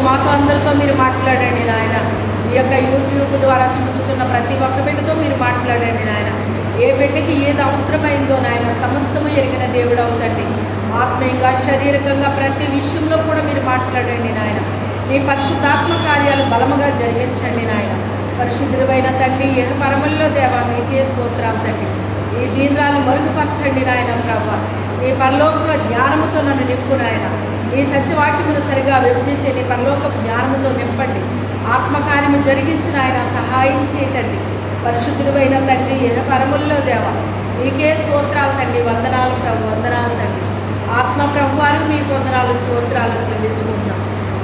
మాతో అందరితో మీరు మాట్లాడండి నాయన. ఈ యొక్క యూట్యూబ్ ద్వారా చూస్తున్న ప్రతి ఒక్క బిడ్డతో మీరు మాట్లాడండి నాయన. ఏ బిడ్డకి ఏది అవసరమైందో నాయన సమస్తము ఎరిగిన దేవుడు అవుతండి. ఆత్మీయంగా శారీరకంగా ప్రతి విషయంలో కూడా మీరు మాట్లాడండి నాయన. నీ పరిశుద్ధాత్మ కార్యాలు బలముగా జరిగించండి నాయన. పరిశుద్ధుడైన తండ్రి పరమల్లో దేవా మీకే స్తోత్రాలు తండ్రి. ఈ దీనాలు మరుగుపరచండి నాయన ప్రభా. నీ పరలోక జ్ఞానముతో నన్ను నింపు నాయన. ఈ సత్యవాక్యమును సరిగా విభజించి నీ పరలోక జ్ఞానముతో నింపండి. ఆత్మకార్యము జరిగించిన ఆయన సహాయం చేయటండి. పరిశుద్ధుడైన తండ్రి పరముల్లో దేవా మీకే స్తోత్రాలు తండ్రి. వందనాలు ప్రభు, వందనాలు తండ్రి. ఆత్మ ప్రభు వారు మీకు వందనాలు స్తోత్రాలు చెల్లించుకుంటున్నాం.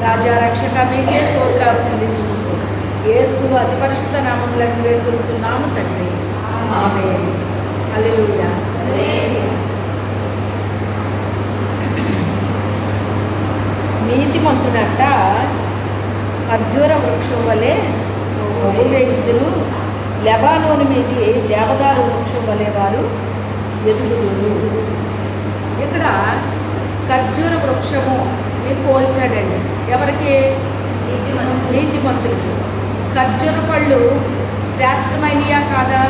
రాజా రక్షక మీకే స్తోత్రాలు చెల్లించుకుంటున్నాం. యేసు అతి పరిశుద్ధ నామములను వేడుకుంటున్నాము తండ్రి. ఆమేన్. హల్లెలూయా. నీతిమంతుడంట ఖర్జూర వృక్షం వలె బహువేయులు, లెబానోను మీది దేవదారు వృక్షం వలె వారు ఎదుగుదురు. ఇక్కడ ఖర్జూర వృక్షము పోల్చాడండి. ఎవరికి? నీతిమంతులకి. ఖర్జూర పళ్ళు శ్రేష్టమైనయా కాదా?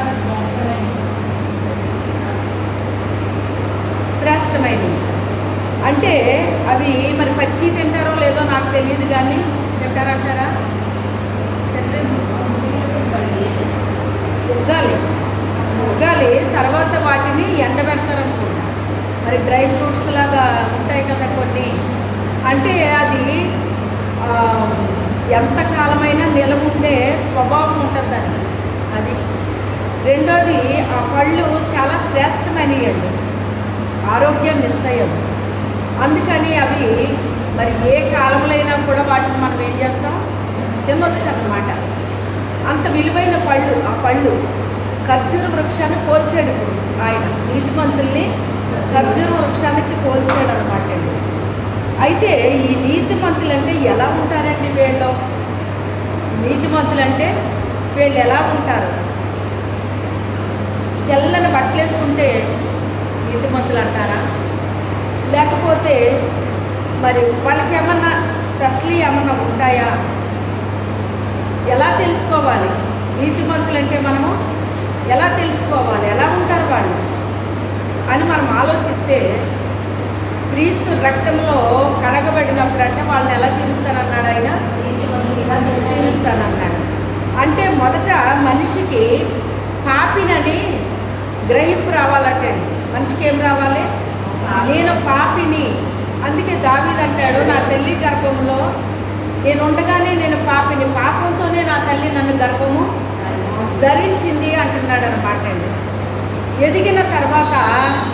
శ్రేష్టమైనవి. అంటే అవి మరి పచ్చి తింటారో లేదో నాకు తెలియదు, కానీ తింటారంటారా? ఉగ్గాలి తర్వాత వాటిని ఎండబెడతారనుకుంటా. మరి డ్రై ఫ్రూట్స్ లాగా ఉంటాయి కదా కొన్ని. అంటే అది ఎంతకాలమైనా నిలబుండే స్వభావం ఉంటుంది దానికి. అది రెండోది, ఆ పళ్ళు చాలా శ్రేష్టమైనవి అండి, ఆరోగ్యాన్ని ఇస్తాయి అవి. అందుకని అవి మరి ఏ కాలంలో అయినా కూడా వాటిని మనం ఏం చేస్తాం? తినొచ్చు అన్నమాట. అంత విలువైన పళ్ళు ఆ పళ్ళు. ఖర్జూర వృక్షాన్ని పోల్చాడు ఇప్పుడు ఆయన. నీతిమంతుల్ని ఖర్జూర వృక్షానికి పోల్చాడు అనమాట అండి. అయితే ఈ నీతిమంతులు అంటే ఎలా ఉంటారండి వీళ్ళు? నీతిమంతులు అంటే వీళ్ళు ఎలా ఉంటారు? తెల్లని బట్టలు వేసుకుంటే నీతిమంతులు అంటారా? లేకపోతే మరి వాళ్ళకి ఏమన్నా స్పెషల్లీ ఏమన్నా ఉంటాయా? ఎలా తెలుసుకోవాలి నీతిమంతులు అంటే? మనము ఎలా తెలుసుకోవాలి, ఎలా ఉంటారు వాళ్ళు అని మనం ఆలోచిస్తే, క్రీస్తు రక్తంలో కడగబడినప్పుడు అంటే వాళ్ళని ఎలా తీరుస్తానన్నాడు ఆయన? తీరుస్తానన్నాడు. అంటే మొదట మనిషికి పాపినని గ్రహింపు రావాలంటే మనిషికి ఏం రావాలి? నేను పాపిని. అందుకే దావీదు అంటాడు, నా తల్లి గర్భంలో నేను ఉండగానే నేను పాపిని, పాపంతోనే నా తల్లి నన్ను గర్భము ధరించింది అంటున్నాడు అనమాట అండి. ఎదిగిన తర్వాత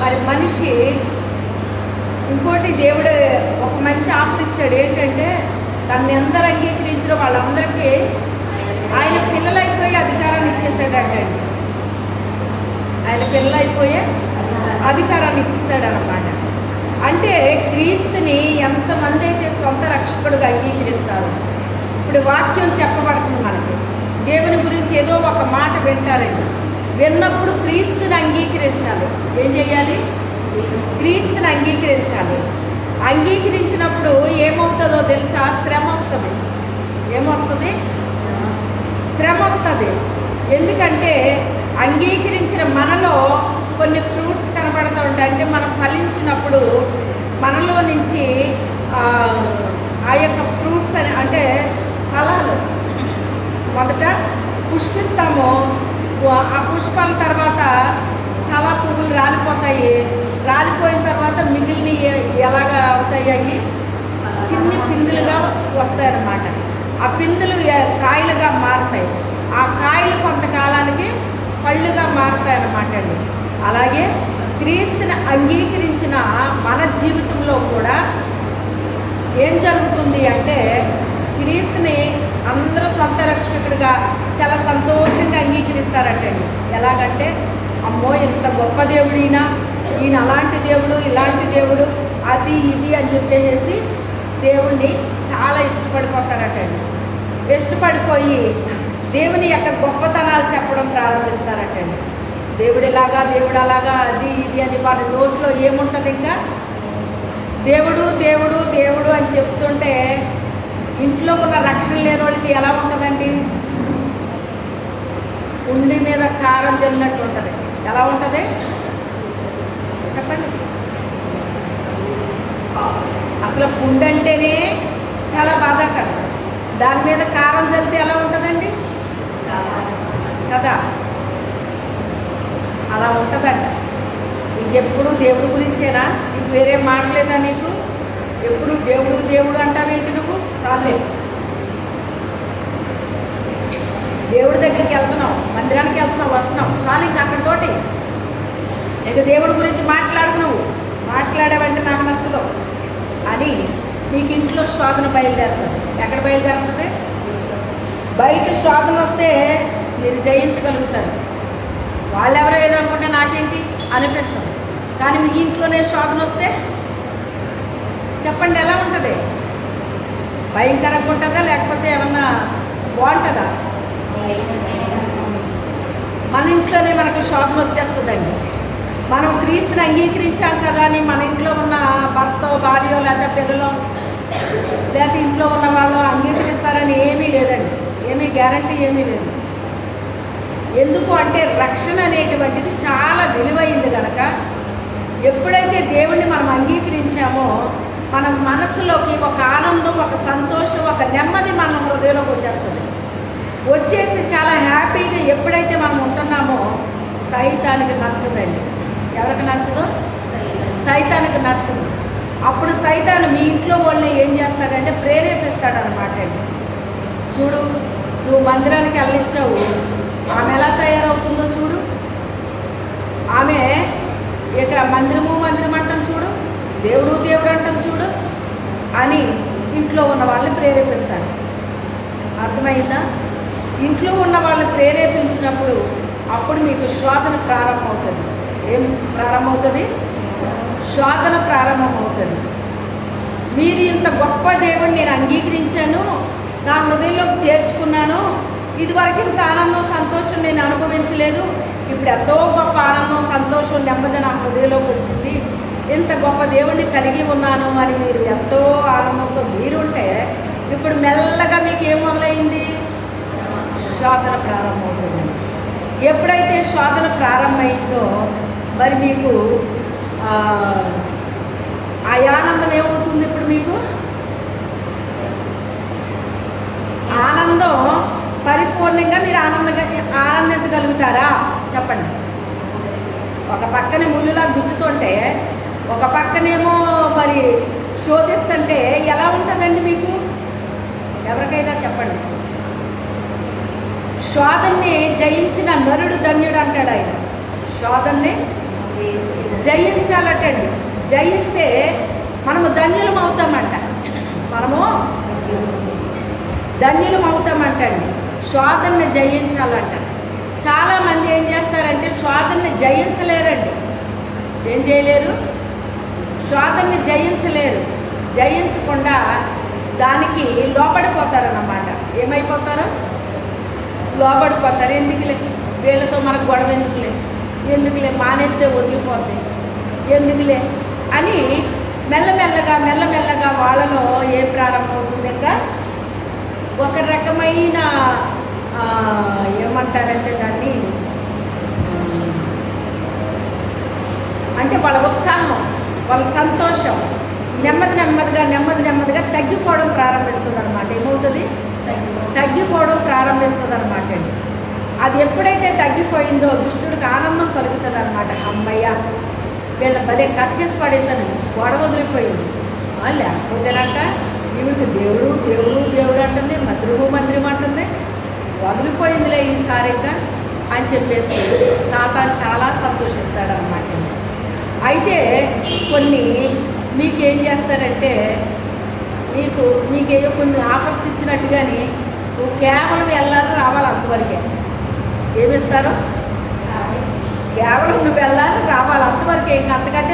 మరి మనిషి ఇంకోటి, దేవుడు ఒక మంచి ఆఫర్ ఇచ్చాడు. ఏంటంటే తనని అందరూ అంగీకరించిన వాళ్ళందరికీ ఆయన పిల్లలైపోయి అధికారాన్ని ఇచ్చేసాడంటే, ఆయన పిల్లలైపోయే అధికారాన్ని ఇచ్చేసాడు అనమాట. అంటే క్రీస్తుని ఎంతమంది అయితే సొంత రక్షకుడుగా అంగీకరిస్తారు. ఇప్పుడు వాక్యం చెప్పబడుతుంది మనకి, దేవుని గురించి ఏదో ఒక మాట వింటారండి. విన్నప్పుడు క్రీస్తుని అంగీకరించాలి. ఏం చేయాలి? క్రీస్తుని అంగీకరించాలి. అంగీకరించినప్పుడు ఏమవుతుందో తెలుసా? శ్రమ వస్తుంది. ఏమొస్తుంది? శ్రమ వస్తుంది. ఎందుకంటే అంగీకరించిన మనలో కొన్ని ఫ్రూట్స్ కనబడుతూ ఉంటాయి. అంటే మనం ఫలించినప్పుడు మనలో నుంచి ఆ యొక్క ఫ్రూట్స్ అని అంటే ఫలాలు మొదట పుష్పిస్తాము. ఆ పుష్పాల తర్వాత చాలా పువ్వులు రాలిపోతాయి. రాలిపోయిన తర్వాత మిగిలిన ఎలాగా అవుతాయి? అవి చిన్ని పిందులుగా వస్తాయన్నమాట. ఆ పిందులు కాయలుగా మారుతాయి. ఆ కాయలు కొంతకాలానికి పళ్ళుగా మారుతాయి అన్నమాట అండి. అలాగే క్రీస్తుని అంగీకరించిన మన జీవితంలో కూడా ఏం జరుగుతుంది అంటే, క్రీస్తుని అందరూ సొంత రక్షకుడిగా చాలా సంతోషంగా అంగీకరిస్తారటండి. ఎలాగంటే, అమ్మో ఇంత గొప్ప దేవుడు ఈయన, ఈయన అలాంటి దేవుడు, ఇలాంటి దేవుడు, అది ఇది అని చెప్పేసి దేవుణ్ణి చాలా ఇష్టపడిపోతారటండి. ఇష్టపడిపోయి దేవుని యొక్క గొప్పతనాలు చెప్పడం ప్రారంభిస్తారటండి. దేవుడు ఇలాగా, దేవుడు అలాగా, అది ఇది అని వారి నోట్లో ఏముంటుంది? ఇంకా దేవుడు దేవుడు దేవుడు అని చెప్తుంటే ఇంట్లో రక్షణ లేని వాళ్ళకి ఎలా ఉంటుందండి? ఉండి మీద కారం చల్లినట్టు ఉంటుంది. ఎలా ఉంటుంది చెప్పండి? అసలు పుండు అంటేనే చాలా బాధాకరం. దాని మీద కారం చల్లితే ఎలా ఉంటుందండి కదా? అలా ఉంటుందంట. ఇంకెప్పుడు దేవుడి గురించేనా? నీకు వేరే మాటలేదా? నీకు ఎప్పుడు దేవుడు దేవుడు అంటావేంటి నువ్వు? చాలే, దేవుడి దగ్గరికి వెళ్తున్నావు, మందిరానికి వెళ్తున్నావు, వస్తున్నావు, చాలు ఇంకా అక్కడితోటి. ఇక దేవుడి గురించి మాట్లాడుతున్నావు, మాట్లాడావంటే నాకు నచ్చదు అని మీకు ఇంట్లో శోధన బయలుదేరుతుంది. ఎక్కడ బయలుదేరుతుంది? బయట శోధన వస్తే మీరు జయించగలుగుతారు. వాళ్ళెవరో ఏదో అనుకుంటే నాకేంటి అనిపిస్తుంది. కానీ మీ ఇంట్లోనే శోధన వస్తే చెప్పండి ఎలా ఉంటుంది? భయంకరంగా ఉంటుందా లేకపోతే ఏమన్నా బాగుంటుందా? మన ఇంట్లోనే మనకు శోధన వచ్చేస్తుందండి. మనం క్రీస్తుని అంగీకరించాం కదా అని మన ఇంట్లో ఉన్న భర్త భార్య లేదా పిల్లలు లేదా ఇంట్లో ఉన్న వాళ్ళు అంగీకరిస్తారని ఏమీ లేదండి. ఏమీ గ్యారంటీ ఏమీ లేదు. ఎందుకు అంటే రక్షణ అనేటువంటిది చాలా విలువైంది కనుక ఎప్పుడైతే దేవుణ్ణి మనం అంగీకరించామో మన మనసులోకి ఒక ఆనందం, ఒక సంతోషం, ఒక నెమ్మది మన హృదయంలోకి వచ్చేస్తుంది. వచ్చేసి చాలా హ్యాపీగా ఎప్పుడైతే మనం ఉంటున్నామో సైతానికి నచ్చదండి. ఎవరికి నచ్చదు? సైతానికి నచ్చదు. అప్పుడు సైతాను మీ ఇంట్లో వాళ్ళని ఏం చేస్తాడంటే ప్రేరేపిస్తాడనమాట అండి. చూడు, నువ్వు మందిరానికి వెళ్ళించావు, ఆమె ఎలా తయారవుతుందో చూడు, ఆమె ఇక మందిరము మందిరం అంటాం చూడు, దేవుడు దేవుడు అంటాం చూడు అని ఇంట్లో ఉన్న వాళ్ళని ప్రేరేపిస్తాడు. అర్థమైందా? ఇంట్లో ఉన్న వాళ్ళని ప్రేరేపించినప్పుడు అప్పుడు మీకు శోధన ప్రారంభమవుతుంది. ఏం ప్రారంభమవుతుంది? శోధన ప్రారంభమవుతుంది. మీరు ఇంత గొప్ప దేవుడిని నేను అంగీకరించాను, నా హృదయంలోకి చేర్చుకున్నాను, ఇదివరకు ఇంత ఆనందం సంతోషం నేను అనుభవించలేదు, ఇప్పుడు ఎంతో గొప్ప ఆనందం సంతోషం నెమ్మది నా హృదయంలోకి వచ్చింది, ఇంత గొప్ప దేవుణ్ణి కలిగి ఉన్నాను అని మీరు ఎంతో ఆనందంతో మీరుంటే ఇప్పుడు మెల్లగా మీకు ఏం మొదలైంది? శోధన ప్రారంభమవుతుంది. ఎప్పుడైతే శోధన ప్రారంభమైందో మరి మీకు ఆ ఆనందం ఏమవుతుంది? ఇప్పుడు మీకు ఆనందం పరిపూర్ణంగా మీరు ఆనందించగలుగుతారా? చెప్పండి. ఒక పక్కనే ముళ్ళులా గుచ్చుతుంటే ఒక పక్కనేమో మరి శోధిస్తుంటే ఎలా ఉంటుందండి మీకు? ఎవరికైనా చెప్పండి. శోధన్ని జయించిన నరుడు ధన్యుడు అంటాడు ఆయన. శోధన్ని జయించాలటండి. జయిస్తే మనము ధన్యులం అవుతామంట. మనము ధన్యులం అవుతామంటండి. శోధన్ని జయించాలంట. చాలామంది ఏం చేస్తారంటే శోధన్ని జయించలేరండి. ఏం చేయలేరు? శోధన్ని జయించలేరు. జయించకుండా దానికి లోబడిపోతారన్నమాట. ఏమైపోతారు? లోబడిపోతారు. ఎందుకులే, వీళ్ళతో మనకు గొడవ ఎందుకులే, ఎందుకులే మానేస్తే వదిలిపోతాయి, ఎందుకులే అని మెల్లమెల్లగా వాళ్ళలో ఏం ప్రారంభమవుతుంది? ఇంకా ఒక రకమైన ఏమంటారంటే దాన్ని అంటే వాళ్ళ ఉత్సాహం, వాళ్ళ సంతోషం నెమ్మదిగా తగ్గిపోవడం ప్రారంభిస్తుంది అనమాట. ఏమవుతుంది? తగ్గిపోవడం ప్రారంభిస్తుంది అనమాట అండి. అది ఎప్పుడైతే తగ్గిపోయిందో దుష్టుడికి ఆనందం కలుగుతుంది అనమాట. అమ్మయ్య, వీళ్ళ భలే కట్ చేసి పడేసాను, గొడవ వదిలిపోయింది. లేకపోతేనంట ఈవిడికి దేవుడు దేవుడు దేవుడు అంటుంది, మందిరం అంటుంది, వదిలిపోయిందిలే ఈసారిగా అని చెప్పేసి సాతాను చాలా సంతోషిస్తాడనమాట. అయితే కొన్ని మీకేం చేస్తారంటే మీకేవో కొన్ని ఆఫర్స్ ఇచ్చినట్టుగాని నువ్వు కేవలం వెళ్ళాలి రావాలి అంతవరకే. ఏమిస్తారు? కేవలం నువ్వు వెళ్ళాలి రావాలి అంతవరకే. ఇంకా అంతకంటే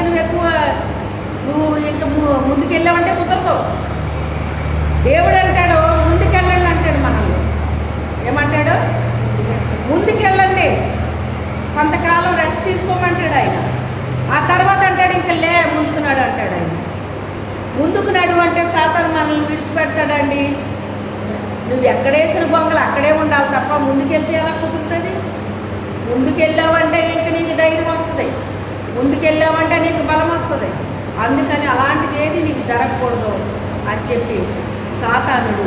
నువ్వు ఇంకా ముందుకెళ్ళావంటే కుదరదు. దేవుడు అంటాడు ముందుకెళ్ళండి అంటాడు మనల్ని. ఏమంటాడు? ముందుకెళ్ళండి, కొంతకాలం రెస్ట్ తీసుకోమంటాడు ఆయన. ఆ తర్వాత అంటాడు ఇంకా ముందుకు నడు అంటాడు ఆయన. ముందుకు నడు అంటే సాతాను మనల్ని విడిచిపెడతాడండి? నువ్వు ఎక్కడేసిన బొంగలు అక్కడే ఉండాలి తప్ప ముందుకెళ్తే ఎలా కుదురుతుంది? ముందుకెళ్ళావంటే ఇంక నీకు ధైర్యం వస్తుంది, ముందుకెళ్ళావంటే నీకు బలం వస్తుంది. అందుకని అలాంటిది ఏది నీకు జరగకూడదు అని చెప్పి సాతానుడు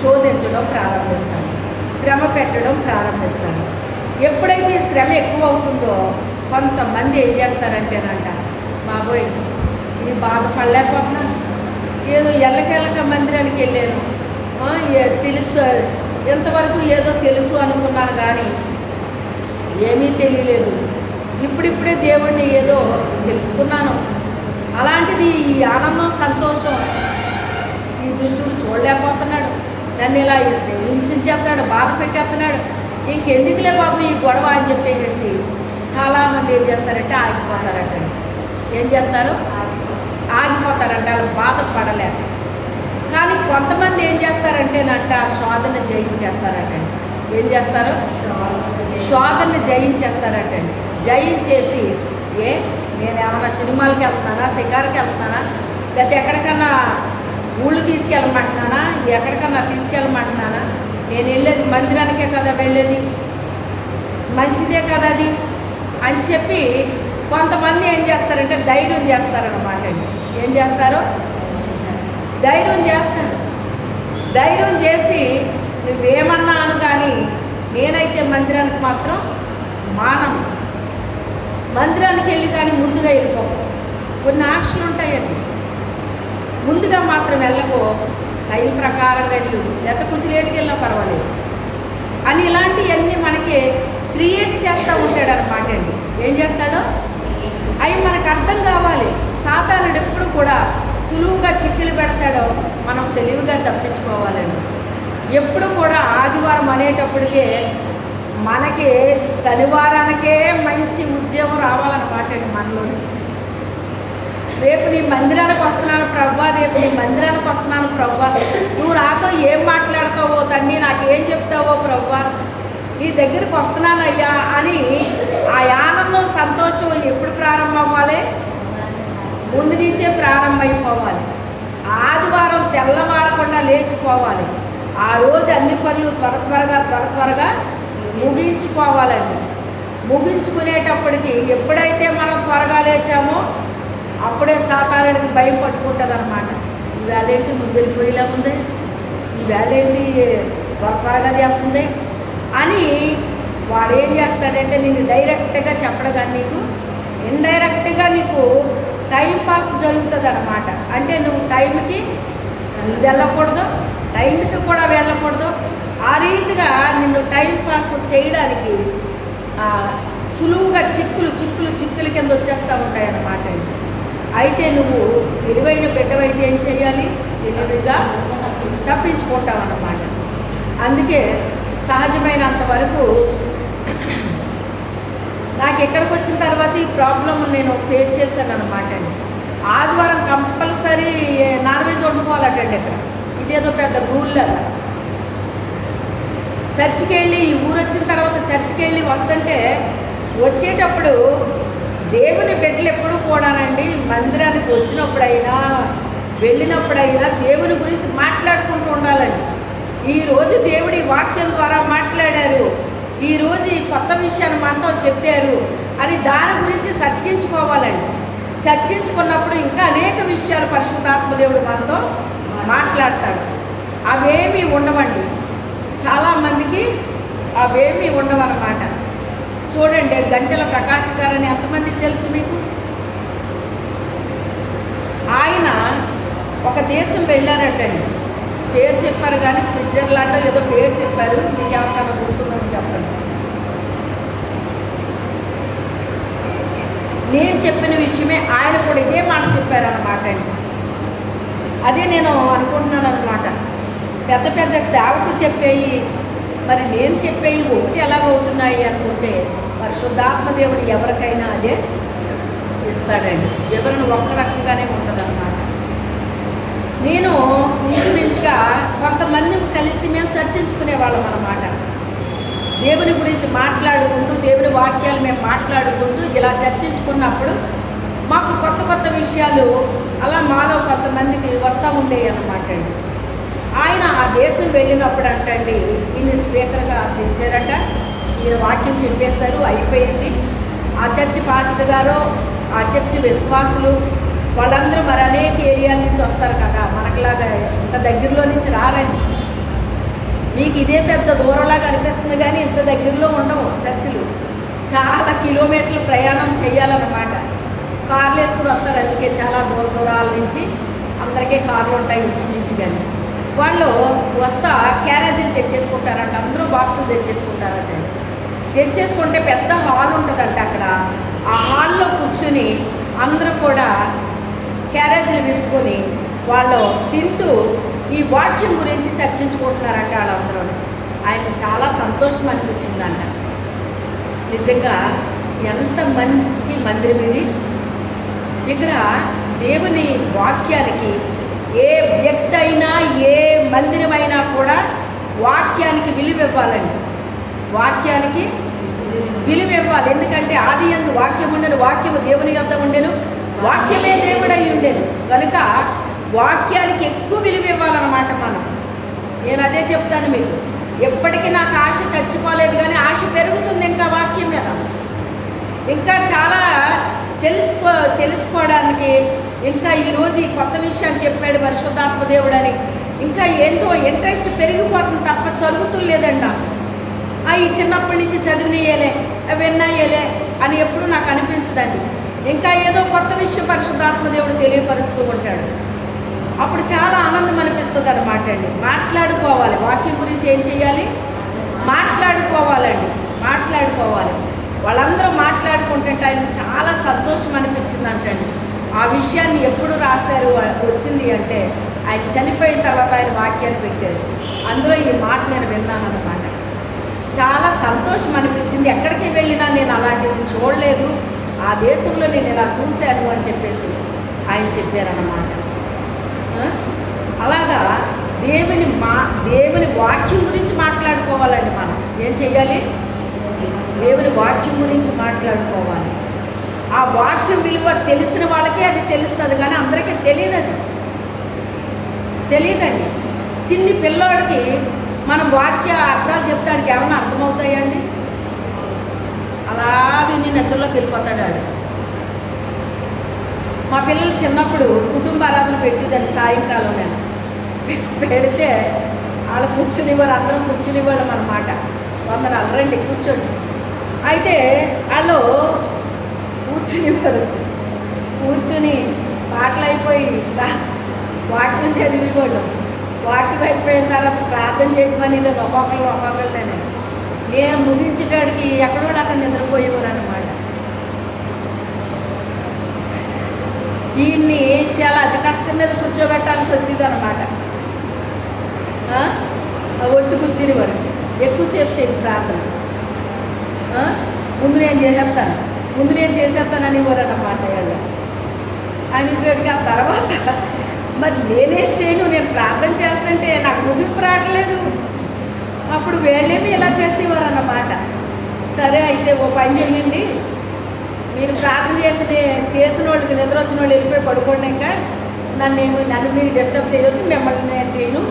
శోధించడం ప్రారంభిస్తాడు, శ్రమ పెట్టడం ప్రారంభిస్తాడు. ఎప్పుడైతే శ్రమ ఎక్కువ అవుతుందో కొంతమంది ఏం చేస్తారంటేనంట, బాబోయ్ నేను బాధపడలేకపోతున్నాను, ఏదో ఎల్లకెళ్ళక మందిరానికి వెళ్ళాను, తెలుసు ఎంతవరకు ఏదో తెలుసు అనుకున్నాను కానీ ఏమీ తెలియలేదు, ఇప్పుడిప్పుడే దేవుడిని ఏదో తెలుసుకున్నాను. అలాంటిది ఈ ఆనందం సంతోషం ఈ దుష్టుడు చూడలేకపోతున్నాడు, నన్ను ఇలా హింసించేస్తున్నాడు, బాధ పెట్టేస్తున్నాడు, ఇంకెందుకులే బాబు ఈ గొడవ అని చెప్పేసి చాలామంది ఏం చేస్తారంటే ఆగిపోతారంట. ఏం చేస్తారు? ఆగిపోతారంట, వాళ్ళు బాధపడలేక. కానీ కొంతమంది ఏం చేస్తారంటేనంట శోధన జయించేస్తారటండి. ఏం చేస్తారు? శోధన జయించేస్తారటండి. జయించేసి నేను ఏమన్నా సినిమాలకి వెళ్తున్నానా, షికారుకి వెళ్తున్నానా, లేకపోతే ఎక్కడికన్నా ఊళ్ళు తీసుకెళ్ళమంటున్నానా, ఎక్కడికన్నా తీసుకెళ్ళమంటున్నానా, నేను వెళ్ళేది మందిరానికే కదా వెళ్ళేది, మంచిదే కదా అది అని చెప్పి కొంతమంది ఏం చేస్తారంటే ధైర్యం చేస్తారన్నమాట అండి. ఏం చేస్తారు? ధైర్యం చేస్తారు. ధైర్యం చేసి నువ్వేమన్నాను కానీ నేనైతే మందిరానికి మాత్రం మానను, మందిరానికి వెళ్ళి కానీ ముందుగా వెళ్ళిపో, కొన్ని ఆక్షలు ఉంటాయండి, ముందుగా మాత్రం వెళ్ళకో, టైం ప్రకారంగా వెళ్ళు, లేకపోతే కొంచెం లేట్కి వెళ్ళినా పర్వాలేదు అని ఇలాంటివన్నీ మనకి క్రియేట్ చేస్తూ ఉంటాడు అనమాట అండి. ఏం చేస్తాడో అవి మనకు అర్థం కావాలి. సాతానుడు ఎప్పుడు కూడా సులువుగా చిక్కులు పెడతాడో మనం తెలివిగా తప్పించుకోవాలండి. ఎప్పుడు కూడా ఆదివారం అనేటప్పటికే మనకి శనివారానికే మంచి ఉద్యోగం రావాలన్నమాట అండి మనలోని. రేపు నీ మందిరానికి వస్తున్నాను ప్రభువా, రేపు నీ మందిరానికి వస్తున్నాను ప్రభువా, నువ్వు నాతో ఏం మాట్లాడతావో తండ్రి, నాకేం చెప్తావో ప్రభువా, నీ దగ్గరికి వస్తున్నానయ్యా అని ఆ ఆనందం సంతోషం ఎప్పుడు ప్రారంభం అవ్వాలి? ముందు నుంచే ప్రారంభమైపోవాలి. ఆదివారం తెల్లవారకుండా లేచిపోవాలి. ఆ రోజు అన్ని పనులు త్వరగా ముగించుకోవాలండి. ముగించుకునేటప్పటికి ఎప్పుడైతే మనం త్వరగా లేచామో అప్పుడే సాతానుడికి భయం పట్టుకుంటుంది అనమాట. ఈవేళ ఏంటి ముందు వెళ్ళిపోయేలా ఉంది, ఈవేళ ఏంటి త్వరగా చేస్తుంది అని వాడు ఏం చేస్తాడంటే నేను డైరెక్ట్గా చెప్పడం కానీ నీకు ఇండైరెక్ట్గా నీకు టైం పాస్ జరుగుతుంది అనమాట. అంటే నువ్వు టైంకి వెళ్ళకూడదు, టైంకి కూడా వెళ్ళకూడదు. ఆ రీతిగా నిన్ను టైం పాస్ చేయడానికి సులువుగా చిక్కులు కింద వచ్చేస్తూ ఉంటాయి అన్నమాట. అయితే నువ్వు తెలివైన బిడ్డవైతే ఏం చేయాలి? తెలివిగా తప్పించుకుంటావు అన్నమాట. అందుకే సహజమైనంత వరకు నాకు ఎక్కడికి వచ్చిన తర్వాత ఈ ప్రాబ్లం నేను ఫేస్ చేశాను అనమాట అండి. ఆదివారం కంపల్సరీ నాన్ వెజ్ వండుకోవాలటండి. ఇక్కడ ఇదేదో పెద్ద రూల్ లాగా. చర్చికి వెళ్ళి ఈ ఊరు వచ్చిన తర్వాత చర్చికి వెళ్ళి వస్తుంటే వచ్చేటప్పుడు దేవుని బిడ్డలు ఎప్పుడు కూడానండి మందిరానికి వచ్చినప్పుడైనా వెళ్ళినప్పుడైనా దేవుని గురించి మాట్లాడుకుంటూ ఉండాలండి. ఈరోజు దేవుడి వాక్యం ద్వారా మాట్లాడారు, ఈరోజు ఈ కొత్త విషయాన్ని మనతో చెప్పారు అని దాని గురించి చర్చించుకోవాలండి. చర్చించుకున్నప్పుడు ఇంకా అనేక విషయాలు పరిశుద్ధాత్మ దేవుడు మనతో మాట్లాడతాడు. అవేమీ ఉండవండి, చాలామందికి అవేమీ ఉండవన్నమాట. చూడండి, గంటెల ప్రకాష్ గారని ఎంతమందికి తెలుసు మీకు? ఆయన ఒక దేశం వెళ్ళారటండి, పేరు చెప్పారు కానీ స్విట్జర్లాండ్ ఏదో పేరు చెప్పారు, మీకు ఎవరికైనా గుర్తుందని చెప్పండి. నేను చెప్పిన విషయమే ఆయన కూడా ఇదే మాట చెప్పారన్నమాట అండి. అదే నేను అనుకుంటున్నాను అనమాట. పెద్ద పెద్ద సేవకులు చెప్పేయి మరి నేను చెప్పేవి ఒకటి ఎలాగవుతున్నాయి అనుకుంటే పరిశుద్ధాత్మ దేవుడు ఎవరికైనా అదే ఇస్తాడండి. వివరణ ఒక్క రకంగానే ఉంటుందన్నమాట. నేను ఇంచుమించుగా కొంతమంది కలిసి మేము చర్చించుకునే వాళ్ళం అన్నమాట. దేవుని గురించి మాట్లాడుకుంటూ దేవుని వాక్యాలు మేము మాట్లాడుకుంటూ ఇలా చర్చించుకున్నప్పుడు మాకు కొత్త కొత్త విషయాలు అలా మాలో కొంతమందికి వస్తూ ఉండేవి అన్నమాట అండి. ఆయన ఆ దేశం వెళ్ళినప్పుడు అంటండి ఈయన స్పీకర్గా పిలిచారట. ఈయన వాక్యం చెప్పేశారు, అయిపోయింది. ఆ చర్చి పాస్టర్ గారు, ఆ చర్చి విశ్వాసులు వాళ్ళందరూ మరి అనేక ఏరియాల నుంచి వస్తారు కదా, మనకులాగా ఇంత దగ్గరలో నుంచి రారండి. మీకు ఇదే పెద్ద దూరంలాగా అనిపిస్తుంది కానీ ఇంత దగ్గరలో ఉండవు చర్చిలు. చాలా కిలోమీటర్లు ప్రయాణం చేయాలన్నమాట. కార్లు వేసుకుని వస్తారు, అందుకే చాలా దూరాల నుంచి అందరికీ కార్లు ఉంటాయి ఇంచుమించు. కానీ వాళ్ళు వస్తా క్యారేజీలు తెచ్చేసుకుంటారంట, అందరూ బాక్సులు తెచ్చేసుకుంటారంట. తెచ్చేసుకుంటే పెద్ద హాల్ ఉంటుందంట అక్కడ. ఆ హాల్లో కూర్చుని అందరూ కూడా క్యారేజీలు విప్పుకొని వాళ్ళు తింటూ ఈ వాక్యం గురించి చర్చించుకుంటున్నారంట వాళ్ళందరూ. ఆయన చాలా సంతోషం అనిపించిందంట. నిజంగా ఎంత మంచి మందిరం ఇది. ఇక్కడ దేవుని వాక్యానికి ఏ వ్యక్తి అయినా ఏ మందిరమైనా కూడా వాక్యానికి విలువ ఇవ్వాలండి. వాక్యానికి విలువ ఇవ్వాలి. ఎందుకంటే ఆది యందు వాక్యం ఉండేను, వాక్యము దేవుని యొద్ద ఉండేను, వాక్యమే దేవుడై ఉండేను. కనుక వాక్యానికి ఎక్కువ విలువ ఇవ్వాలన్నమాట మనం. నేను అదే చెప్తాను మీకు. ఎప్పటికీ నాకు ఆశ చచ్చిపోలేదు కానీ ఆశ పెరుగుతుంది ఇంకా వాక్యం మీద. ఇంకా చాలా తెలుసుకోవడానికి, ఇంకా ఈరోజు ఈ కొత్త విషయాలు చెప్పాడు పరిశుద్ధాత్మ దేవుడు అని ఇంకా ఎంతో ఇంట్రెస్ట్ పెరిగిపోతుంది తప్ప తరుగుతులేదండి. ఈ చిన్నప్పటి నుంచి చదివినయ్యేలే విన్నాయేలే అని ఎప్పుడు నాకు అనిపించదండి. ఇంకా ఏదో కొత్త విషయం పరిశుద్ధాత్మ దేవుడు తెలియపరుస్తూ ఉంటాడు. అప్పుడు చాలా ఆనందం అనిపిస్తుంది అన్నమాట అండి. మాట్లాడుకోవాలి, వాక్యం గురించి ఏం చేయాలి, మాట్లాడుకోవాలండి, మాట్లాడుకోవాలి. వాళ్ళందరూ మాట్లాడుకుంటుంటే ఆయన చాలా సంతోషం అనిపించింది అంటండి. ఆ విషయాన్ని ఎప్పుడు రాశారు వచ్చింది అంటే ఆయన చనిపోయిన తర్వాత ఆయన వాక్యాన్ని పెట్టారు. అందులో ఈ మాట నేను విన్నాను అన్నమాట. చాలా సంతోషం అనిపించింది. ఎక్కడికి వెళ్ళినా నేను అలాంటివి చూడలేదు, ఆ దేశంలో నేను ఇలా చూశాను అని చెప్పేసి ఆయన చెప్పారన్నమాట. అలాగా దేవుని వాక్యం గురించి మాట్లాడుకోవాలండి. మనం ఏం చెయ్యాలి, దేవుని వాక్యం గురించి మాట్లాడుకోవాలి. ఆ వాక్యం విలువ తెలిసిన వాళ్ళకే అది తెలుస్తుంది కానీ అందరికీ తెలియదండి. చిన్ని పిల్లోడికి మనం వాక్య అర్థాలు చెప్తాడికి ఏమన్నా అర్థమవుతాయండి? అలా విని నిద్రలోకి వెళ్ళిపోతాడు వాడు. మా పిల్లలు చిన్నప్పుడు కుటుంబ ఆరాధన పెట్టిందండి. సాయంకాలం నేను పెడితే వాళ్ళు కూర్చునివ్వరు, అందరం కూర్చునివ్వడం అన్నమాట. వందనాలు రండి కూర్చోండి. అయితే వాళ్ళు కూర్చుని పాటలు అయిపోయి వాక్యం చదివివ్వడం, వాక్యం అయిపోయిన తర్వాత ప్రార్థన చేయమని ఒక్కొక్కరు నేను ముగించేటాడికి ఎక్కడో అక్కడ నిద్రపోయేవారు అన్నమాట. ఈయన్ని చాలా అతి కష్టం మీద కూర్చోబెట్టాల్సి వచ్చింది అనమాట. వచ్చి కూర్చునేవారు. ఎక్కువసేపు చేయండి ప్రార్థన, ముందు నేను చేసేస్తానని ఇవ్వరు అన్నమాట. వాళ్ళు అనేటట్టుగా ఆ తర్వాత మరి నేనేం చేయను, నేను ప్రార్థన చేస్తుంటే నాకు ముగింపు రావట్లేదు. అప్పుడు వీళ్ళేమి ఇలా చేసేవారు అన్నమాట. సరే అయితే ఓ పని చేయండి, మీరు ప్రార్థన చేసిన వాళ్ళకి నిద్ర వచ్చిన వాళ్ళు వెళ్ళిపోయి పడుకోండి, ఇంకా నన్ను మీరు డిస్టర్బ్ చేయొద్దు, మిమ్మల్ని నేను చేయను,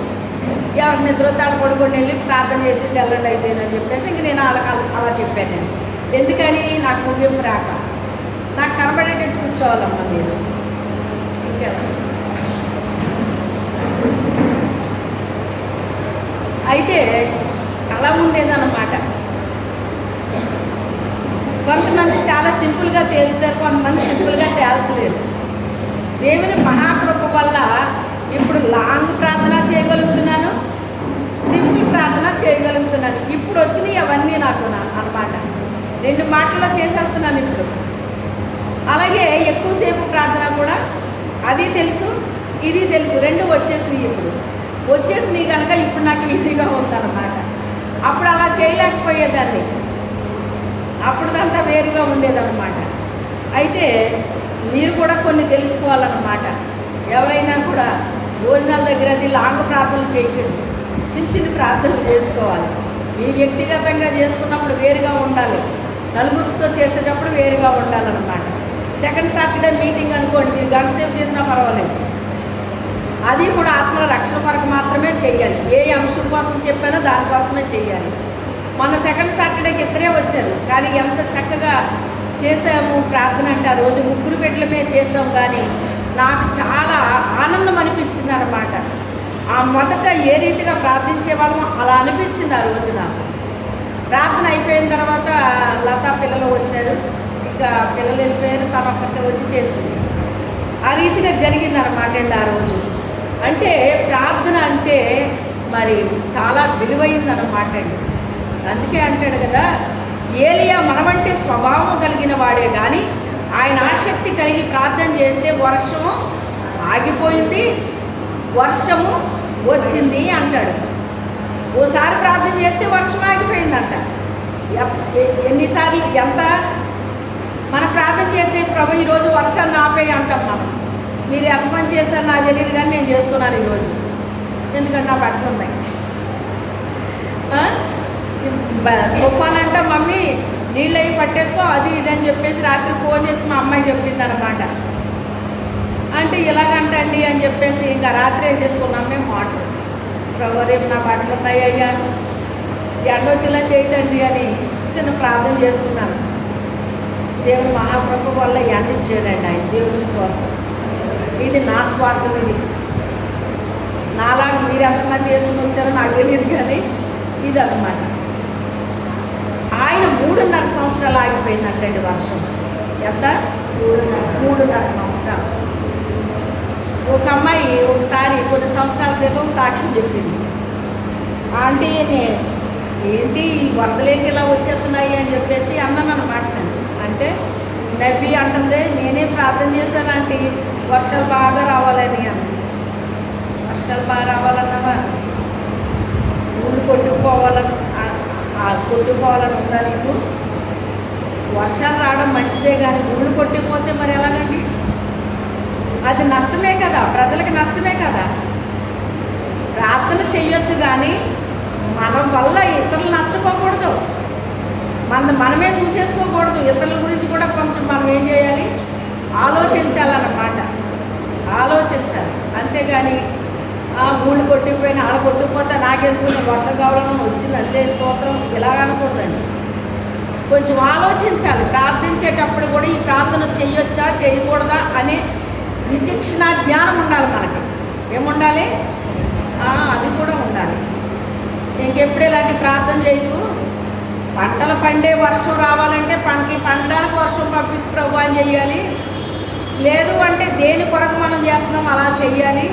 ఎవరు నిద్ర తాళ్ళు పడుకొని వెళ్ళి ప్రార్థన చేసేసి వెళ్ళండి అయిపోయిందని చెప్పేసి ఇంక నేను అలా చెప్పాను. ఎందుకని నాకు ముగింపు రాక నాకు కనబడేటట్టు కూర్చోవాలమ్మా మీరు. ఇంకా అయితే అలా ఉండేదన్నమాట. కొంతమంది చాలా సింపుల్గా తేలుతారు, కొంతమంది సింపుల్గా తేల్చలేరు. దేవుని మహాకృప వల్ల ఇప్పుడు లాంగ్ ప్రార్థన చేయగలుగుతున్నాను, సింపుల్ ప్రార్థన చేయగలుగుతున్నాను. ఇప్పుడు వచ్చినాయి అవన్నీ నాకు అన్నమాట. 2 మాటల్లో చేసేస్తున్నాను ఇప్పుడు. అలాగే ఎక్కువసేపు ప్రార్థన కూడా అది తెలుసు, ఇది తెలుసు, 2 వచ్చేసినాయి. ఇప్పుడు వచ్చేసినాయి కనుక ఇప్పుడు నాకు ఈజీగా ఉందన్నమాట. అప్పుడు అలా చేయలేకపోయేదాన్ని, అప్పుడుదంతా వేరుగా ఉండేదన్నమాట. అయితే మీరు కూడా కొన్ని తెలుసుకోవాలన్నమాట. ఎవరైనా కూడా భోజనాల దగ్గర అది లాంగ్ ప్రార్థనలు చేయకూడదు, చిన్న ప్రార్థనలు చేసుకోవాలి. మీ వ్యక్తిగతంగా చేసుకున్నప్పుడు వేరుగా ఉండాలి, నలుగురితో చేసేటప్పుడు వేరుగా ఉండాలన్నమాట. సెకండ్ సాటర్డే మీటింగ్ అనుకోండి, మీరు గంట సేపు చేసినా పర్వాలేదు, అది కూడా ఆత్మల రక్షణ కొరకు మాత్రమే చేయాలి. ఏ అంశం కోసం చెప్పానో దానికోసమే చేయాలి. మొన్న సెకండ్ సాటర్డేకి ఇద్దరే వచ్చారు, కానీ ఎంత చక్కగా చేసాము ప్రార్థన అంటే ఆ రోజు 3 బిడ్డలమే చేసాం. కానీ నాకు చాలా ఆనందం అనిపించింది అన్నమాట. ఆ మొదట ఏ రీతిగా ప్రార్థించే వాళ్ళమో అలా అనిపించింది ఆ రోజు నాకు. ప్రార్థన అయిపోయిన తర్వాత లతా పిల్లలు వచ్చారు, ఇంకా పిల్లలు వెళ్ళిపోయారు, తన ఒక్కతే వచ్చి చేసింది. ఆ రీతిగా జరిగింది అన్నమాట అండి ఆ రోజు. అంటే ప్రార్థన అంటే మరి చాలా విలువైంది అన్నమాట అండి. అందుకే అంటాడు కదా, ఏలియా మనవంటి స్వభావం కలిగిన వాడే కానీ ఆయన ఆసక్తి కలిగి ప్రార్థన చేస్తే వర్షం ఆగిపోయింది, వర్షము వచ్చింది అంటాడు. ఓసారి ప్రార్థన చేస్తే వర్షం ఆగిపోయిందంట. ఎన్నిసార్లు ఎంత మన ప్రార్థన చేస్తే ప్రభు ఈరోజు వర్షాన్ని ఆపేయి అంటాం మనం. మీరు ఎంత పని చేశారు నాకు తెలియదు, కానీ నేను చేసుకున్నాను ఈరోజు, ఎందుకంటే నా బట్టలు ఉన్నాయి. తుఫాన్ అంట మమ్మీ నీళ్ళు అవి పట్టేసుకో అది ఇది అని చెప్పేసి రాత్రి ఫోన్ చేసి మా అమ్మాయి చెప్పింది అనమాట. అంటే ఇలాగంటండి అని చెప్పేసి ఇంకా రాత్రి వేసేసుకున్నాం మేము మాటలు. ప్రభు రేపు నా బట్టలు ఉన్నాయి అయ్యా, ఎండ వచ్చేలా చేయతండి అని చిన్న ప్రార్థన చేసుకున్నాను. దేవుడు మహాప్రభు వల్ల ఎండ ఇచ్చాడండి ఆయన. దేవుని స్వార్థం ఇది, నా స్వార్థం ఇది. నాలాగా మీరు ఎంతమంది వేసుకుని వచ్చారో నాకు తెలియదు, కానీ ఇది అన్నమాట. ఆయన 3.5 సంవత్సరాలు ఆగిపోయిందంటండి వర్షం. ఎంత? 3.5 సంవత్సరాలు. ఒక అమ్మాయి ఒకసారి కొన్ని సంవత్సరాల క్రితం సాక్ష్యం చెప్పింది. ఆంటీ ఏంటి వరదలేంటి ఇలా వచ్చేస్తున్నాయి అని చెప్పేసి అన్నాను అన్నమాట. అంటే నవ్వి అంటుంది, నేనే ప్రార్థన చేశాను ఆంటీ వర్షాలు బాగా రావాలని అని. వర్షాలు బాగా రావాలన్నావా? ఊళ్ళు కొట్టుకుపోవాలని ఉందా నీకు? వర్షాలు రావడం మంచిదే, కానీ ఊళ్ళు కొట్టుకుపోతే మరి ఎలాగండి? అది నష్టమే కదా, ప్రజలకి నష్టమే కదా. ప్రార్థన చెయ్యొచ్చు, కానీ మన వల్ల ఇతరులు నష్టపోకూడదు, మనమే చూసేసుకోకూడదు. ఇతరుల గురించి కూడా కొంచెం మనం ఏం చేయాలి, ఆలోచించాలన్నమాట. ఆలోచించాలి, అంతేగాని ఊళ్ళు కొట్టుకుపోయినా ఆడ కొట్టుకుపోతే నాకెందుకు, వర్షం కావడం వచ్చింది అంతే స్తోత్రం ఇలా అనకూడదండి. కొంచెం ఆలోచించాలి. ప్రార్థించేటప్పుడు కూడా ఈ ప్రార్థన చెయ్యొచ్చా చేయకూడదా అనే విచక్షణ జ్ఞానం ఉండాలి మనకి. ఏముండాలి? అది కూడా ఉండాలి. ఇంకెప్పుడు ఇలాంటి ప్రార్థన చేయకు. పంటలు పండే వర్షం రావాలంటే పంటలు పండడానికి వర్షం పంపించి ప్రభు అని చెయ్యాలి. లేదు అంటే దేని కొరకు మనం చేస్తున్నాం అలా చెయ్యాలి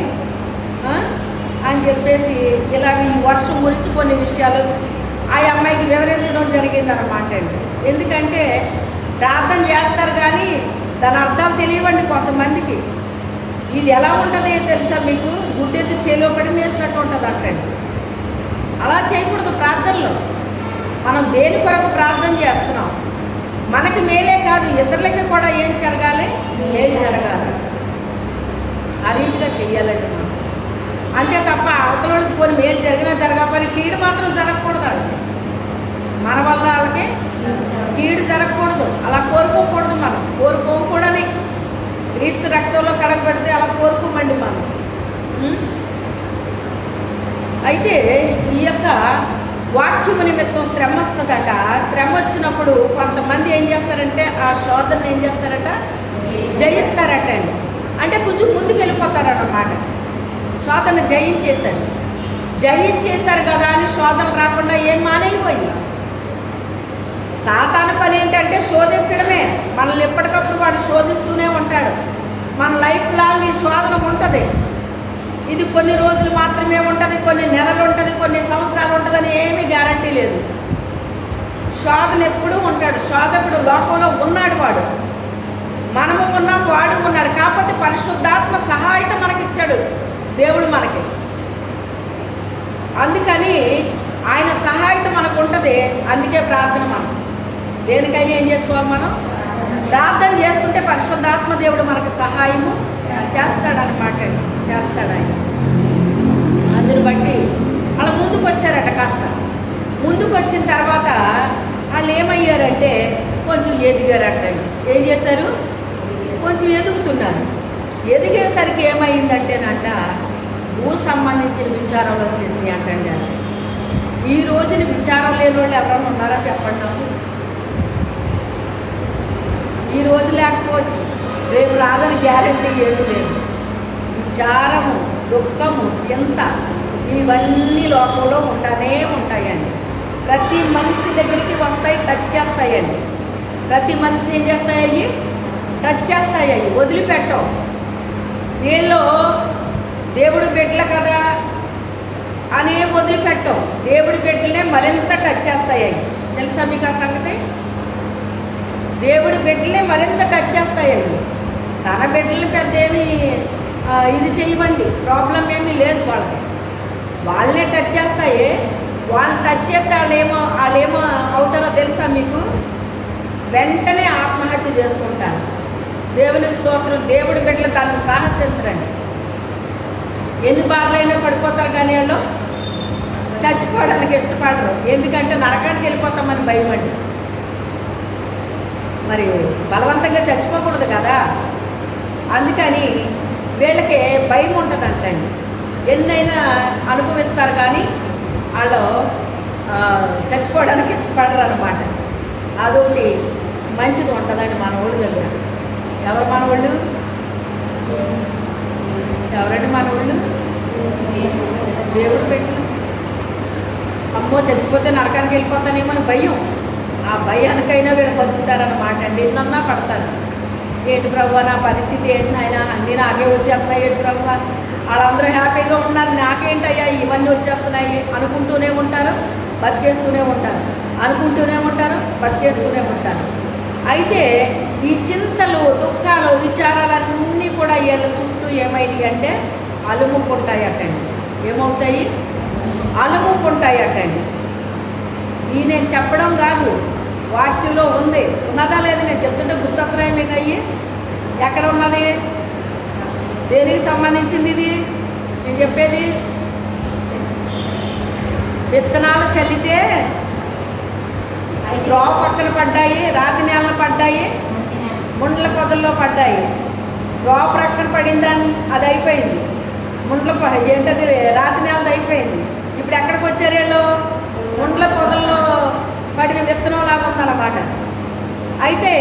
అని చెప్పేసి ఇలాగ ఈ వర్షం గురించి కొన్ని విషయాలు ఆ అమ్మాయికి వివరించడం జరిగిందన్నమాట అండి. ఎందుకంటే ప్రార్థన చేస్తారు కానీ దాని అర్థాలు తెలియవండి కొంతమందికి. ఇది ఎలా ఉంటుంది తెలుసా మీకు? గుడ్డెత్తి చేలో పడి వేసినట్టు ఉంటుంది అంటండి. అలా చేయకూడదు. ప్రార్థనలో మనం దేని కొరకు ప్రార్థన చేస్తున్నాం, మనకి మేలే కాదు ఇతరులకి కూడా ఏం జరగాలి, మేలు జరగాలి. ఆ రీతిగా చెయ్యాలండి మనం. అంతే తప్ప అవతల వాళ్ళకి కొన్ని మేలు జరిగినా జరగకపోయినా కీడు మాత్రం జరగకూడదు. మన వల్ల వాళ్ళకి కీడు జరగకూడదు, అలా కోరుకోకూడదు. మనం కోరుకోకూడని క్రీస్తు రక్తంలో కడగబెడితే అలా కోరుకోమండి మనం. అయితే ఈ యొక్క వాక్యము నిమిత్తం శ్రమ వస్తుందట. శ్రమ వచ్చినప్పుడు కొంతమంది ఏం చేస్తారంటే ఆ శోధనను ఏం చేస్తారట, జయిస్తారట అండి. అంటే కొంచెం ముందుకు వెళ్ళిపోతారన్నమాట. శోధన జయించేశారు కదా అని శోధన రాకుండా ఏం మానేయిపోయింది. సాతాను పని ఏంటంటే శోధించడమే. మనల్ని ఎప్పటికప్పుడు వాడు శోధిస్తూనే ఉంటాడు. మన లైఫ్ లాంగ్ ఈ శోధన ఉంటుంది. ఇది కొన్ని రోజులు మాత్రమే ఉంటుంది, కొన్ని నెలలు ఉంటుంది, కొన్ని సంవత్సరాలు ఉంటుందని ఏమీ గ్యారంటీ లేదు. శోధన ఎప్పుడూ ఉంటాడు. శోధకుడు లోకంలో ఉన్నాడు, వాడు మనము ఉన్నాం, వాడు ఉన్నాడు. కాకపోతే పరిశుద్ధాత్మ సహాయత మనకిచ్చాడు దేవుడు మనకి. అందుకని ఆయన సహాయత మనకు ఉంటుంది. అందుకే ప్రార్థన మనం దేనికైనా ఏం చేసుకోవాలి, మనం ప్రార్థన చేసుకుంటే పరిశుద్ధాత్మ దేవుడు మనకు సహాయము చేస్తాడనమాట. చేస్తాడు ఆయన. అందుని బట్టి అలా ముందుకు వచ్చారట. కాస్త ముందుకు వచ్చిన తర్వాత వాళ్ళు ఏమయ్యారంటే కొంచెం ఎదిగారట. ఏం చేశారు? కొంచెం ఎదుగుతున్నారు. ఎదిగేసరికి ఏమైందంటేనంట భూ సంబంధించిన విచారాలు వచ్చేసి అంటండి. ఈ రోజున విచారం లేని వాళ్ళు ఎవరైనా ఉన్నారా చెప్పండి నాకు. ఈ రోజు లేకపోవచ్చు, రేపు రాదని గ్యారెంటీ ఏమీ లేదు. విచారము, దుఃఖము, చింత ఇవన్నీ లోకంలో ఉంటానే ఉంటాయండి. ప్రతి మనిషి దగ్గరికి వస్తాయి, టచ్ చేస్తాయండి. ప్రతి మనిషిని ఏం చేస్తాయి? టచ్ చేస్తాయి, వదిలిపెట్టవు. వీళ్ళు దేవుడు బిడ్డలు కదా అనే వదిలిపెట్టవు. దేవుడి బిడ్డలే మరింత టచ్ చేస్తాయి. తెలుసా మీకు ఆ సంగతి? దేవుడి బిడ్డలే మరింత టచ్ చేస్తాయి. తన బిడ్డలు పెద్ద ఏమి ఇది చేయమండి, ప్రాబ్లం ఏమీ లేదు వాళ్ళకి. వాళ్ళే టచ్ చేస్తాయి. వాళ్ళు టచ్ చేస్తే వాళ్ళేమో అవుతారో తెలుసా మీకు? వెంటనే ఆత్మహత్య చేసుకుంటారు. దేవుని స్తోత్రం. దేవుడి బిడ్డలు దాన్ని సాహసించరండి. ఎన్ని బాధలైనా పడిపోతారు, కానీ వాళ్ళు చచ్చిపోవడానికి ఇష్టపడరు. ఎందుకంటే నరకానికి వెళ్ళిపోతామని భయం అండి. మరి బలవంతంగా చచ్చిపోకూడదు కదా, అందుకని వీళ్ళకి భయం ఉంటుంది అంతండి. ఎన్నైనా అనుభవిస్తారు కానీ వాళ్ళు చచ్చిపోవడానికి ఇష్టపడరు అన్నమాట. అదొకటి మంచిది ఉంటుందండి మన ఊళ్ళ దగ్గర. ఎవరు మన వాళ్ళు? ఎవరండి మన వాళ్ళు? దేవుడు పెట్టు. అమ్మో చచ్చిపోతే నరకానికి వెళ్ళిపోతానేమో అని భయం. ఆ భయానికైనా వీళ్ళు బతుకుతారన్నమాట అండి. ఎన్నన్నా పడతారు. ఏంటి ప్రభు నా పరిస్థితి ఏంటి నాయన, అన్నీ నాకే వచ్చేస్తున్నాయి ఏంటి ప్రభు, వాళ్ళందరూ హ్యాపీగా ఉన్నారు, నాకేంటయ్యా ఇవన్నీ వచ్చేస్తున్నాయి అనుకుంటూనే ఉంటారు, బతికేస్తూనే ఉంటారు. అనుకుంటూనే ఉంటారు, బతికేస్తూనే ఉంటారు. అయితే ఈ చింతలు, దుఃఖాలు, విచారాలన్నీ కూడా వీళ్ళ చుట్టూ ఏమైంది అంటే అలుముకుంటాయటండి. ఏమవుతాయి? అలుముకుంటాయటండి. ఈ నేను చెప్పడం కాదు, వాక్యంలో ఉంది. ఉన్నదా లేదు? నేను చెప్తుంటే గుర్తొస్తున్నాయి మీకు. అయ్యి ఎక్కడ ఉన్నది? దేనికి సంబంధించింది ఇది నేను చెప్పేది? విత్తనాలు చల్లితే త్రోవ పక్కన పడ్డాయి, రాతి నేలలు పడ్డాయి, ముండ్ల పొదల్లో పడ్డాయి. త్రోవ ప్రక్కన పడిందని అది అయిపోయింది. ఏంటది? రాతి నేలది అయిపోయింది. ఇప్పుడు ఎక్కడికి వచ్చారు వీళ్ళు? ముండ్ల పొదల్లో పడిన విత్తనం లాగా ఉందన్నమాట. అయితే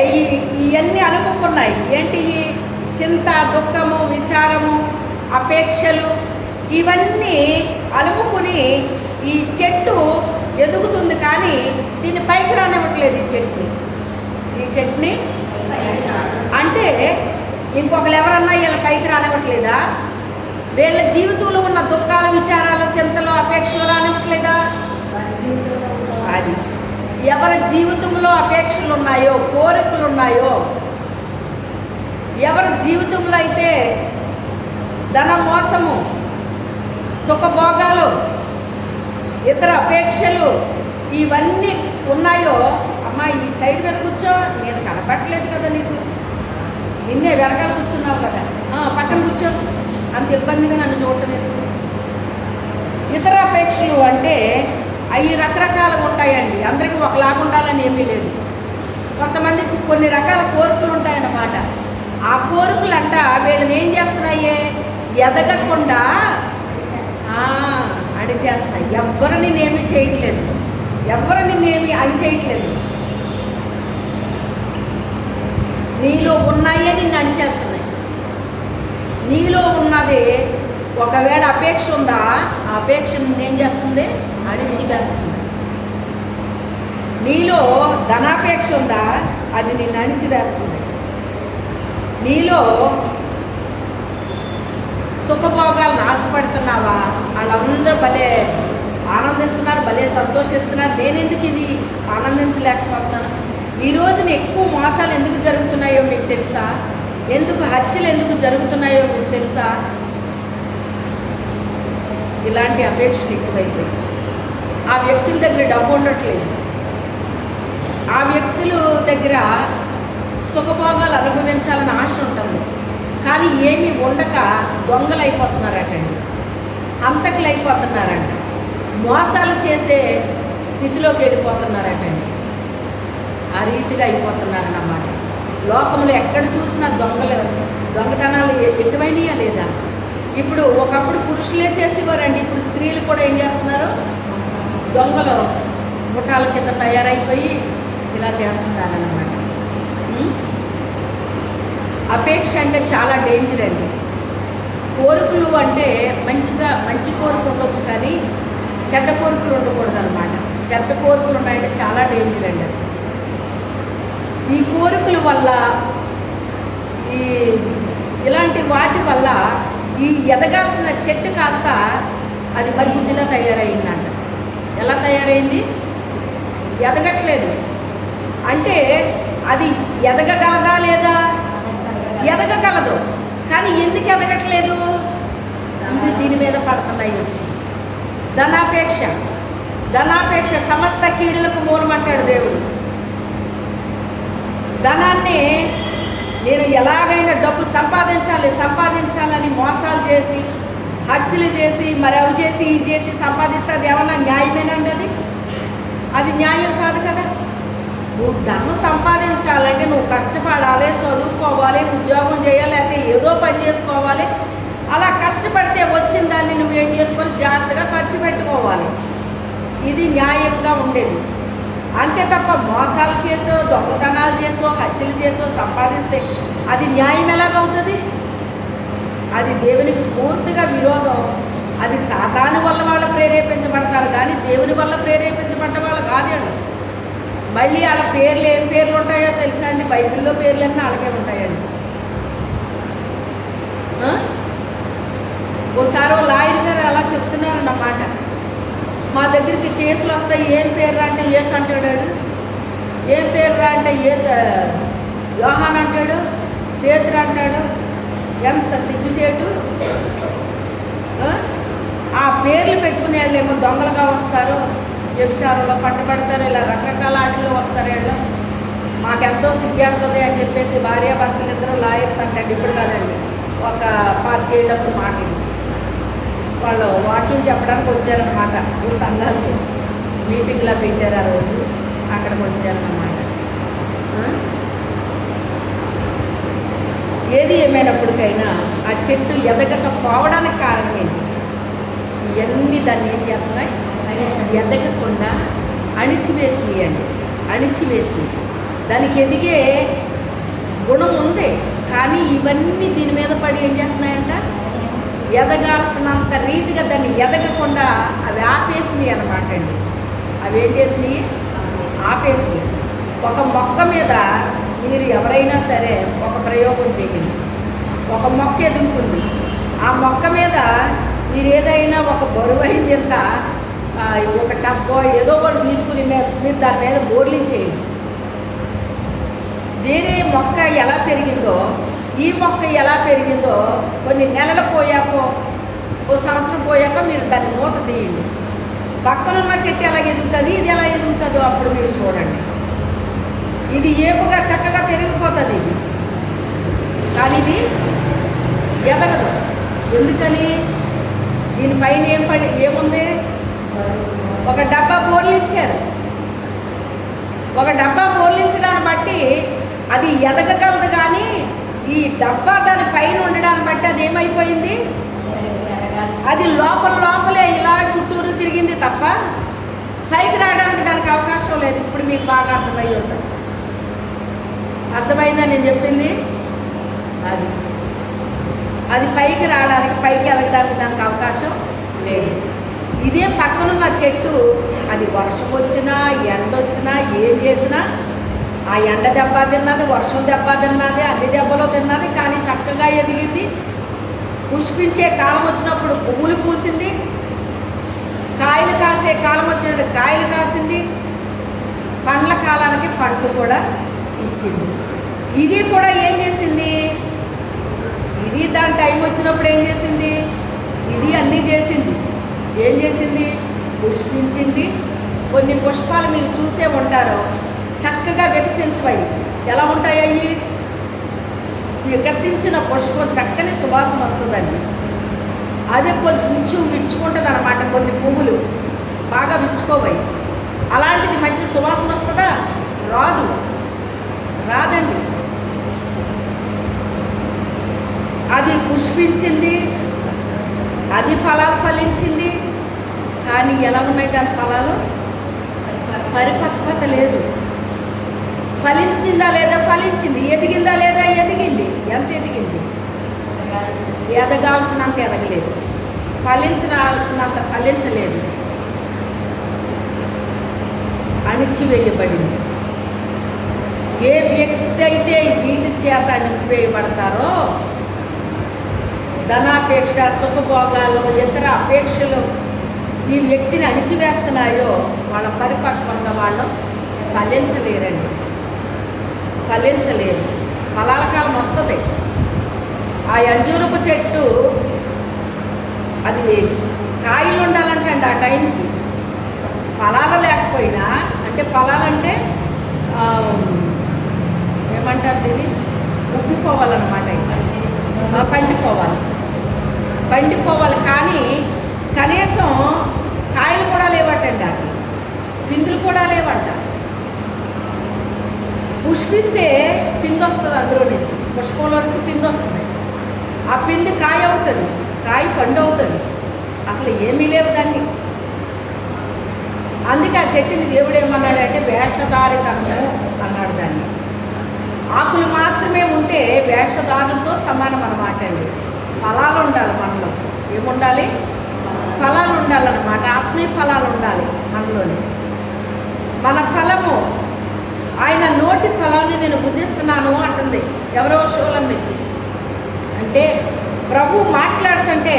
ఇవన్నీ అనుకున్నాయి. ఏంటి? చింత, దుఃఖము, విచారము, అపేక్షలు ఇవన్నీ అలుముకుని ఈ చెట్టు ఎదుగుతుంది, కానీ దీన్ని పైకి రానివ్వట్లేదు. ఈ చెట్టుని అంటే ఇంకొకరు ఎవరన్నా వీళ్ళ పైకి రానివ్వట్లేదా? వీళ్ళ జీవితంలో ఉన్న దుఃఖాలు, విచారాలు, చింతలు, అపేక్షలు రానివ్వట్లేదా? అది ఎవరి జీవితంలో అపేక్షలు ఉన్నాయో, కోరికలు ఉన్నాయో, ఎవరి జీవితంలో అయితే ధన మోసము, సుఖభోగాలు, ఇతర అపేక్షలు ఇవన్నీ ఉన్నాయో, అమ్మా ఈ చైర్ మీద కూర్చో, నేను కనపడలేదు కదా నీకు, నిన్నే వెనకాల కూర్చున్నావు కదా, పక్కన కూర్చో, అంత ఇబ్బందిగా నన్ను చూడలేదు. ఇతర అపేక్షలు అంటే అవి రకరకాలుగా ఉంటాయండి. అందరికీ ఒకలాగా ఉండాలని ఏమీ లేదు. కొంతమందికి కొన్ని రకాల కోరికలు ఉంటాయన్నమాట. ఆ కోరికలు అంట వీళ్ళని ఏం చేస్తున్నాయి? ఎదగకుండా అణిచేస్తున్నాయి. ఎవ్వరు నిన్నేమీ చేయట్లేదు, ఎవ్వరు నిన్నేమి అణిచేయట్లేదు. నీలో ఉన్నాయే నిన్ను అణిచేస్తున్నాయి. నీలో ఉన్నది ఒకవేళ అపేక్ష ఉందా, ఆ అపేక్ష ఏం చేస్తుంది? అణిచివేస్తుంది. నీలో ధనాపేక్ష ఉందా, అది నిన్ను అణిచివేస్తుంది. నీలో సుఖభోగాలను ఆశపడుతున్నావా, వాళ్ళందరూ భలే ఆనందిస్తున్నారు, భలే సంతోషిస్తున్నారు, నేనెందుకు ఇది ఆనందించలేకపోతున్నాను? ఈ రోజున ఎక్కువ మోసాలు ఎందుకు జరుగుతున్నాయో మీకు తెలుసా? ఎందుకు హత్యలు ఎందుకు జరుగుతున్నాయో మీకు తెలుసా? ఇలాంటి అపేక్షలు ఎక్కువైపోయి ఆ వ్యక్తుల దగ్గర డబ్బు ఉండట్లేదు. ఆ వ్యక్తుల దగ్గర సుఖభోగాలు అనుభవించాలని ఆశ ఉంటుంది, కానీ ఏమీ ఉండక దొంగలు అయిపోతున్నారటండి, హంతకులు అయిపోతున్నారంట, మోసాలు చేసే స్థితిలోకి వెళ్ళిపోతున్నారటండి. ఆ రీతిగా అయిపోతున్నారన్నమాట. లోకంలో ఎక్కడ చూసినా దొంగతనాలు ఎక్కువైనాయా లేదా? ఇప్పుడు ఒకప్పుడు పురుషులే చేసేవారండి, ఇప్పుడు స్త్రీలు కూడా ఏం చేస్తున్నారు, దొంగలు ముఠాల కింద తయారైపోయి ఇలా చేస్తున్నారన్నమాట. అపేక్ష అంటే చాలా డేంజర్ అండి. కోరికలు అంటే మంచి కోరికలు ఉండొచ్చు, కానీ చెడ్డ కోరికలు ఉండకూడదు అనమాట. చెడ్డ కోరికలు ఉన్నాయంటే చాలా డేంజర్ అండి. అది ఈ కోరికల వల్ల ఇలాంటి వాటి వల్ల ఈ ఎదగాల్సిన చెట్టు కాస్త అది మరుగుజ్జులా తయారైందంట. ఎలా తయారైంది? ఎదగట్లేదు. అంటే అది ఎదగగలదా లేదా? ఎదగగలదు, కానీ ఎందుకు ఎదగట్లేదు? ఇవి దీని మీద పడుతున్నాయి వచ్చి. ధనాపేక్ష సమస్త కీడులకు మూలమంటాడు దేవుడు. ధనాన్ని నేను ఎలాగైనా డబ్బు సంపాదించాలని మోసాలు చేసి, హత్యలు చేసి, మరి అవి చేసి ఇవి చేసి సంపాదిస్తే అది ఏమన్నా న్యాయమేనండి? అది న్యాయం కాదు కదా. నువ్వు ధనం సంపాదించాలంటే నువ్వు కష్టపడాలి, చదువుకోవాలి, ఉద్యోగం చేయాలి, లేకపోతే ఏదో పని చేసుకోవాలి. అలా కష్టపడితే వచ్చిన దాన్ని నువ్వు ఏం చేసుకోవాలి, జాగ్రత్తగా ఖర్చు పెట్టుకోవాలి. ఇది న్యాయంగా ఉండేది. అంతే తప్ప మోసాలు చేసో, దొంగతనాలు చేసో, హత్యలు చేసో సంపాదిస్తే అది న్యాయం ఎలాగవుతుంది? అది దేవునికి పూర్తిగా విరోధం. అది సాతాను వల్ల వాళ్ళు ప్రేరేపించబడతారు, కానీ దేవుని వల్ల ప్రేరేపించబడ్డ వాళ్ళు కాదండి. మళ్ళీ వాళ్ళ పేర్లు ఏం పేర్లు ఉంటాయో తెలుసా అండి? బైబిల్లో పేర్లన్నీ వాళ్ళకే ఉంటాయండి. ఓసారి లాయర్ గారు అలా చెప్తున్నారన్నమాట. మా దగ్గరికి కేసులు వస్తాయి, ఏం పేర్రా అంటే యేసు అంటాడు. ఏం పేర్రా అంటే యోహాన్ అంటాడు, పేతురు అంటాడు. ఎంత సిగ్గుచేటు! ఆ పేర్లు పెట్టుకునే వాళ్ళేమో దొంగలుగా వస్తారు, వ్యభిచారంలో పట్టుబడతారు, ఇలా రకరకాల ఆటల్లో వస్తారు. వీళ్ళు మాకెంతో సిగ్గేస్తుంది అని చెప్పేసి భార్యాభర్తలు ఇద్దరు లాయర్స్ అంటండి. ఇప్పుడు కాదండి, ఒక 5 ఏళ్ళప్పుడు మాట్లాడి వాళ్ళు వాక్యం చెప్పడానికి వచ్చారనమాట. ఈ సంఘానికి మీటింగ్లా పెట్టారు, ఆ రోజు అక్కడికి వచ్చారన్నమాట. ఏది ఏమైనప్పటికైనా ఆ చెట్టు ఎదగకపోవడానికి కారణం ఏంటి? ఇవన్నీ దాన్ని ఏం చేస్తున్నాయి? ఎదగకుండా అణిచివేసి దానికి ఎదిగే గుణం ఉంది, కానీ ఇవన్నీ దీని మీద పడి ఏం చేస్తున్నాయంట? ఎదగాల్సినంత రీతిగా దాన్ని ఎదగకుండా అవి ఆపేసినాయి అనమాట అండి. అవి ఏం చేసినాయి? ఆపేసినాయి. ఒక మొక్క మీద మీరు ఎవరైనా సరే ఒక ప్రయోగం చేయండి. ఒక మొక్క ఎదుగుతుంది. ఆ మొక్క మీద మీరు ఏదైనా ఒక బరువైంది ఎంత, ఒక టబ్బో ఏదో ఒకటి తీసుకుని మీరు దాని మీద బోర్లించేయండి. వేరే మొక్క ఎలా పెరిగిందో, ఈ మొక్క ఎలా పెరిగిందో కొన్ని నెలలు పోయాకో, ఓ సంవత్సరం పోయాక మీరు దాన్ని మూత తీయండి. పక్కనున్న చెట్టు ఎలా ఎదుగుతుంది, ఇది ఎలా ఎదుగుతుందో అప్పుడు మీరు చూడండి. ఇది ఏపుగా చక్కగా పెరిగిపోతుంది ఇది, కానీ ఇది ఎదగదు. ఎందుకని? దీనిపైన ఏముంది? ఒక డబ్బా బోర్లించారు. ఒక డబ్బా బోర్లించడాన్ని బట్టి అది ఎదగగలదు, కానీ ఈ డబ్బా దాని పైన ఉండడాన్ని బట్టి అది ఏమైపోయింది? అది లోపలే ఇలా చుట్టూరు తిరిగింది తప్ప పైకి రావడానికి దానికి అవకాశం లేదు. ఇప్పుడు మీకు బాగా అర్థమై ఉంటుంది. అర్థమైందా నేను చెప్పింది? అది పైకి రావడానికి, పైకి ఎదగడానికి దానికి అవకాశం లేదు. ఇదే పక్కనున్న చెట్టు, అది వర్షం వచ్చినా ఎండ వచ్చినా ఏం చేసినా, ఆ ఎండ దెబ్బ తిన్నది, వర్షం దెబ్బ తిన్నది, అన్ని దెబ్బలో తిన్నది, కానీ చక్కగా ఎదిగింది. పుష్పించే కాలం వచ్చినప్పుడు పువ్వులు పూసింది, కాయలు కాసే కాలం వచ్చినప్పుడు కాయలు కాసింది, పండ్ల కాలానికి పండ్లు కూడా ఇచ్చింది. ఇది కూడా ఏం చేసింది? ఇది దాని టైం వచ్చినప్పుడు ఏం చేసింది? ఇది అన్నీ చేసింది. ఏం చేసింది? పుష్పించింది. కొన్ని పుష్పాలు మీరు చూసే ఉంటారు, చక్కగా వికసించబడి ఎలా ఉంటాయి? అవి వికసించిన పుష్పం చక్కని సువాసన వస్తుందండి. అదే కొంచెం విచ్చుకుంటుంది అనమాట. కొన్ని పువ్వులు బాగా విచ్చుకోవాలి, అలాంటిది మంచి సువాసన వస్తుందా? రాదండి. అది పుష్పించింది, అది ఫలాలు ఫలించింది, కానీ ఎలా ఉన్నాయి దాని ఫలాలు? పరిపక్వత లేదు. ఫలించిందా లేదా? ఫలించింది. ఎదిగిందా లేదా? ఎదిగింది. ఎంత ఎదిగింది? ఎదగాల్సినంత ఎదగలేదు, ఫలించాల్సినంత ఫలించలేదు, అణిచివేయబడింది. ఏ వ్యక్తి అయితే వీటి చేత అణిచివేయబడతారో, ధనాపేక్ష, సుఖభోగాలు, ఇతర అపేక్షలు ఈ వ్యక్తిని అణిచివేస్తున్నాయో వాళ్ళ పరిపక్వంగా వాళ్ళు ఫలించలేరండి. ఫలించలేరు. ఫలాల కాలం వస్తుంది. ఆ అంజూరపు చెట్టు అది కాయలు ఉండాలంటే అండి ఆ టైంకి ఫలాలు లేకపోయినా, అంటే ఫలాలంటే ఏమంటారు దీన్ని, ఉబ్బిపోవాలన్నమాట. పండిపోవాలి. కానీ కనీసం కాయలు కూడా లేవటండి, అది పిందులు కూడా లేవట. పుష్పిస్తే పిండి వస్తుంది, అందులో నుంచి పుష్పంలో నుంచి పిండి వస్తుంది. ఆ పిండి కాయ అవుతుంది, కాయ పండు అవుతుంది. అసలు ఏమీ లేవు దాన్ని. అందుకే ఆ చెట్టుని దేవుడు ఏమన్నాడంటే వేషధారితనము అన్నాడు దాన్ని. ఆకులు మాత్రమే ఉంటే వేషధారులతో సమానం అన్నమాట అండి. ఫలాలు ఉండాలి మనలో. ఏముండాలి? ఫలాలు ఉండాలన్నమాట. ఆత్మీయ ఫలాలు ఉండాలి మనలోని. మన ఫలము, ఆయన నోటి ఫలాన్ని నేను భుజిస్తున్నాను అంటుంది ఎవరో షోలమ్మెత్తి. అంటే ప్రభు మాట్లాడుతుంటే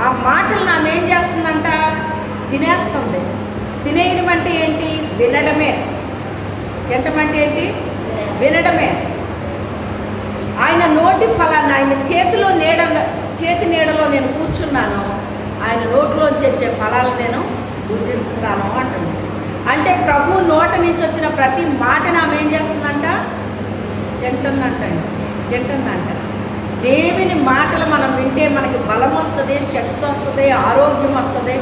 ఆ మాటలను ఆమె ఏం చేస్తుందంట? తినేస్తుంది. తినేయడం అంటే ఏంటి? వినడమే. తినటం అంటే ఏంటి? వినడమే. ఆయన నోటి ఫలాన్ని, ఆయన చేతి నీడలో నేను కూర్చున్నాను, ఆయన నోట్లోంచి వచ్చే ఫలాలు నేను భుజిస్తున్నాను అంటుంది. అంటే ప్రభు నోట నుంచి వచ్చిన ప్రతి మాటని ఆమె ఏం చేస్తుందంట? తింటుందంట. దేవుని మాటలు మనం వింటే మనకి బలం వస్తుంది, శక్తి వస్తుంది, ఆరోగ్యం వస్తుంది,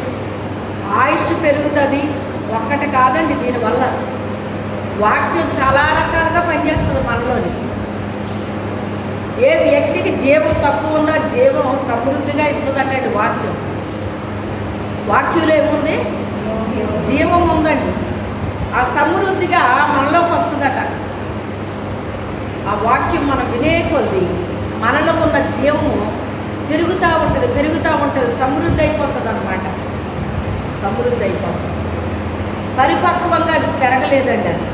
ఆయుష్ పెరుగుతుంది. ఒక్కటి కాదండి, దీనివల్ల వాక్యం చాలా రకాలుగా పనిచేస్తుంది మనలోని. ఏ వ్యక్తికి జీవం తక్కువ ఉందో జీవం సమృద్ధిగా ఇస్తుందంటే వాక్యంలో ఏముంది? జీవం ఉందండి. ఆ సమృద్ధిగా మనలోకి వస్తుందట. ఆ వాక్యం మనం వినే కొద్దీ మనలో ఉన్న జీవము పెరుగుతూ ఉంటుంది, సమృద్ధి అయిపోతుంది అన్నమాట. పరిపక్వంగా అది పెరగలేదండి. అది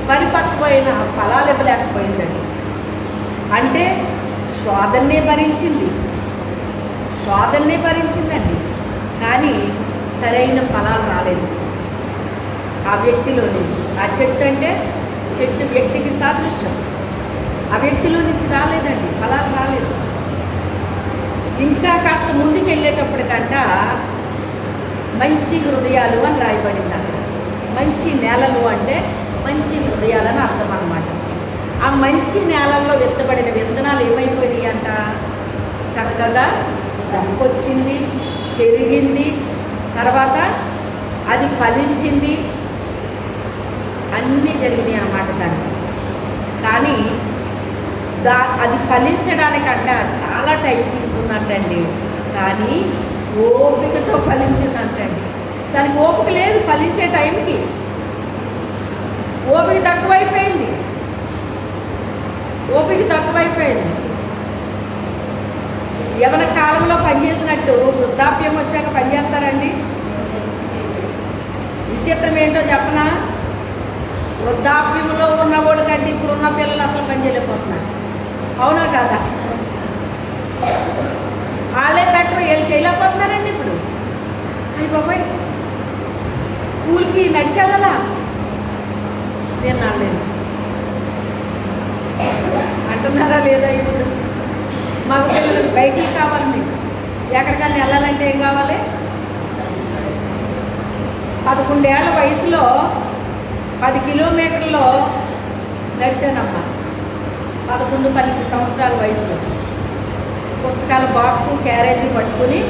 పరిపక్వమైన ఫలాలు ఇవ్వలేకపోయిందండి. అంటే శోధన్నే భరించిందండి, కానీ సరైన ఫలాలు రాలేదు ఆ వ్యక్తిలో నుంచి. ఆ చెట్టు అంటే చెట్టు వ్యక్తికి సాదృశ్యం. ఆ వ్యక్తిలో నుంచి రాలేదండి, ఫలాలు రాలేదు. ఇంకా కాస్త ముందుకు వెళ్ళేటప్పటికంట మంచి హృదయాలు అని రాయబడింది అక్కడ. మంచి నేలలు అంటే మంచి హృదయాలని అర్థం అన్నమాట. ఆ మంచి నేలల్లో విత్తబడిన విత్తనాలు ఏమైపోయినాయి అంట? చక్కగా దక్కొచ్చింది, పెరిగింది, తర్వాత అది ఫలించింది, అన్నీ జరిగినాయి అన్నమాట దానికి. కానీ అది ఫలించడానికంట చాలా టైం తీసుకుందంటండి. కానీ ఓపికతో ఫలించిందంటండి. దానికి ఓపిక లేదు ఫలించే టైంకి. ఓపిక తక్కువైపోయింది. యవన కాలంలో పనిచేసినట్టు వృద్ధాప్యం వచ్చాక పనిచేస్తారండి? విచిత్రం ఏంటో చెప్పనా? వృద్ధాప్యంలో ఉన్న వాళ్ళు కంటే ఇప్పుడున్న పిల్లలు అసలు పని చేయలేకపోతున్నారు. అవునా కాదా? వాళ్ళే బెటర్, వీళ్ళు చేయలేకపోతున్నారండి ఇప్పుడు. అయ్యి బాబాయ్, స్కూల్కి నడిచేదా? నేను నడలేదు అంటున్నారా లేదా? ఇప్పుడు మగ పిల్లలకు బైకులు కావాలి. మీకు ఎక్కడికన్నా వెళ్ళాలంటే ఏం కావాలి? 11 ఏళ్ల వయసులో 10 కిలోమీటర్లో నడిచానమ్మా. 11-12 సంవత్సరాల వయసులో పుస్తకాల బాక్సు, క్యారేజీ పట్టుకుని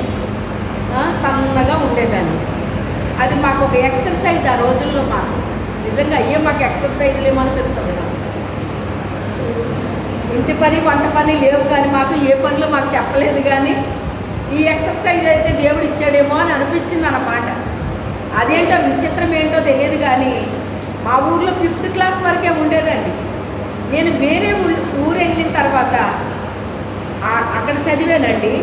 సన్నగా ఉండేదాన్ని. అది మాకు ఒక ఎక్సర్సైజ్ ఆ రోజుల్లో. మాకు నిజంగా మాకు ఎక్సర్సైజ్లు ఏమనిపిస్తుంది. ఇంటి పని, వంట పని లేవు, కానీ మాకు ఏ పనులు మాకు చెప్పలేదు. కానీ ఈ ఎక్సర్సైజ్ అయితే దేవుడు ఇచ్చాడేమో అని అనిపించింది అన్నమాట. అదేంటో విచిత్రం ఏంటో తెలియదు కానీ మా ఊర్లో 5th క్లాస్ వరకే ఉండేదండి. నేను వేరే ఊరు వెళ్ళిన తర్వాత అక్కడ చదివానండి.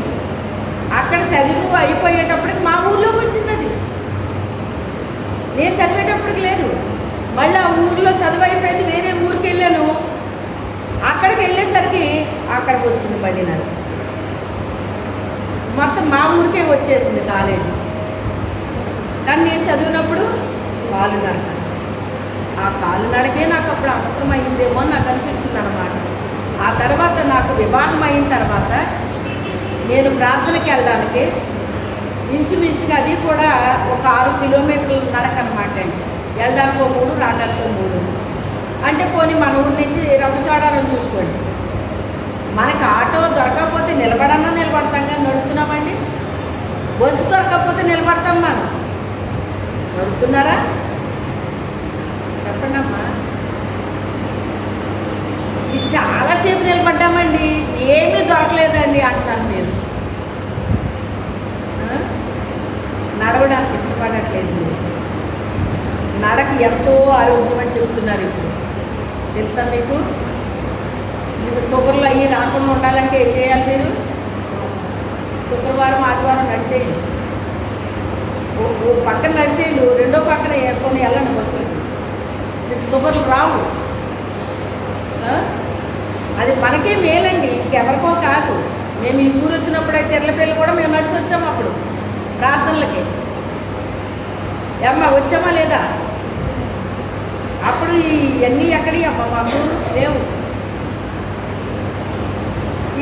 అక్కడ చదువు అయిపోయేటప్పటికి మా ఊర్లోకి వచ్చింది అది. నేను చదివేటప్పటికి లేదు. మళ్ళీ ఆ ఊర్లో చదువు అయిపోయింది, వేరే ఊరికి వెళ్ళాను. అక్కడికి వెళ్ళేసరికి అక్కడికి వచ్చింది మళ్ళీ నాకు. మొత్తం మా ఊరికే వచ్చేసింది కాలేజీ. కానీ నేను చదివినప్పుడు కాలునడక. ఆ కాలునడకే నాకు అప్పుడు అవసరం అయిందేమో అని నాకు అనిపించింది అన్నమాట. ఆ తర్వాత నాకు వివాహం అయిన తర్వాత నేను ప్రార్థనకి వెళ్ళడానికి ఇంచుమించుగా అది కూడా ఒక 6 కిలోమీటర్లు నడక అనమాట అండి. వెళ్ళడానికి 3, రావడానికి 3. అంటే పోనీ మన ఊరి నుంచి రౌడసాడాలని చూసుకోండి. మనకి ఆటో దొరకకపోతే నిలబడతాం కానీ నడుస్తున్నామండి. బస్సు దొరకకపోతే నిలబడతాం. మనం నడుస్తున్నారా చెప్పండి అమ్మా. ఇది చాలాసేపు నిలబడ్డామండి, ఏమీ దొరకలేదండి అంటున్నారు మీరు. నడవడానికి ఇష్టపడట్లేదు మీరు. నడక ఎంతో ఆరోగ్యం అని చెప్తున్నారు ఇప్పుడు. తెలుసా మీకు షుగర్లు అయ్యి రాకుండా ఉండాలంటే ఏం చేయాలి మీరు? శుక్రవారం ఆదివారం నడిచేయండి. ఓ పక్కన నడిచేయండి, రెండో పక్కన కొన్ని వెళ్ళండి బస్సులు. మీకు షుగర్లు రావు. అది మనకే మేలండి, ఇంకెవరికో కాదు. మేము ఈ ఊరు వచ్చినప్పుడు అయితే తెరలపల్లి కూడా మేము నడిచి వచ్చాము అప్పుడు ప్రార్థనలకి. అమ్మా వచ్చామా లేదా? అప్పుడు ఇవన్నీ ఎక్కడి అమ్మ మాకు లేవు.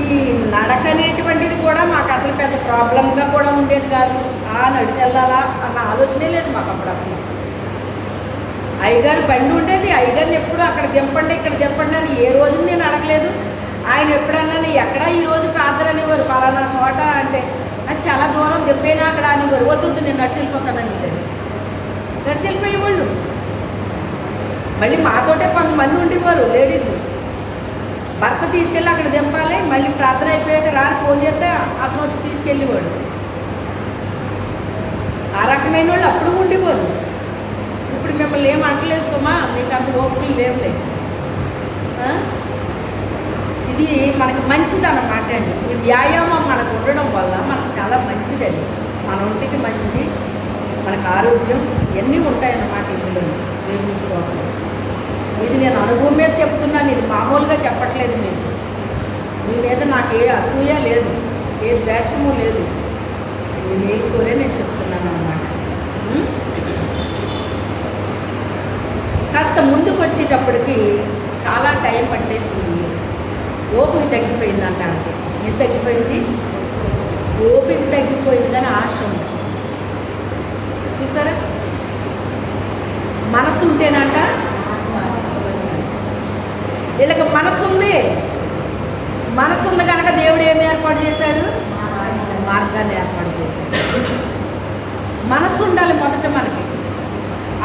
ఈ నడక అనేటువంటిది కూడా మాకు అసలు పెద్ద ప్రాబ్లంగా కూడా ఉండేది కాదు. నడిచి వెళ్ళాలా అన్న ఆలోచనే లేదు మాకు అప్పుడు అసలు. అయ్యగారు బండి ఉండేది, అయ్యగారిని ఎప్పుడు అక్కడ దింపండి ఇక్కడ దింపండి అని ఏ రోజు నేను అడగలేదు. ఆయన ఎప్పుడన్నా ఎక్కడ ఈరోజు ప్రార్థన అనేవారు పలానా చోట అంటే అది చాలా దూరం దింపేనా అక్కడ అనేవారు. వద్దు నేను నడిచి వెళ్ళిపోతానని నడిచి వెళ్ళిపోయేవాళ్ళు. మళ్ళీ మాతోటే కొంతమంది ఉండేవారు లేడీస్. భర్త తీసుకెళ్ళి అక్కడ దింపాలి, మళ్ళీ ప్రార్థన అయిపోయాక రాని ఫోన్ చేస్తే అతను వచ్చి తీసుకెళ్ళేవాడు. ఆ రకమైన వాళ్ళు అప్పుడు ఉండేవారు. ఇప్పుడు మిమ్మల్ని ఏం అంటలేదు సుమా, మీకు అంత ఓపికలు లేవులేదు. ఇది మనకి మంచిది అన్నమాట అండి. ఈ వ్యాయామం మనకు ఉండడం వల్ల మనకు చాలా మంచిది. అది మన ఒంటికి మంచిది, మనకు ఆరోగ్యం ఇవన్నీ ఉంటాయన్నమాట. ఇందులో నిర్మించుకోవాలి. ఇది నేను అనుభవం మీద చెప్తున్నాను, ఇది మామూలుగా చెప్పట్లేదు. మీకు మీ మీద నాకు ఏ అసూయ లేదు, ఏ ద్వేషము లేదు. ఇది మేలుకోరే నేను చెప్తున్నాను అన్నమాట. కాస్త ముందుకు వచ్చేటప్పటికి చాలా టైం పట్టేస్తుంది. ఓపిక తగ్గిపోయింది అంటానికి. ఏం తగ్గిపోయింది? ఓపిక తగ్గిపోయింది కానీ ఆశ ఉంది. చూసారా? మనసు ఉంటేనంట వీళ్ళకి మనసు ఉంది. మనసు ఉంది కనుక దేవుడు ఏమి ఏర్పాటు చేశాడు? మార్గాన్ని ఏర్పాటు చేశాడు. మనసు ఉండాలి మొదట మనకి.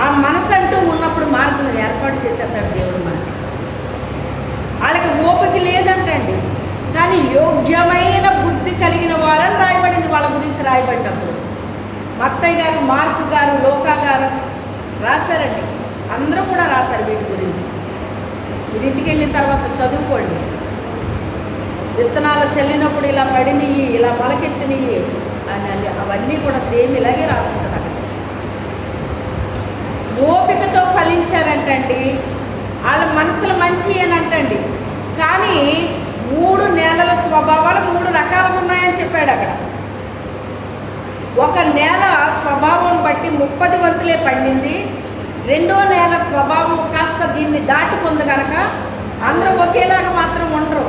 ఆ మనసు అంటూ ఉన్నప్పుడు మార్గం ఏర్పాటు చేసేస్తాడు దేవుడు మనకి. వాళ్ళకి ఓపిక లేదంటండి, కానీ యోగ్యమైన బుద్ధి కలిగిన వారని రాయబడింది. వాళ్ళ గురించి రాయబడినప్పుడు మత్తయ్య గారు, మార్కు గారు, లోకా గారు రాశారండి. అందరూ కూడా రాశారు వీటి గురించి. మీరు ఇంటికి వెళ్ళిన తర్వాత చదువుకోండి. విత్తనాలు చల్లినప్పుడు ఇలా పడినవి, ఇలా మొలకెత్తినవి అని అవన్నీ కూడా సేమ్ ఇలాగే రాసుకుంటారు అక్కడ. ఓపికతో ఫలించారంటండి. వాళ్ళ మనసులు మంచి అని అంటండి. కానీ 3 నేలల స్వభావాలు 3 రకాలుగా ఉన్నాయని చెప్పాడు అక్కడ. ఒక నేల స్వభావం బట్టి 30 వంతులే పండింది. రెండో నేల స్వభావం కాస్త దీన్ని దాటుకుంది కనుక అందరూ ఒకేలాగా మాత్రం ఉండరు.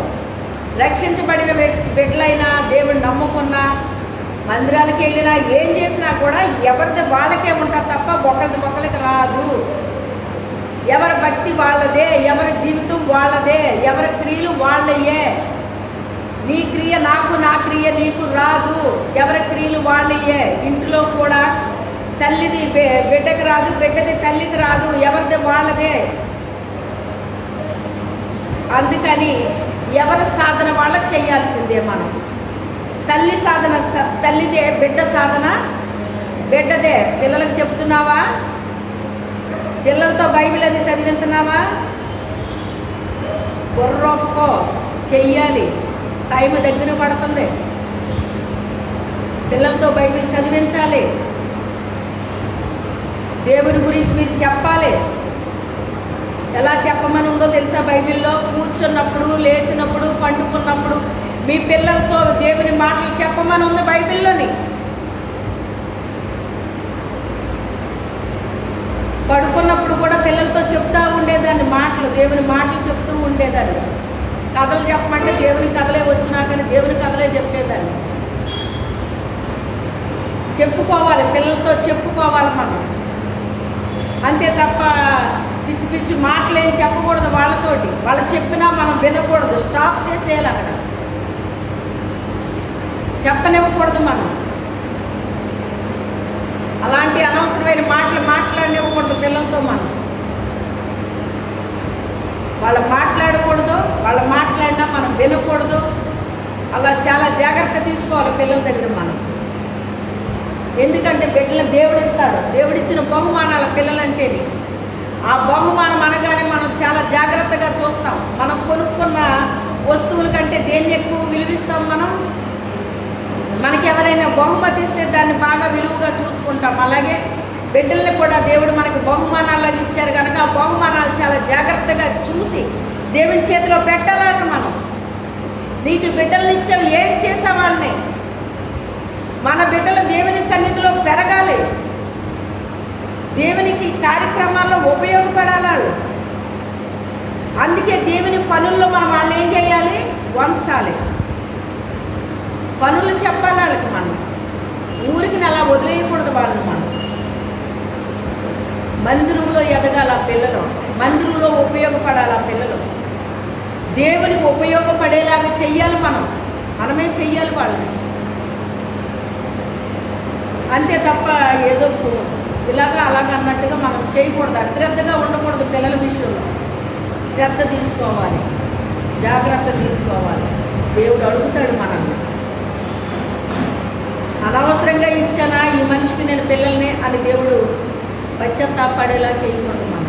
రక్షించబడిన బిడ్డలైనా, దేవుడు నమ్ముకున్నా, మందిరాలకు వెళ్ళినా, ఏం చేసినా కూడా ఎవరిది వాళ్ళకే ఉంటుంది తప్ప ఒకరికి రాదు. ఎవరి భక్తి వాళ్ళదే, ఎవరి జీవితం వాళ్ళదే, ఎవరి క్రియలు వాళ్ళయే. నీ క్రియ నాకు, నా క్రియ నీకు రాదు. ఎవరి క్రియలు వాళ్ళయే. ఇంట్లో కూడా తల్లిది బిడ్డకి రాదు, బిడ్డది తల్లికి రాదు. ఎవరిది వాళ్ళదే. అందుకని ఎవరి సాధన వాళ్ళ చేయాల్సిందే మనం. తల్లి సాధన, తల్లిదే, బిడ్డ సాధన బిడ్డదే. పిల్లలకు చెప్తున్నావా? పిల్లలతో బైబిల్ అది చదివిస్తున్నావా? బుర్రొప్పుకో, చెయ్యాలి. టైం దగ్గర పడుతుంది. పిల్లలతో బైబిల్ చదివించాలి. దేవుని గురించి మీరు చెప్పాలి. ఎలా చెప్పమని ఉందో తెలుసా బైబిల్లో? కూర్చున్నప్పుడు, లేచినప్పుడు, పండుకున్నప్పుడు మీ పిల్లలతో దేవుని మాటలు చెప్పమని ఉంది బైబిల్లోని. పడుకున్నప్పుడు కూడా పిల్లలతో చెప్తూ ఉండేదాన్ని మాటలు, దేవుని మాటలు చెప్తూ ఉండేదాన్ని. కథలు చెప్పమంటే దేవుని కథలే వచ్చినా కానీ దేవుని కథలే చెప్పేదాన్ని. చెప్పుకోవాలి, పిల్లలతో చెప్పుకోవాలి మనం. అంతే తప్ప పిచ్చి పిచ్చి మాటలు ఏం చెప్పకూడదు వాళ్ళతోటి. వాళ్ళు చెప్పినా మనం వినకూడదు, స్టాప్ చేసేయాలి. అక్కడ చెప్పనివ్వకూడదు మనం. అలాంటి అనవసరమైన మాటలు మాట్లాడనివ్వకూడదు పిల్లలతో మనం. వాళ్ళు మాట్లాడకూడదు, వాళ్ళు మాట్లాడినా మనం వినకూడదు. అలా చాలా జాగ్రత్త తీసుకోవాలి పిల్లల దగ్గర మనం. ఎందుకంటే బిడ్డలు దేవుడిస్తాడు. దేవుడిచ్చిన బహుమానాల పిల్లలంటేని. ఆ బహుమానం అనగానే మనం చాలా జాగ్రత్తగా చూస్తాం. మనం కొనుక్కున్న వస్తువుల కంటే దేన్ని ఎక్కువ విలువిస్తాం మనం? మనకి ఎవరైనా బహుమతి ఇస్తే దాన్ని బాగా విలువగా చూసుకుంటాం. అలాగే బిడ్డల్ని కూడా దేవుడు మనకి బహుమానాలు ఇచ్చారు కనుక ఆ బహుమానాలు చాలా జాగ్రత్తగా చూసి దేవుని చేతిలో పెట్టాలని మనం. నీకు బిడ్డల్ని ఇచ్చావు, ఏం చేసా వాళ్ళని? మన బిడ్డలు దేవుని సన్నిధిలో పెరగాలి, దేవునికి కార్యక్రమాల్లో ఉపయోగపడాలి. అందుకే దేవుని పనుల్లో మనం వాళ్ళని ఏం చేయాలి? వంచాలి. పనులు చెప్పాలి వాళ్ళకి. మనం ఊరికి అలా వదిలేయకూడదు వాళ్ళని. మనం మందిరంలో ఎదగాల పిల్లలు, మందిరంలో ఉపయోగపడాలి ఆ పిల్లలు. దేవునికి ఉపయోగపడేలాగా చెయ్యాలి మనం. మనమే చెయ్యాలి వాళ్ళని. అంతే తప్ప ఏదో ఇలాగా అలాగ అన్నట్టుగా మనం చేయకూడదు. అశ్రద్ధగా ఉండకూడదు పిల్లల విషయంలో. శ్రద్ధ తీసుకోవాలి, జాగ్రత్త తీసుకోవాలి. దేవుడు అడుగుతాడు మనల్ని. అనవసరంగా ఇచ్చానా ఈ మనిషికి నేను పిల్లల్ని అని దేవుడు పశ్చాత్తాపడేలా చేయకూడదు. మనం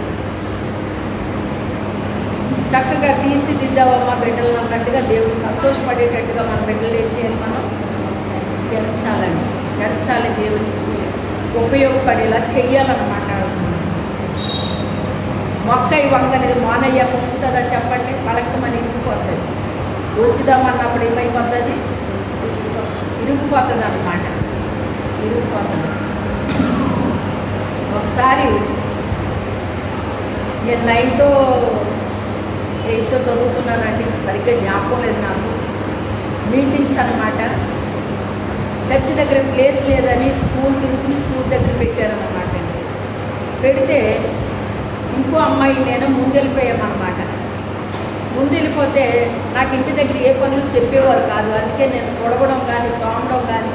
చక్కగా తీర్చిదిద్దావమ్మా బిడ్డలు అన్నట్టుగా దేవుడు సంతోషపడేటట్టుగా మన బిడ్డలు ఏం చేయాలి? మనం పెంచాలండి, పెంచాలి. దేవునికి ఉపయోగపడేలా చెయ్యాలన్నమాట. మొక్క వంగనేది మానయ్య పొందుతుందా చెప్పండి? పలకమని ఇరిగిపోతుంది. ఉంచుదామన్నప్పుడు ఏమైపోతుంది? ఇరిగిపోతుంది అన్నమాట. ఇరిగిపోతుంది. ఒకసారి నేను 9th 8th చదువుతున్నానండి, సరిగ్గా జ్ఞాపకం లేదు నాకు. మీటింగ్స్ అన్నమాట. చర్చి దగ్గర ప్లేస్ లేదని స్కూల్ తీసుకుని స్కూల్ దగ్గర పెట్టారన్నమాట. పెడితే ఇంకో అమ్మాయి నేను ముందెళ్ళిపోయామన్నమాట. ముందెళ్ళిపోతే నాకు ఇంటి దగ్గర ఏ పనులు చెప్పేవారు కాదు. అందుకే నేను తొడవడం కానీ తోమడం కానీ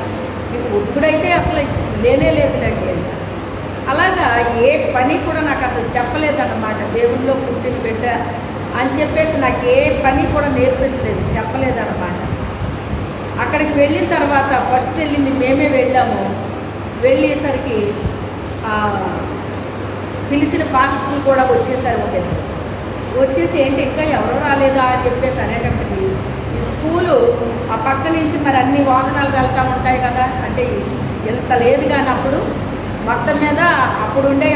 మీకు ఉతుకుడైతే అసలు లేనే లేదులండి. అలాగా ఏ పని కూడా నాకు అసలు చెప్పలేదన్నమాట. దేవుల్లో పుట్టిన బిడ్డ అని చెప్పేసి నాకు ఏ పని కూడా నేర్పించలేదు, చెప్పలేదన్నమాట. అక్కడికి వెళ్ళిన తర్వాత ఫస్ట్ వెళ్ళింది మేమే వెళ్ళాము. వెళ్ళేసరికి పిలిచిన పాస్టర్లు కూడా వచ్చేసారు. వచ్చేసి ఏంటి ఇంకా ఎవరో రాలేదా అని చెప్పేసి అనేటప్పటికి ఈ స్కూలు ఆ పక్క నుంచి మరి అన్ని వాహనాలు వెళ్తూ ఉంటాయి కదా, అంటే ఎంత లేదు కానీ అప్పుడు మొత్తం మీద అప్పుడు ఉన్నాయి.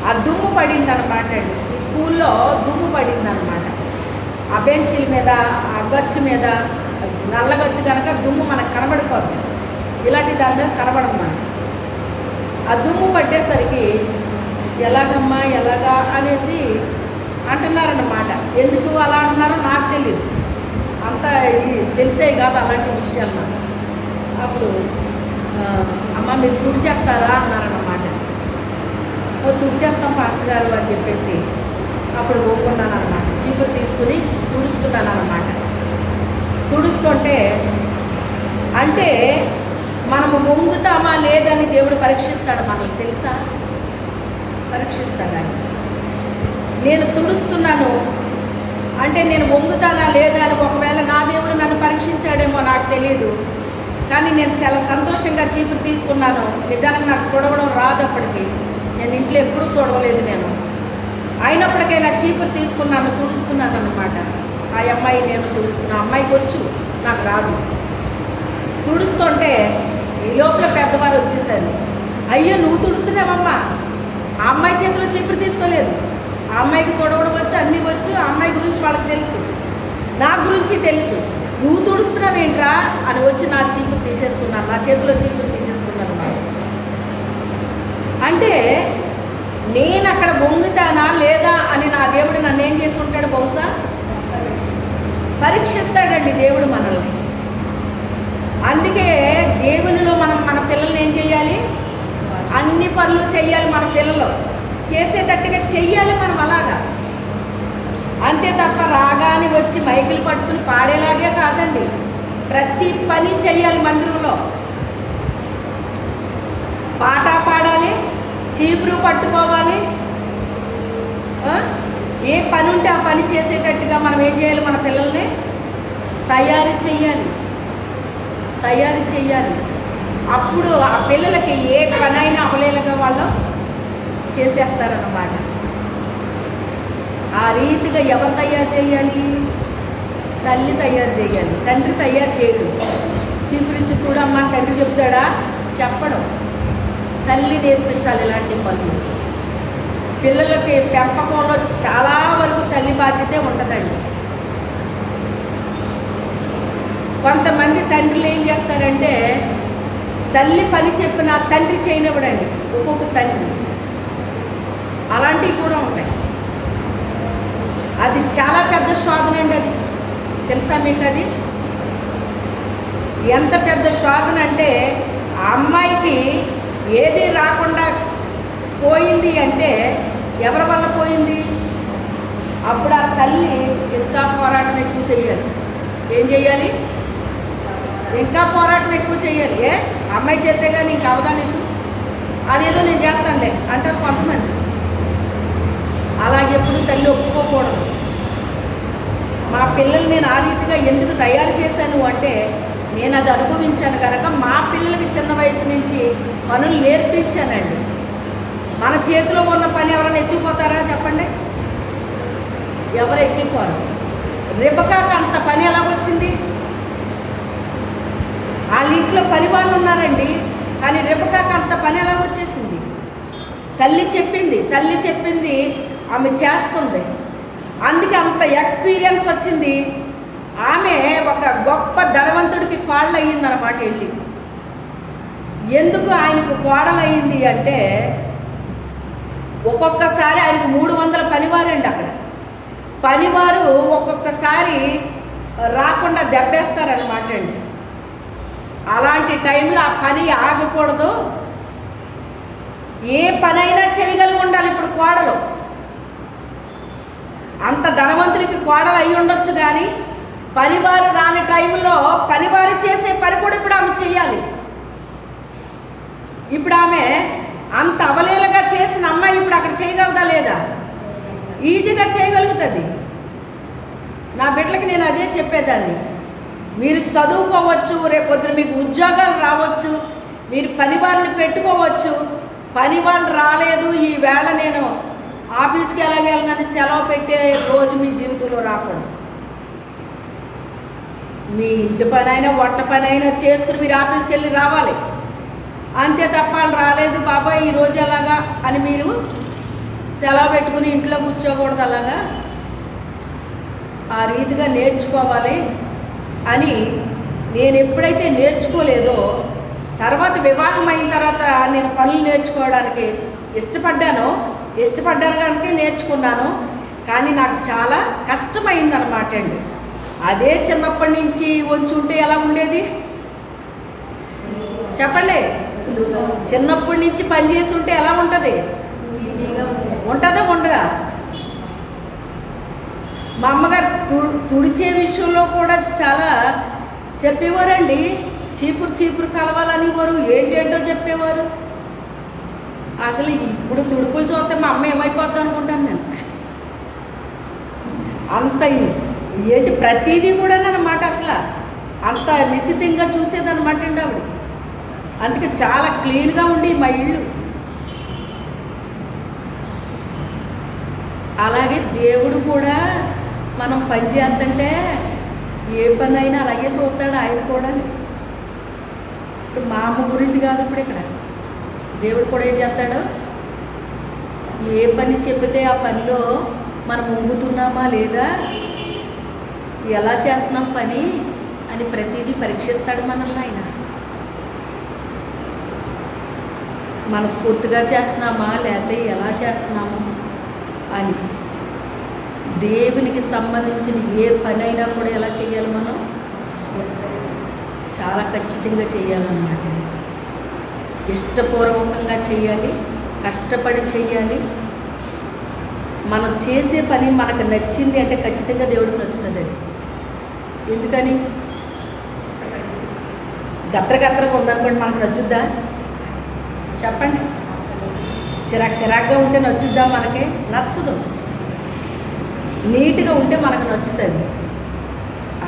ఆ దుమ్ము పడింది అనమాట అండి. ఈ స్కూల్లో దుమ్ము పడింది అనమాట. ఆ బెంచీల మీద, ఆ గచ్చు మీద నల్లగచ్చు కనుక దుమ్ము మనకు కనబడిపోతుంది. ఇలాంటి దాని మీద కనబడదు మనకి. ఆ దుమ్ము పట్టేసరికి ఎలాగమ్మా ఎలాగా అనేసి అంటున్నారన్నమాట. ఎందుకు అలా అంటున్నారో నాకు తెలియదు, అంత తెలిసే కాదు అలాంటి విషయాలు నాకు. అప్పుడు అమ్మ మీరు తుడిచేస్తారా అన్నారన్నమాట. తుడిచేస్తాం పాస్టర్ గారు అని చెప్పేసి అప్పుడు ఒప్పుకున్నాను అనమాట. చీపురు తీసుకుని తుడుస్తున్నాను అన్నమాట. తుడుస్తుంటే అంటే మనము వంగుతామా లేదని దేవుడు పరీక్షిస్తాడు మనల్ని, తెలుసా? పరీక్షిస్తాడని. నేను తుడుస్తున్నాను, అంటే నేను వంగుతానా లేదా అని ఒకవేళ నా దేవుడు నన్ను పరీక్షించాడేమో నాకు తెలియదు. కానీ నేను చాలా సంతోషంగా చీపురు తీసుకున్నాను. నిజానికి నాకు తొడవడం రాదు. అప్పటికి నేను ఇంట్లో ఎప్పుడూ తొడవలేదు. నేను అయినప్పటికైనా చీపురు తీసుకున్నాను, తుడుస్తున్నాను అన్నమాట. ఆ అమ్మాయి నేను తుడుస్తున్నా. అమ్మాయికి వచ్చు, నాకు రాదు. తుడుస్తుంటే ఈ లోపల పెద్దవారు వచ్చేసారు. అయ్యో నువ్వు తుడుతున్నావమ్మా. ఆ అమ్మాయి చేతిలో చీపురు తీసుకోలేదు. ఆ అమ్మాయికి తొడవడం వచ్చు, అన్నీ వచ్చు. ఆ అమ్మాయి గురించి వాళ్ళకి తెలుసు, నా గురించి తెలుసు. నువ్వు తుడుస్తున్నావేంట్రా అని వచ్చి నా చీపురు తీసేసుకున్నాను, నా చేతిలో చీపురు తీసేసుకున్నాను. అంటే నేను అక్కడ వంగుతానా లేదా అని నా దేవుడు నన్ను ఏం చేసి ఉంటాడు? బహుశా పరీక్షిస్తాడండి దేవుడు మనల్ని. అందుకే దేవునిలో మనం మన పిల్లల్ని ఏం చేయాలి? అన్ని పనులు చెయ్యాలి. మన పిల్లలు చేసేటట్టుగా చెయ్యాలి మనం అలాగా. అంతే తప్ప రాగానే వచ్చి మైకులు పట్టుకుని పాడేలాగే కాదండి. ప్రతి పని చెయ్యాలి. మందిరంలో పాట పాడాలి, చీపురు పట్టుకోవాలి. ఏ పని ఉంటే ఆ పని చేసేటట్టుగా మనం ఏం చేయాలి? మన పిల్లల్ని తయారు చెయ్యాలి. అప్పుడు ఆ పిల్లలకి ఏ పనైనా అవలేలుగా వాళ్ళు చేసేస్తారన్నమాట. ఆ రీతిగా ఎవరు తయారు చేయాలి? తల్లి తయారు చేయాలి. తండ్రి తయారు చేయడు. చీపురించి చూడమ్మా తండ్రి చెప్తాడా? చెప్పడం. తల్లి నేర్పించాలి ఇలాంటి పనులు. పిల్లలకి పెంపకంలో చాలా వరకు తల్లి బాధ్యతే ఉంటుందండి. కొంతమంది తండ్రులు ఏం చేస్తారంటే తల్లి పని చెప్పిన తండ్రి చేయనివ్వడండి. ఒక్కొక్క తండ్రి అలాంటివి కూడా ఉంటాయి. అది చాలా పెద్ద శోధన అండి. అది తెలుసా మీకు? అది ఎంత పెద్ద శోధన అంటే ఆ అమ్మాయికి ఏది రాకుండా పోయింది అంటే ఎవరి వల్ల పోయింది? అప్పుడు ఆ తల్లి ఇంకా పోరాటం ఎక్కువ చేయాలి. ఏం చేయాలి? ఇంకా పోరాటం ఎక్కువ చేయాలి. అమ్మాయి చేస్తే కానీ ఇంక అవదా నీకు? అదేదో నేను చేస్తానులే అంటారు కొంతమంది. అలాగెప్పుడు తల్లి ఒప్పుకోకూడదు. మా పిల్లలు నేను ఆ రీతిగా ఎందుకు తయారు చేశాను అంటే నేను అది అనుభవించాను కనుక మా పిల్లలకి చిన్న వయసు నుంచి పనులు నేర్పించానండి. మన చేతిలో ఉన్న పని ఎవరైనా ఎత్తిపోతారా చెప్పండి? ఎవరు ఎత్తిపోరు. రెబెకాకు అంత పని ఎలా వచ్చింది? వాళ్ళ ఇంట్లో పని వాళ్ళు ఉన్నారండి, కానీ రెబెకాకు అంత పని ఎలా వచ్చేసింది? తల్లి చెప్పింది ఆమె చేస్తుంది. అందుకే అంత ఎక్స్పీరియన్స్ వచ్చింది. ఆమె ఒక గొప్ప ధనవంతుడికి కోడలు అయ్యిందన్నమాట. వెళ్ళి ఎందుకు ఆయనకు కోడలు అయ్యింది అంటే ఒక్కొక్కసారి ఆయనకు 300 పనివారండి. అక్కడ పనివారు ఒక్కొక్కసారి రాకుండా దెబ్బేస్తారనమాట అండి. అలాంటి టైంలో ఆ పని ఆగకూడదు. ఏ పనైనా చేయగలిగి ఉండాలి. ఇప్పుడు కోడలు అంత ధనవంతుడికి కోడలు అయి ఉండొచ్చు, కానీ పనివారు రాని టైంలో పనివారు చేసే పని కూడా ఇప్పుడు ఆమె చేయాలి. ఇప్పుడు ఆమె అంత అవలీలగా చేసిన అమ్మాయి ఇప్పుడు అక్కడ చేయగలదా లేదా? ఈజీగా చేయగలుగుతుంది. నా బిడ్డలకి నేను అదే చెప్పేదాన్ని. మీరు చదువుకోవచ్చు, రేపొద్దున మీకు ఉద్యోగాలు రావచ్చు, మీరు పని వాళ్ళని పెట్టుకోవచ్చు. పని వాళ్ళు రాలేదు, ఈ వేళ నేను ఆఫీస్కి వెళ్ళగలను సెలవు పెట్టే రోజు మీ జీవితంలో రాకూడదు. మీ ఇంటి పని అయినా వంట పని అయినా చేసుకుని మీరు ఆఫీస్కి వెళ్ళి రావాలి. అంతే తప్ప వాళ్ళు రాలేదు బాబాయ్ ఈరోజు ఎలాగా అని మీరు సెలవు పెట్టుకుని ఇంట్లో కూర్చోకూడదు. అలాగా ఆ రీతిగా నేర్చుకోవాలి అని నేను ఎప్పుడైతే నేర్చుకోలేదో తర్వాత వివాహం అయిన తర్వాత నేను పనులు నేర్చుకోవడానికి ఇష్టపడ్డాను కనుక నేర్చుకున్నాను. కానీ నాకు చాలా కష్టమైందనమాట అండి. అదే చిన్నప్పటి నుంచి వచ్చి ఉంటే ఎలా ఉండేది చెప్పండి? చిన్నప్పటి నుంచి పని చేసి ఉంటే ఎలా ఉంటుంది? ఉంటుందా ఉండదా? మా అమ్మగారు తుడిచే విషయంలో కూడా చాలా చెప్పేవారండి. చీపురు కలవాలని వారు ఏంటేంటో చెప్పేవారు. అసలు ఇప్పుడు తుడుపులు చూస్తే మా అమ్మ ఏమైపోద్ది అనుకుంటాను నేను. అంత ఏంటి ప్రతిదీ కూడా అన్నమాట, అసలు అంత నిశ్చితంగా చూసేదన్నమాట అండి ఆవిడ. అందుకే చాలా క్లీన్గా ఉండి మా ఇల్లు. అలాగే దేవుడు కూడా మనం పని చేస్తుంటే ఏ పని అయినా అలాగే చూస్తాడు ఆయన కూడా. ఇప్పుడు మా అమ్మ గురించి కాదు, ఇప్పుడు ఇక్కడ దేవుడు కూడా ఏం చేస్తాడు, ఏ పని చెబితే ఆ పనిలో మనం ఉంగుతున్నామా లేదా, ఎలా చేస్తున్నాం పని అని ప్రతిదీ పరీక్షిస్తాడు మనల్ని ఆయన. మనస్ఫూర్తిగా చేస్తున్నామా లేకపోతే ఎలా చేస్తున్నాము అని. దేవునికి సంబంధించిన ఏ పని అయినా కూడా ఎలా చేయాలి, మనం చాలా ఖచ్చితంగా చేయాలన్నమాట. ఇష్టపూర్వకంగా చేయాలి, కష్టపడి చేయాలి. మనం చేసే పని మనకు నచ్చింది అంటే ఖచ్చితంగా దేవుడికి నచ్చుతుంది అది. ఎందుకని గత్రగత్రగా ఉందనుకోండి మనకు నచ్చుద్దా చెప్పండి? చిరాకుగా ఉంటే నచ్చుద్దా? మనకి నచ్చదు. నీట్గా ఉంటే మనకు నచ్చుతుంది,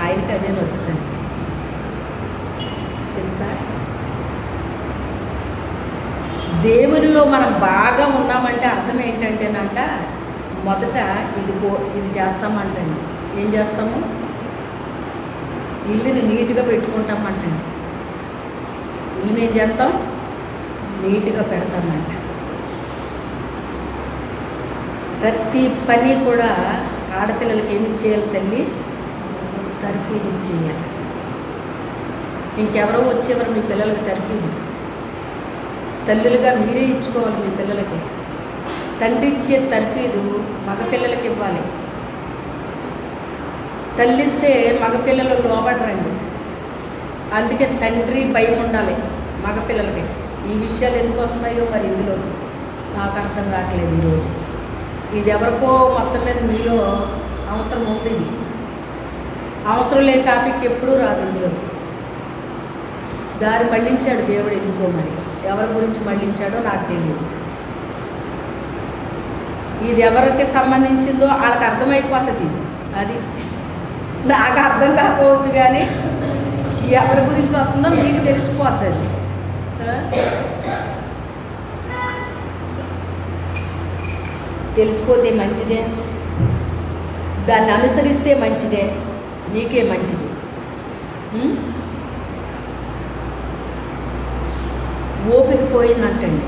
ఆయనకి అదే నచ్చుతుంది. తెలుసా? దేవునిలో మనం బాగా ఉన్నామంటే అర్థం ఏంటంటేనంట, మొదట ఇది చేస్తామంటండి. ఏం చేస్తాము? ఇల్లుని నీట్గా పెట్టుకుంటామంటండి. ఇల్లుని ఏం చేస్తాం? నీట్గా పెడతామంట. ప్రతి పని కూడా ఆడపిల్లలకి ఏమి చేయాలి తల్లి? తర్ఫీదు చేయాలి. ఇంకెవరో వచ్చేవారు మీ పిల్లలకి తర్ఫీదు తల్లులుగా మీరే ఇచ్చుకోవాలి. మీ పిల్లలకి తండ్రి ఇచ్చే తర్ఫీదు మగపిల్లలకి ఇవ్వాలి. తల్లిస్తే మగపిల్లలు లోబడరండి. అందుకే తండ్రి భయం ఉండాలి మగపిల్లలకి. ఈ విషయాలు ఎందుకు వస్తున్నాయో మరి ఇందులో నాకు అర్థం కావట్లేదు ఈరోజు. ఇది ఎవరికో మొత్తం మీద మీలో అవసరం ఉంది. ఇది అవసరం లేని టాపిక్ ఎప్పుడూ రాదు ఇందులో. దారి మళ్ళించాడు దేవుడు ఎందుకో, మరి ఎవరి గురించి మళ్ళించాడో నాకు తెలియదు. ఇది ఎవరికి సంబంధించిందో వాళ్ళకి అర్థమైపోతుంది. అది నాకు అర్థం కాకపోవచ్చు, కానీ ఎవరి గురించి వస్తుందో మీకు తెలిసిపోతుంది. తెలిసిపోతే మంచిదే, దాన్ని అనుసరిస్తే మంచిదే, నీకే మంచిది. ఓపిక పోయిందంటండి.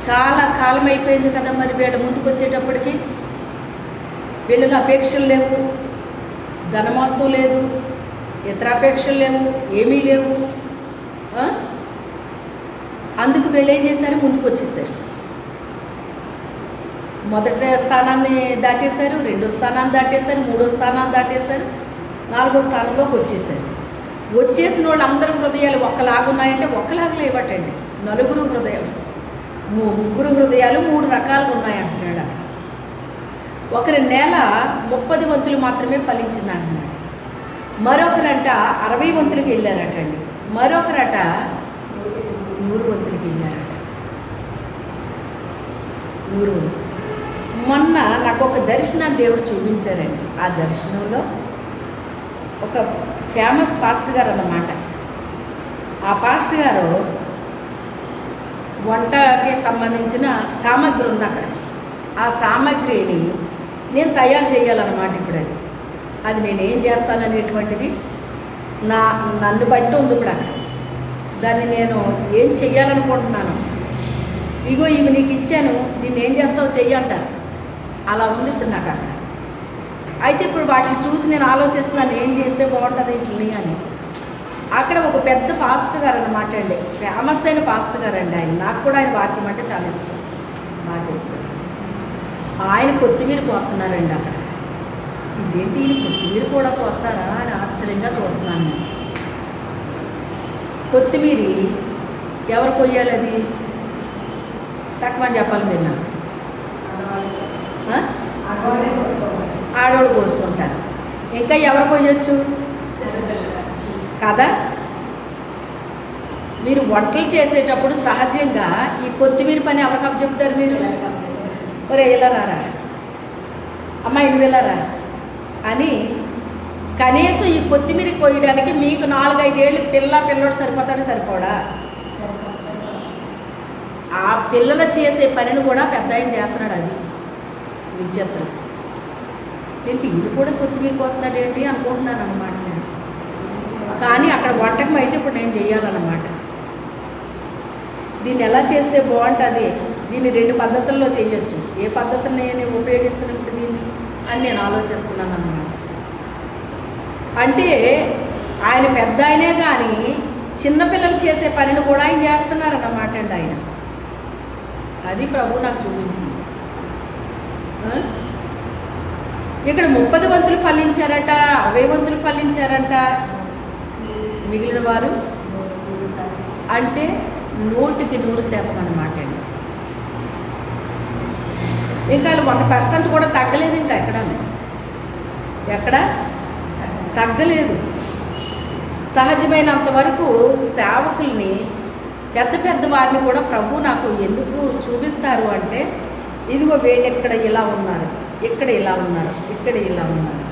చాలా కాలం అయిపోయింది కదా మరి వీళ్ళ ముందుకు వచ్చేటప్పటికి. వీళ్ళలో అపేక్షలు లేవు, ధనమాసం లేదు, ఇతర అపేక్షలు లేవు, ఏమీ లేవు. అందుకు వీళ్ళు ఏం చేశారు? ముందుకు వచ్చేసారు. మొదటి స్థానాన్ని దాటేశారు, రెండో స్థానాన్ని దాటేశారు, మూడో స్థానాన్ని దాటేశారు, 4వ స్థానంలోకి వచ్చేసారు. వచ్చేసిన వాళ్ళందరూ హృదయాలు ఒకలాగున్నాయంటే ఒకలాగా లేవటండి. 4 హృదయాలు, 3 హృదయాలు 3 రకాలుగా ఉన్నాయంటున్నాడు. ఒకరి నేల 30 వంతులు మాత్రమే ఫలించింది అంటున్నాడు. మరొకరంట 60 వంతులకి వెళ్ళారటండి. మరొకరట 100 వంతులకి వెళ్ళారట. 100 వంతులు. మొన్న నాకు ఒక దర్శనాన్ని దేవుడు చూపించారండి. ఆ దర్శనంలో ఒక ఫేమస్ పాస్టర్ గారు అన్నమాట. ఆ పాస్టర్ గారు వంటకి సంబంధించిన సామాగ్రి ఉంది అక్కడ. ఆ సామాగ్రిని నేను తయారు చేయాలన్నమాట. ఇప్పుడు అది నేనేం చేస్తాననేటువంటిది నన్ను బట్టి ఉంది ఇప్పుడు అక్కడ. దాన్ని నేను ఏం చెయ్యాలనుకుంటున్నాను, ఇగో ఇవి నీకు ఇచ్చాను, దీన్ని ఏం చేస్తావు చెయ్యంటారు. అలా ఉంది ఇప్పుడు నాకు అక్కడ. అయితే ఇప్పుడు వాటిని చూసి నేను ఆలోచిస్తున్నాను ఏం చేస్తే బాగుంటుంది ఇట్లని అని. అక్కడ ఒక పెద్ద పాస్టర్ గారు అన్నమాట అండి, ఫేమస్ అయిన పాస్టర్ గారు అండి ఆయన. నాకు కూడా ఆయన వాక్యం అంటే చాలా ఇష్టం, బాగా చెప్తారు. ఆయన కొత్తిమీర కోస్తున్నారండి అక్కడ. ఇదేంటి కొత్తిమీర కూడా కోస్తారా అని ఆశ్చర్యంగా చూస్తున్నాను నేను. కొత్తిమీర ఎవరు కొయ్యాలి? అది తక్కువ చెప్పాలి మీరు నాకు. ఆడవాళ్ళు కోసుకుంటారు. ఇంకా ఎవరు కొయ్యొచ్చు కదా? మీరు వంటలు చేసేటప్పుడు సహజంగా ఈ కొత్తిమీర పని ఎవరికప్పు చెప్తారు మీరు? ఒరే ఇలా రారా, అమ్మాయి నువ్వు వెళ్ళరా అని కనీసం ఈ కొత్తిమీర కొయ్యడానికి మీకు 4-5 ఏళ్ళు పిల్లోడు సరిపోతాడు సరిపోడా? ఆ పిల్లలు చేసే పనిని కూడా పెద్ద ఆయన చేస్తున్నాడు. అది విచిత్రం. ఏంటి ఇల్లు కూడా కొత్తిమీర పోతున్నాడు ఏంటి అనుకుంటున్నాను అన్నమాట నేను. కానీ అక్కడ వంటకం అయితే ఇప్పుడు నేను చెయ్యాలన్నమాట. దీన్ని ఎలా చేస్తే బాగుంటుంది, దీన్ని 2 పద్ధతుల్లో చేయొచ్చు, ఏ పద్ధతిని నేను ఉపయోగించినప్పుడు దీన్ని అని నేను ఆలోచిస్తున్నాను అన్నమాట. అంటే ఆయన పెద్ద ఆయనే కానీ చిన్నపిల్లలు చేసే పనిని కూడా ఆయన చేస్తున్నారన్నమాట అండి ఆయన. అది ప్రభు నాకు చూపించింది. ఇక్కడ 30 వంతులు ఫలించారట, 60 వంతులు ఫలించారంట. మిగిలిన వారు అంటే 100% అన్నమాట అండి. ఇంకా 1% కూడా తగ్గలేదు. ఇంకా ఎక్కడ తగ్గలేదు. సహజమైనంత వరకు సేవకుల్ని పెద్ద వారిని కూడా ప్రభు నాకు ఎందుకు చూపిస్తారు అంటే, ఇదిగో వీళ్ళెక్కడ ఇలా ఉన్నారు, ఇక్కడ ఇలా ఉన్నారు, ఇక్కడ ఇలా ఉన్నారు.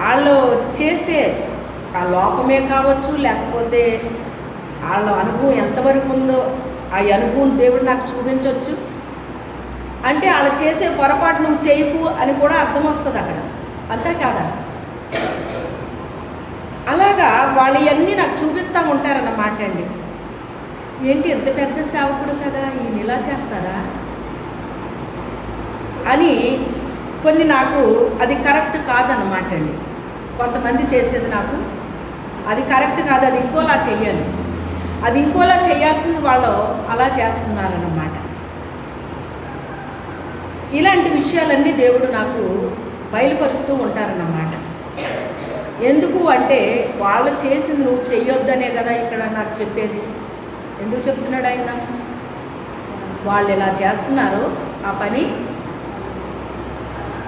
వాళ్ళు చేసే ఆ లోపమే కావచ్చు, లేకపోతే వాళ్ళ అనుభవం ఎంతవరకు ఉందో ఆ అనుభవం దేవుడు నాకు చూపించవచ్చు. అంటే వాళ్ళు చేసే పొరపాటు నువ్వు చేయకు అని కూడా అర్థం వస్తుంది అక్కడ, అంతే కాదా? అలాగా వాళ్ళు ఇవన్నీ నాకు చూపిస్తూ ఉంటారన్నమాట అండి. ఏంటి ఎంత పెద్ద సేవకుడు కదా, ఈయన ఇలా చేస్తారా అని కొన్ని నాకు అది కరెక్ట్ కాదన్నమాట అండి. కొంతమంది చేసేది నాకు అది కరెక్ట్ కాదు, అది ఇంకోలా చెయ్యాలి, అది ఇంకోలా చేయాల్సింది వాళ్ళు అలా చేస్తున్నారన్నమాట. ఇలాంటి విషయాలన్నీ దేవుడు నాకు బయలుపరుస్తూ ఉంటారన్నమాట. ఎందుకు అంటే వాళ్ళు చేసింది నువ్వు చెయ్యొద్దనే కదా ఇక్కడ నాకు చెప్పేది. ఎందుకు చెప్తున్నాడు ఆయన? వాళ్ళు ఎలా చేస్తున్నారో ఆ పని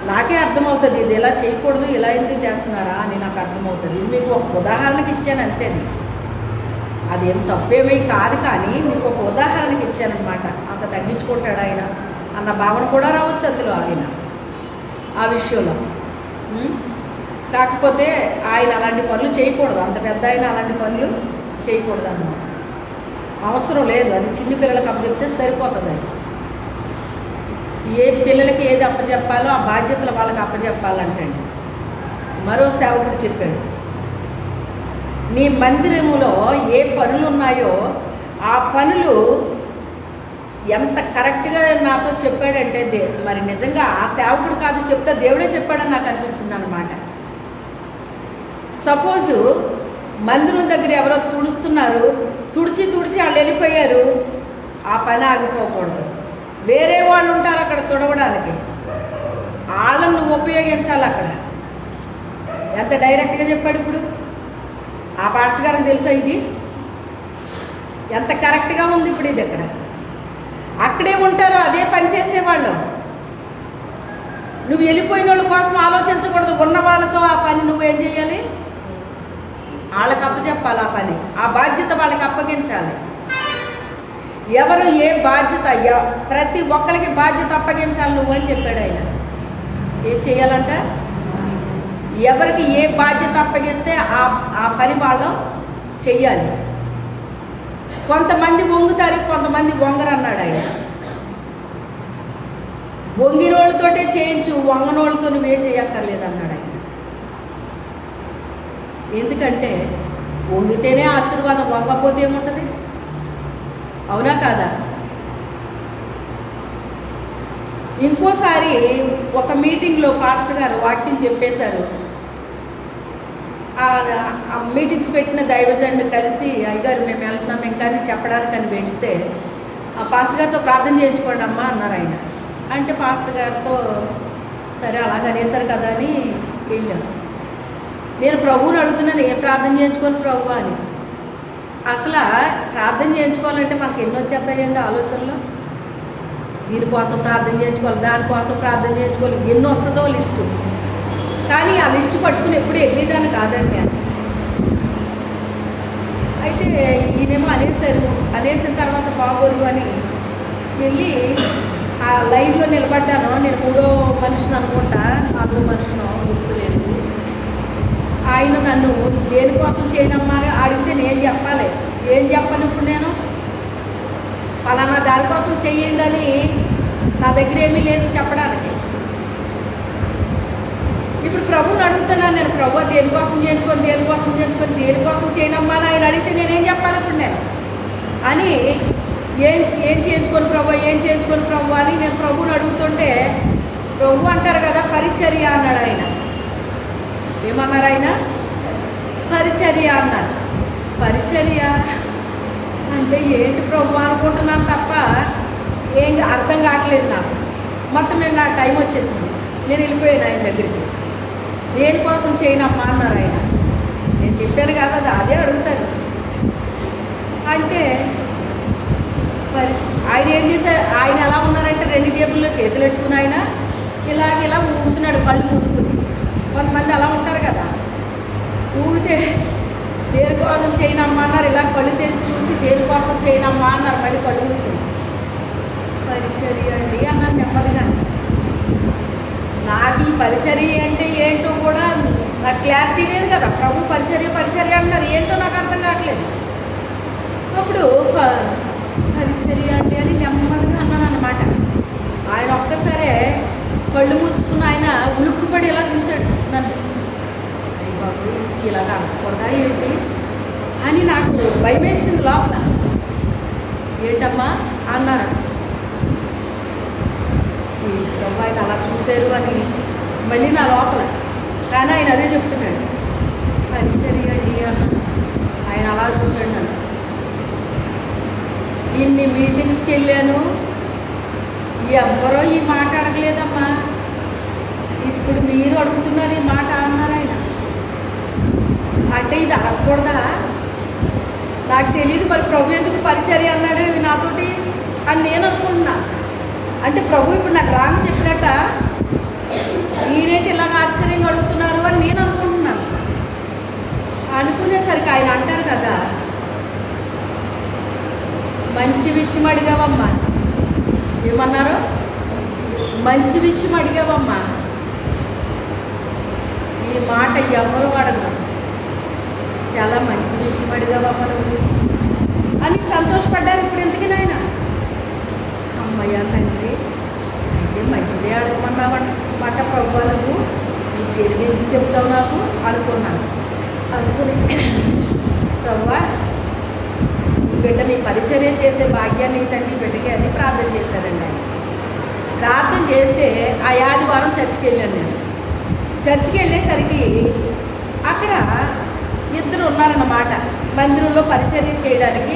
నాకే అర్థమవుతుంది. ఇది ఎలా చేయకూడదు, ఇలా ఎందుకు చేస్తున్నారా అని నాకు అర్థమవుతుంది. మీకు ఒక ఉదాహరణకి ఇచ్చాను అంతే. అదేం తప్పేమీ కాదు, కానీ మీకు ఒక ఉదాహరణకి ఇచ్చానమాట. అంత తగ్గించుకుంటాడు ఆయన అన్న భావన కూడా రావచ్చు అందులో ఆయన ఆ విషయంలో. కాకపోతే ఆయన అలాంటి పనులు చేయకూడదు, అంత పెద్ద ఆయన అలాంటి పనులు చేయకూడదు అన్నమాట. అవసరం లేదు, అది చిన్న పిల్లలకు అప్పచెప్తే సరిపోతుంది. అది ఏ పిల్లలకి ఏది అప్పచెప్పాలో ఆ బాధ్యతలు వాళ్ళకి అప్పచెప్పాలంటండి. మరో సేవకుడు చెప్పాడు, నీ మందిరములో ఏ పనులు ఉన్నాయో ఆ పనులు ఎంత కరెక్ట్గా నాతో చెప్పాడంటే, మరి నిజంగా ఆ సేవకుడు కాదు చెప్తే దేవుడే చెప్పాడని నాకు అనిపించింది అన్నమాట. సపోజు మందిరం దగ్గర ఎవరో తుడుస్తున్నారు, తుడిచి వాళ్ళు వెళ్ళిపోయారు, ఆ పని ఆగిపోకూడదు. వేరే వాళ్ళు ఉంటారు అక్కడ తుడవడానికి, వాళ్ళను నువ్వు ఉపయోగించాలి అక్కడ. ఎంత డైరెక్ట్గా చెప్పాడు ఇప్పుడు ఆ పాస్టర్ గారికి తెలుసా ఇది ఎంత కరెక్ట్గా ఉంది. ఇప్పుడు ఇది అక్కడే ఉంటారు, అదే పని చేసేవాళ్ళు. నువ్వు వెళ్ళిపోయిన వాళ్ళ కోసం ఆలోచించకూడదు, ఉన్న వాళ్ళతో ఆ పని నువ్వేం చేయాలి, వాళ్ళకి అప్పచెప్పాలి. ఆ పని ఆ బాధ్యత వాళ్ళకి అప్పగించాలి. ఎవరు ఏ బాధ్యత, ప్రతి ఒక్కరికి బాధ్యత అప్పగించాలి నువ్వు అని చెప్పాడు ఆయన. ఏం చేయాలంట, ఎవరికి ఏ బాధ్యత అప్పగిస్తే ఆ పని వాళ్ళు చెయ్యాలి. కొంతమంది వంగుతారు, కొంతమంది వంగరు అన్నాడు ఆయన. వంగినోళ్ళతోటే చేయించు, వంగనోళ్ళతో నువ్వేం చేయక్కర్లేదు అన్నాడు ఆయన. ఎందుకంటే వంగితేనే ఆశీర్వాదం, వంగపోతే ఏముంటుంది? అవునా కాదా? ఇంకోసారి ఒక మీటింగ్లో పాస్టర్ గారు వాక్యం చెప్పేశారు. ఆ మీటింగ్స్ పెట్టిన దైవజనుడు కలిసి, అయ్యగారు మేము వెళ్తున్నాం ఇంకా అని చెప్పడానికి అని వెళ్తే, ఆ పాస్టర్ గారితో ప్రార్థన చేయించుకోండి అమ్మా అన్నారు ఆయన. అంటే పాస్టర్ గారితో సరే అలాగనేసారు కదా అని వెళ్ళాను. నేను ప్రభువుని అడుగుతున్నాను, ఏ ప్రార్థన చేయించుకోవాలి ప్రభు అని. అసలు ప్రార్థన చేయించుకోవాలంటే మనకి ఎన్ని వచ్చేస్తాయండి ఆలోచనలు. దీనికోసం ప్రార్థన చేయించుకోవాలి, దానికోసం ప్రార్థన చేయించుకోవాలి, ఎన్ని వస్తుందో లిస్టు. కానీ ఆ లిస్టు పట్టుకుని ఎప్పుడు వెళ్ళేదాన్ని కాదండి అని. అయితే ఈయనేమో అనేసారు, అనేసిన తర్వాత బాగోదు అని వెళ్ళి ఆ లైన్లో నిలబడ్డాను. నేను 3వ మనిషిని అనుకుంటా, 4వ మనిషినో గుర్తులేదు. ఆయన నన్ను దేనికోసం చేయనమ్మా అని అడిగితే నేను చెప్పాలి. ఏం చెప్పను ఇప్పుడు నేను? పలానా దానికోసం చెయ్యండి అని నా దగ్గర ఏమీ లేదు చెప్పడానికి. ఇప్పుడు ప్రభువుని అడుగుతున్నాను నేను, ప్రభు దేనికోసం చేయించుకొని దేనికోసం చేయనమ్మా అని ఆయన అడిగితే నేనేం చెప్పాలి ఇప్పుడు నేను అని? ఏం చేయించుకొని ప్రభు అని నేను ప్రభువుని అడుగుతుంటే, ప్రభు అంటారు కదా పరిచర్య అన్నాడు ఆయన. ఏమన్నారు ఆయన? పరిచర్య అన్నారు. పరిచర్య అంటే ఏంటి ప్రభు అనుకుంటున్నాను తప్ప ఏం అర్థం కావట్లేదు నాకు. మొత్తం మీద నా టైం వచ్చేసింది, నేను వెళ్ళిపోయాను ఆయన దగ్గరికి. దేనికోసం చేయనమ్మా అన్నారు ఆయన. నేను చెప్పాను కదా అదే అడుగుతాను అంటే ఆయన ఏం చేశారు? ఆయన ఎలా ఉన్నారంటే 2 జేబుల్లో చేతులు పెట్టుకుని ఆయన ఇలా ఊగుతున్నాడు కళ్ళు మూసుకుని. కొంతమంది అలా ఉంటారు కదా, ఊగితే దేనికోసం చేయనమ్మా అన్నారు. ఇలా కళ్ళు తెరిచి చూసి దేనికోసం చేయనమ్మా అన్నారు, మళ్ళీ కళ్ళు మూసుకుని. పరిచర్య అండి అన్నారు నెమ్మదిగా. నాకు ఈ పరిచర్య అంటే ఏంటో కూడా నాకు క్లారిటీ లేదు కదా. ప్రభు పరిచర్య అంటున్నారు, ఏంటో నాకు అర్థం కావట్లేదు. అప్పుడు పరిచర్య అంటే అని నెమ్మదిగా అన్నాను అన్నమాట. ఆయన ఒక్కసారే కళ్ళు మూసుకుని ఆయన ఉలుక్కుపడి ఇలా చూశాడు నన్ను. బాబు ఇలాగ అనకూడదా ఏంటి అని నాకు భయం వేసింది లోపల. ఏంటమ్మా అన్నారు. ఈ ప్రభు ఆయన అలా చూశారు అని మళ్ళీ నా లోపల. కానీ ఆయన అదే చెప్తున్నాడు, పరిచర్య అండి అన్నాను. ఆయన అలా చూశాడు నన్ను. ఇన్ని మీటింగ్స్కి వెళ్ళాను, ఎవ్వరో ఈ మాట అడగలేదమ్మా, ఇప్పుడు మీరు అడుగుతున్నారు ఈ మాట అన్నారు ఆయన. అంటే ఇది అడగకూడదా? నాకు తెలియదు మరి ప్రభు ఎందుకు పరిచర్య అన్నాడు నాతోటి అని నేను అనుకుంటున్నా. అంటే ప్రభు ఇప్పుడు నాకు రామి చెప్పినట్ట, మీరేంటి ఇలాగ ఆశ్చర్యంగా అడుగుతున్నారు అని నేను అనుకుంటున్నాను. అనుకునేసరికి ఆయన అంటారు కదా, మంచి విషయం అడిగావమ్మా. ఏమన్నారు? మంచి విషయం అడిగావమ్మా. ఈ మాట ఎవరు అడగరు. చాలా మంచి విషయం అడిగావమ్మా నువ్వు అని సంతోషపడ్డారు. ఇప్పుడు ఎందుకు నాయన? అమ్మయ్య తండ్రి, అయితే మంచిదే అడగమన్నావన్నమాట ప్రభు. నువ్వు నీ చెల్లి ఎందుకు చెప్తావు నాకు అనుకున్నాను. అనుకుని ప్రభువా ఈ బిడ్డ నీ పరిచర్య చేసే భాగ్యాన్ని తండ్రి బిడ్డకి అని ప్రార్థన చేశారండి ఆయన. ప్రార్థన చేస్తే ఆ ఆదివారం చర్చికి వెళ్ళాను నేను. చర్చికి వెళ్ళేసరికి అక్కడ 2 ఉన్నారన్నమాట. మందిరంలో పరిచర్య చేయడానికి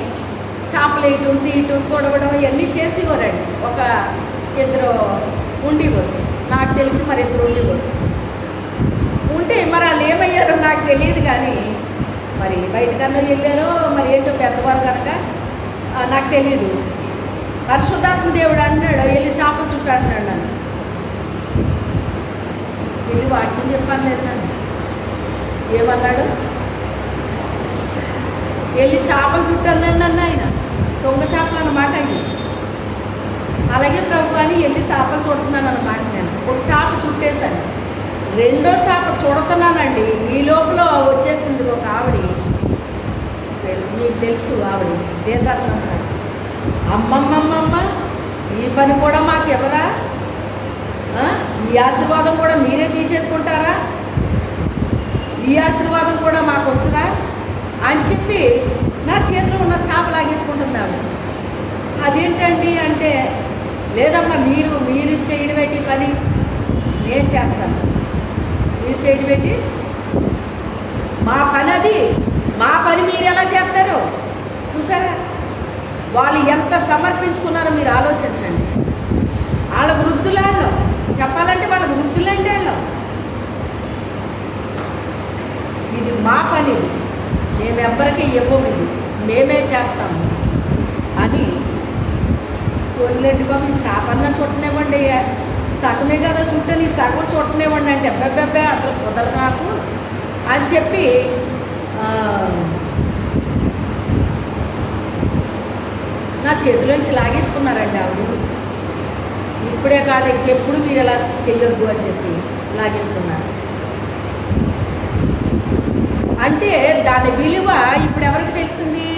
చాపలేయటం, తీయటం, తొడవడం ఇవన్నీ చేసేవారండి. ఒక 2 ఉండేవారు. నాకు తెలిసి మరి 2 ఉండేవారు. ఉంటే మరి వాళ్ళు ఏమయ్యారో నాకు తెలియదు. కానీ మరి బయటకన్నా వెళ్ళారో మరి ఏంటో పెద్దవారు కనుక నాకు తెలియదు. పరిశుద్ధాత్మ దేవుడు అంటున్నాడు, వెళ్ళి చేపల చుట్టూ అంటున్నాడు నన్ను. వెళ్ళి వాక్యం చెప్పాను లేదు నన్ను. ఏమన్నాడు? వెళ్ళి చేపల చుట్టూ అన్నాడు నన్ను ఆయన. దొంగ చేపలు అన్నమాట అవి. అలాగే ప్రభు అని వెళ్ళి చేపలు చుడుతున్నాను అన్నమాట. నేను ఒక చేప చుట్టేశాను, 2వ చేప చుడుతున్నానండి. ఈ లోపల వచ్చేసింది ఒక ఆవిడ. మీకు తెలుసు ఆవిడ దేవరత్నం. అమ్మమ్మమ్మమ్మ ఈ పని కూడా మాకు ఎవరా? ఈ ఆశీర్వాదం కూడా మీరే తీసేసుకుంటారా? ఈ ఆశీర్వాదం కూడా మాకు వచ్చురా అని చెప్పి నా చేతిలో ఉన్న చేప లాగేసుకుంటుంది ఆవిడ. అదేంటండి అంటే, లేదమ్మా మీరు చేయడం ఏంటి పని, నేను చేస్తాను. మీరు చేయడం ఏంటి? మా పని అది. మా పని మీరు ఎలా చేస్తారో చూసారా? వాళ్ళు ఎంత సమర్పించుకున్నారో మీరు ఆలోచించండి. వాళ్ళ వృద్ధులాళ్ళు చెప్పాలంటే వాళ్ళ వృద్ధులంటే వాళ్ళు. ఇది మా పని, మేమెవ్వరికీ ఇవ్వము, ఇది మేమే చేస్తాము అని. కొన్నింటి బాబు ఈ చేపన్నా చుట్టనివ్వండి, సగమే కదా చుట్టని, సగం చుట్టనివ్వండి అంటే అబ్బాబ్బే అసలు కుదరదు నాకు అని చెప్పి నా చేతిలోంచి లాగేసుకున్నారండి ఆవిడ. ఇప్పుడే కాదు ఇంకెప్పుడు మీరు ఇలా చెయ్యొద్దు అని చెప్పి లాగేస్తున్నారు. అంటే దాని విలువ ఇప్పుడు ఎవరికి తెలిసింది?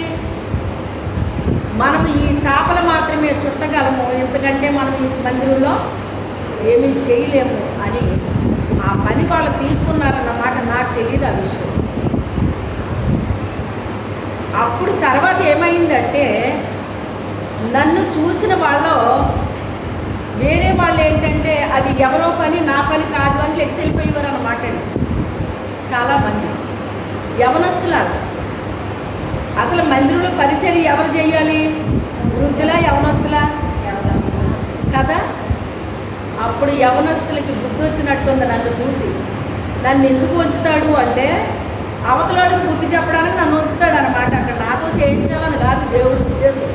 మనం ఈ చేపలు మాత్రమే చుట్టగలము, ఎందుకంటే మనం ఈ మందిరంలో ఏమీ చేయలేము అని ఆ పని వాళ్ళు తీసుకున్నారన్నమాట. నాకు తెలియదు ఆ విషయం. అప్పుడు తర్వాత ఏమైందంటే నన్ను చూసిన వాళ్ళు వేరే వాళ్ళు ఏంటంటే అది ఎవరో పని నా పని కాదు అని లెక్స్ వెళ్ళిపోయేవారు అన్నమాట. చాలామంది యవనస్తులాడు. అసలు మందిరంలో పరిచర్య ఎవరు చేయాలి? వృద్ధులా యవనస్తులా కదా? అప్పుడు యవనస్తులకి బుద్ధి వచ్చినట్టుంది నన్ను చూసి. నన్ను ఎందుకు ఉంచుతాడు అంటే అవతలాడు బుద్ధి చెప్పడానికి నన్ను ఉంచుతాడు అనమాట. అక్కడ నాతో చేయించాలని కాదు దేవుడి ఉద్దేశం.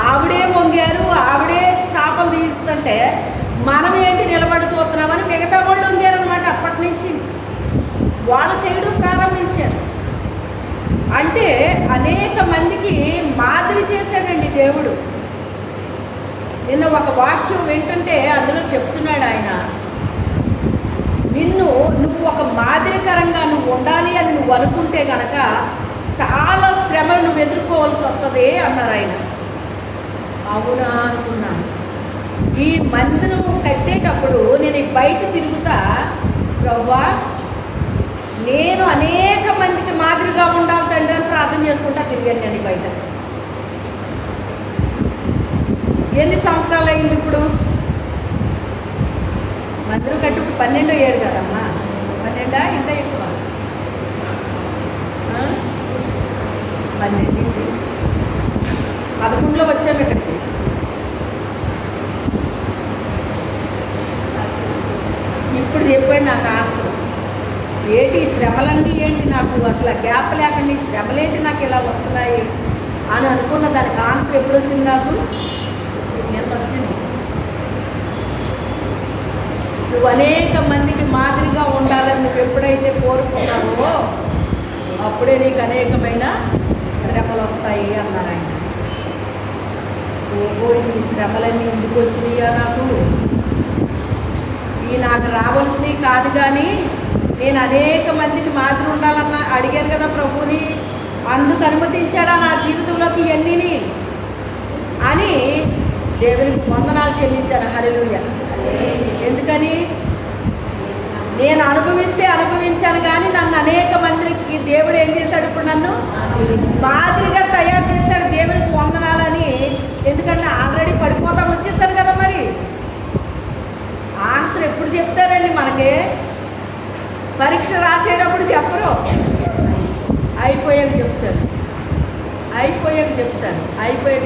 ఆవిడే వంగారు, ఆవిడే చేపలు తీస్తుంటే మనం ఏంటి నిలబడి చూస్తున్నామని మిగతా వాళ్ళు వంగారు అనమాట. అప్పటి నుంచి వాళ్ళు చేయడం ప్రారంభించారు. అంటే అనేక మందికి మాదిరి చేశాడండి దేవుడు. నిన్న ఒక వాక్యం వింటుంటే అందులో చెప్తున్నాడు ఆయన, నువ్వు ఒక మాదిరికరంగా నువ్వు ఉండాలి అని నువ్వు అనుకుంటే కనుక చాలా శ్రమలు నువ్వు ఎదుర్కోవాల్సి వస్తుంది అన్నారు ఆయన. అవునా అనుకున్నాను. ఈ మందిరం కట్టేటప్పుడు నేను బయట తిరుగుతా, ప్రభువా నేను అనేక మందికి మాదిరిగా ఉండాలి తండ్రి అని ప్రార్థన చేసుకుంటా తిరిగాను నేను బయట. ఎన్ని సంవత్సరాలు అయింది ఇప్పుడు? మందిరం కట్టి 12 ఏడు కదమ్మా. 12 ఇంకా ఎక్కువ, 12 11లో వచ్చాము ఇక్కడికి. ఇప్పుడు చెప్పండి నాకు ఆన్సర్ ఏంటి? ఈ శ్రమలన్నీ ఏంటి? నాకు అసలు గ్యాప్ లేకుండా ఈ శ్రమలేంటి నాకు ఇలా వస్తున్నాయి అని అనుకున్న దానికి ఆన్సర్ ఎప్పుడు వచ్చింది? నాకు నిన్న వచ్చింది. నువ్వు అనేక మందికి మాదిరిగా ఉండాలని నువ్వు ఎప్పుడైతే కోరుకున్నావో అప్పుడే నీకు అనేకమైన శ్రమలు వస్తాయి అన్నారు ఆయన. ఓహో, ఈ శ్రమలన్నీ ఎందుకు వచ్చినాయా నాకు? ఈ నాకు రావాల్సినవి కాదు, కానీ నేను అనేక మందికి మాదిరి ఉండాలన్న అడిగాను కదా ప్రభుని, అందుకు అనుమతించాడా నా జీవితంలోకి ఇవన్నీని అని దేవునికి వందనాలు చెల్లించాను. హల్లెలూయా. ఎందుకని? నేను అనుభవించాను కానీ నన్ను అనేక మందికి దేవుడు ఏం చేశాడు? ఇప్పుడు నన్ను మాదిరిగా తయారు చేశాడు. దేవునికి వందనాలని. ఎందుకంటే ఆల్రెడీ పడిపోతాం వచ్చేసాను కదా. మరి ఆన్సర్ ఎప్పుడు చెప్తారండి మనకి? పరీక్ష రాసేటప్పుడు చెప్పరు, అయిపోయాక చెప్తారు. అయిపోయాక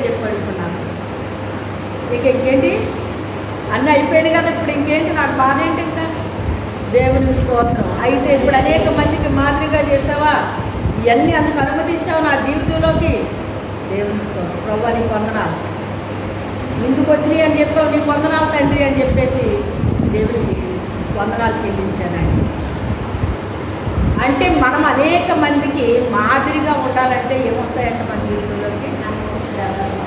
చెప్పి అడుగుతున్నాను. నీకు ఇంకేంటి? అన్నీ అయిపోయాయి కదా, ఇప్పుడు ఇంకేంటి? నాకు బాధ ఏంటి? ఇంకా దేవునికి స్తోత్రం. అయితే ఇప్పుడు అనేక మందికి మాదిరిగా చేసావా, ఇవన్నీ అందుకు అనుమతించావు నా జీవితంలోకి. దేవునికి స్తోత్రం. ప్రభువా నీకు వందనాలు, ముందుకు వచ్చినాయి అని చెప్పావు, నీకు వందనాలు తండ్రి అని చెప్పేసి దేవునికి వందనాలు చెల్లించానండి. అంటే మనం అనేక మందికి మాదిరిగా ఉండాలంటే ఏమొస్తాయంటే మన జీవితంలోకి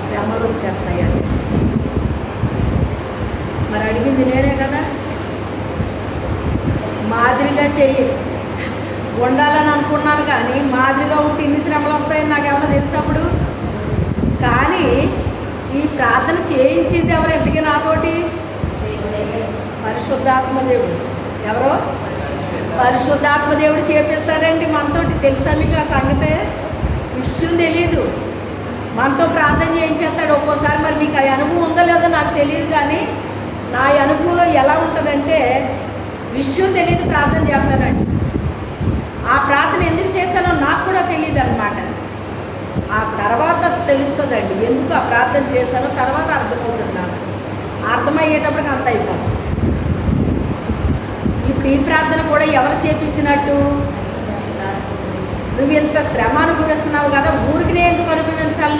శ్రమలు వచ్చేస్తాయండి. మరి అడిగింది నేనే కదా. మాదిరిగా ఉండాలని అనుకున్నాను కానీ మాదిరిగా ఉంటే ఇన్ని శ్రమలు వస్తాయని నాకేమన్నా తెలిసినప్పుడు. కానీ ఈ ప్రార్థన చేయించింది ఎవరు ఎందుకే నాతోటి? పరిశుద్ధాత్మ దేవుడు. ఎవరో పరిశుద్ధాత్మ దేవుడు చేపిస్తాడండి మనతోటి. తెలుసా మీకు ఆ సంగతే? విషయం తెలీదు, మనతో ప్రార్థన చేయించేస్తాడు ఒక్కోసారి. మరి మీకు ఆ అనుభవం ఉందో లేదో నాకు తెలియదు, కానీ నా అనుభవంలో ఎలా ఉంటుందంటే విషయం తెలియదు ప్రార్థన చేస్తానండి. ఆ ప్రార్థన ఎందుకు చేశానో నాకు కూడా తెలియదు అనమాట. ఆ తర్వాత తెలుస్తుందండి ఎందుకు ఆ ప్రార్థన చేశానో. తర్వాత అర్థమవుతుంది నాకు. అర్థమయ్యేటప్పటికి అంత అయిపోతుంది. ఇప్పుడు ఈ ప్రార్థన కూడా ఎవరు చేపించినట్టు? నువ్వు ఇంత శ్రమ అనుభవిస్తున్నావు కదా, ఊరికినే ఎందుకు అనుభవించాలి?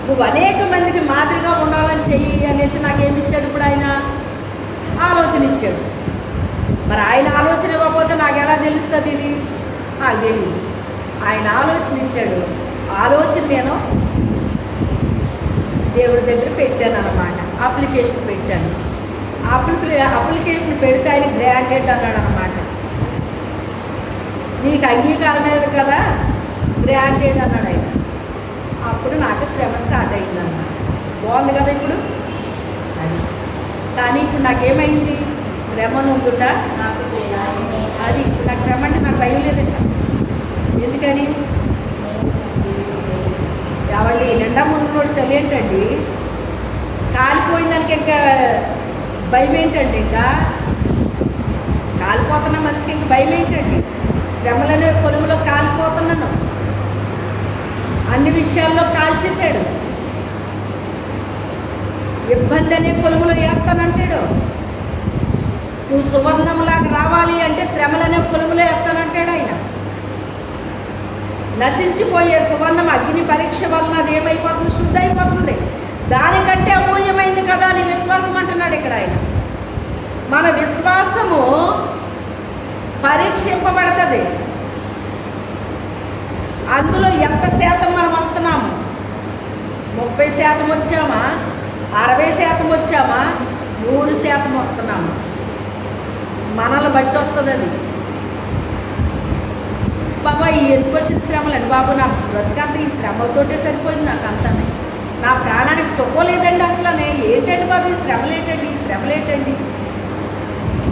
నువ్వు అనేక మందికి మాదిరిగా ఉండాలని చెయ్యి అనేసి నాకేమిచ్చాడు? ఇప్పుడు ఆయన ఆలోచన ఇచ్చాడు. మరి ఆయన ఆలోచన ఇవ్వకపోతే నాకు ఎలా తెలుస్తుంది? ఇది నాకు తెలియదు. ఆయన ఆలోచన ఇచ్చాడు. ఆలోచన నేను దేవుడి దగ్గర పెట్టాను అన్నమాట. అప్లికేషన్ పెట్టాను. అప్లికేషన్ పెడితే ఆయన గ్రాంటెడ్ అన్నాడు అన్నమాట. నీకు అంగీకారం లేదు కదా, గ్రాంటెడ్ అన్నాడు ఆయన. అప్పుడు నాకు శ్రమ స్టార్ట్ అయిందన్నమాట. బాగుంది కదా ఇప్పుడు అది. కానీ ఇప్పుడు నాకేమైంది, శ్రమ నొందుట నాకు అది. ఇప్పుడు నాకు శ్రమ అంటే నాకు భయం లేదంట. ఎందుకని ఎవరి నిండా ముందు చలి ఏంటండి, కాలిపోయిన దానికి ఇంకా భయం ఏంటండి, ఇంకా కాలిపోతున్న మనిషికి ఇంకా భయం ఏంటండి. శ్రమలనే కొలువులో కాలిపోతున్నాను, అన్ని విషయాల్లో కాల్చేశాడు. ఇబ్బంది అనే కొలువులో వేస్తానంటాడు. నువ్వు సువర్ణంలాగా రావాలి అంటే శ్రమలనే కొలువులో వేస్తానంటాడు ఆయన. నశించిపోయే సువర్ణం అగ్ని పరీక్ష వలన అది ఏమైపోతుంది, శుద్ధ అయిపోతుంది. దానికంటే అమూల్యమైంది కదా నీ విశ్వాసం అంటున్నాడు ఇక్కడ ఆయన. మన విశ్వాసము పరీక్షింపబడుతుంది. అందులో ఎంత శాతం మనం వస్తున్నాము, 30% వచ్చామా, 60% వచ్చామా, 100% వస్తున్నాము. మనల్ని బట్టి వస్తుంది అది. బాబా ఎందుకు వచ్చిన శ్రమలండి బాబు, నా బ్రతికంత ఈ శ్రమలతోటే సరిపోయింది నాకు అంతా. నా ప్రాణానికి సుఖం లేదండి అసలు. ఏంటండి బాబు ఈ శ్రమలు ఏంటండి, ఈ శ్రమలు ఏంటండి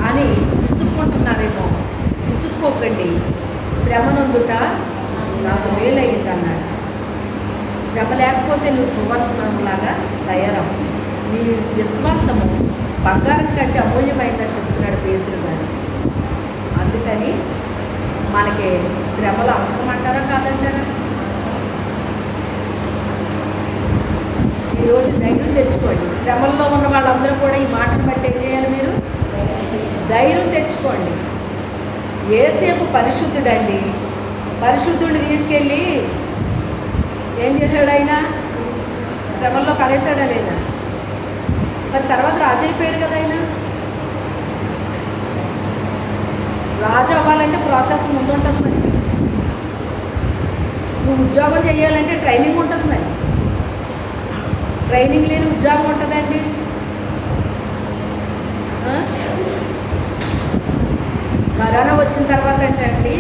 అని విసుక్కుంటున్నారేమో. విసుక్కోకండి, శ్రమ నొందుట నాకు మేలయ్యింది అన్నాడు. శ్రమ లేకపోతే నువ్వు సువర్ణంలాగా తయారవు. నీ విశ్వాసము బంగారం కంటే అమూల్యమైందని చెప్తున్నాడు పేతురు గారు. అందుకని మనకి శ్రమలు అవసరం అంటారా కాదంటారా? ఈరోజు ధైర్యం తెచ్చుకోండి. శ్రమల్లో ఉన్న వాళ్ళందరూ కూడా ఈ మాటను బట్టి ఏం చేయాలి, మీరు ధైర్యం తెచ్చుకోండి. యేసేపు పరిశుద్ధుడండి. పరిశుద్ధుడిని తీసుకెళ్ళి ఏం చేశాడు ఆయన, శ్రమల్లో పడేశాడా లేదా? మరి తర్వాత రాజు అయిపోయాడు కదా ఆయన. రాజు అవ్వాలంటే ప్రాసెస్ ముందు ఉంటుంది. మరి నువ్వు ఉద్యోగం చేయాలంటే ట్రైనింగ్ ఉంటుంది. మరి ట్రైనింగ్ లేని ఉద్యోగం ఉంటుందండి. కరోనా వచ్చిన తర్వాత అంటే అండి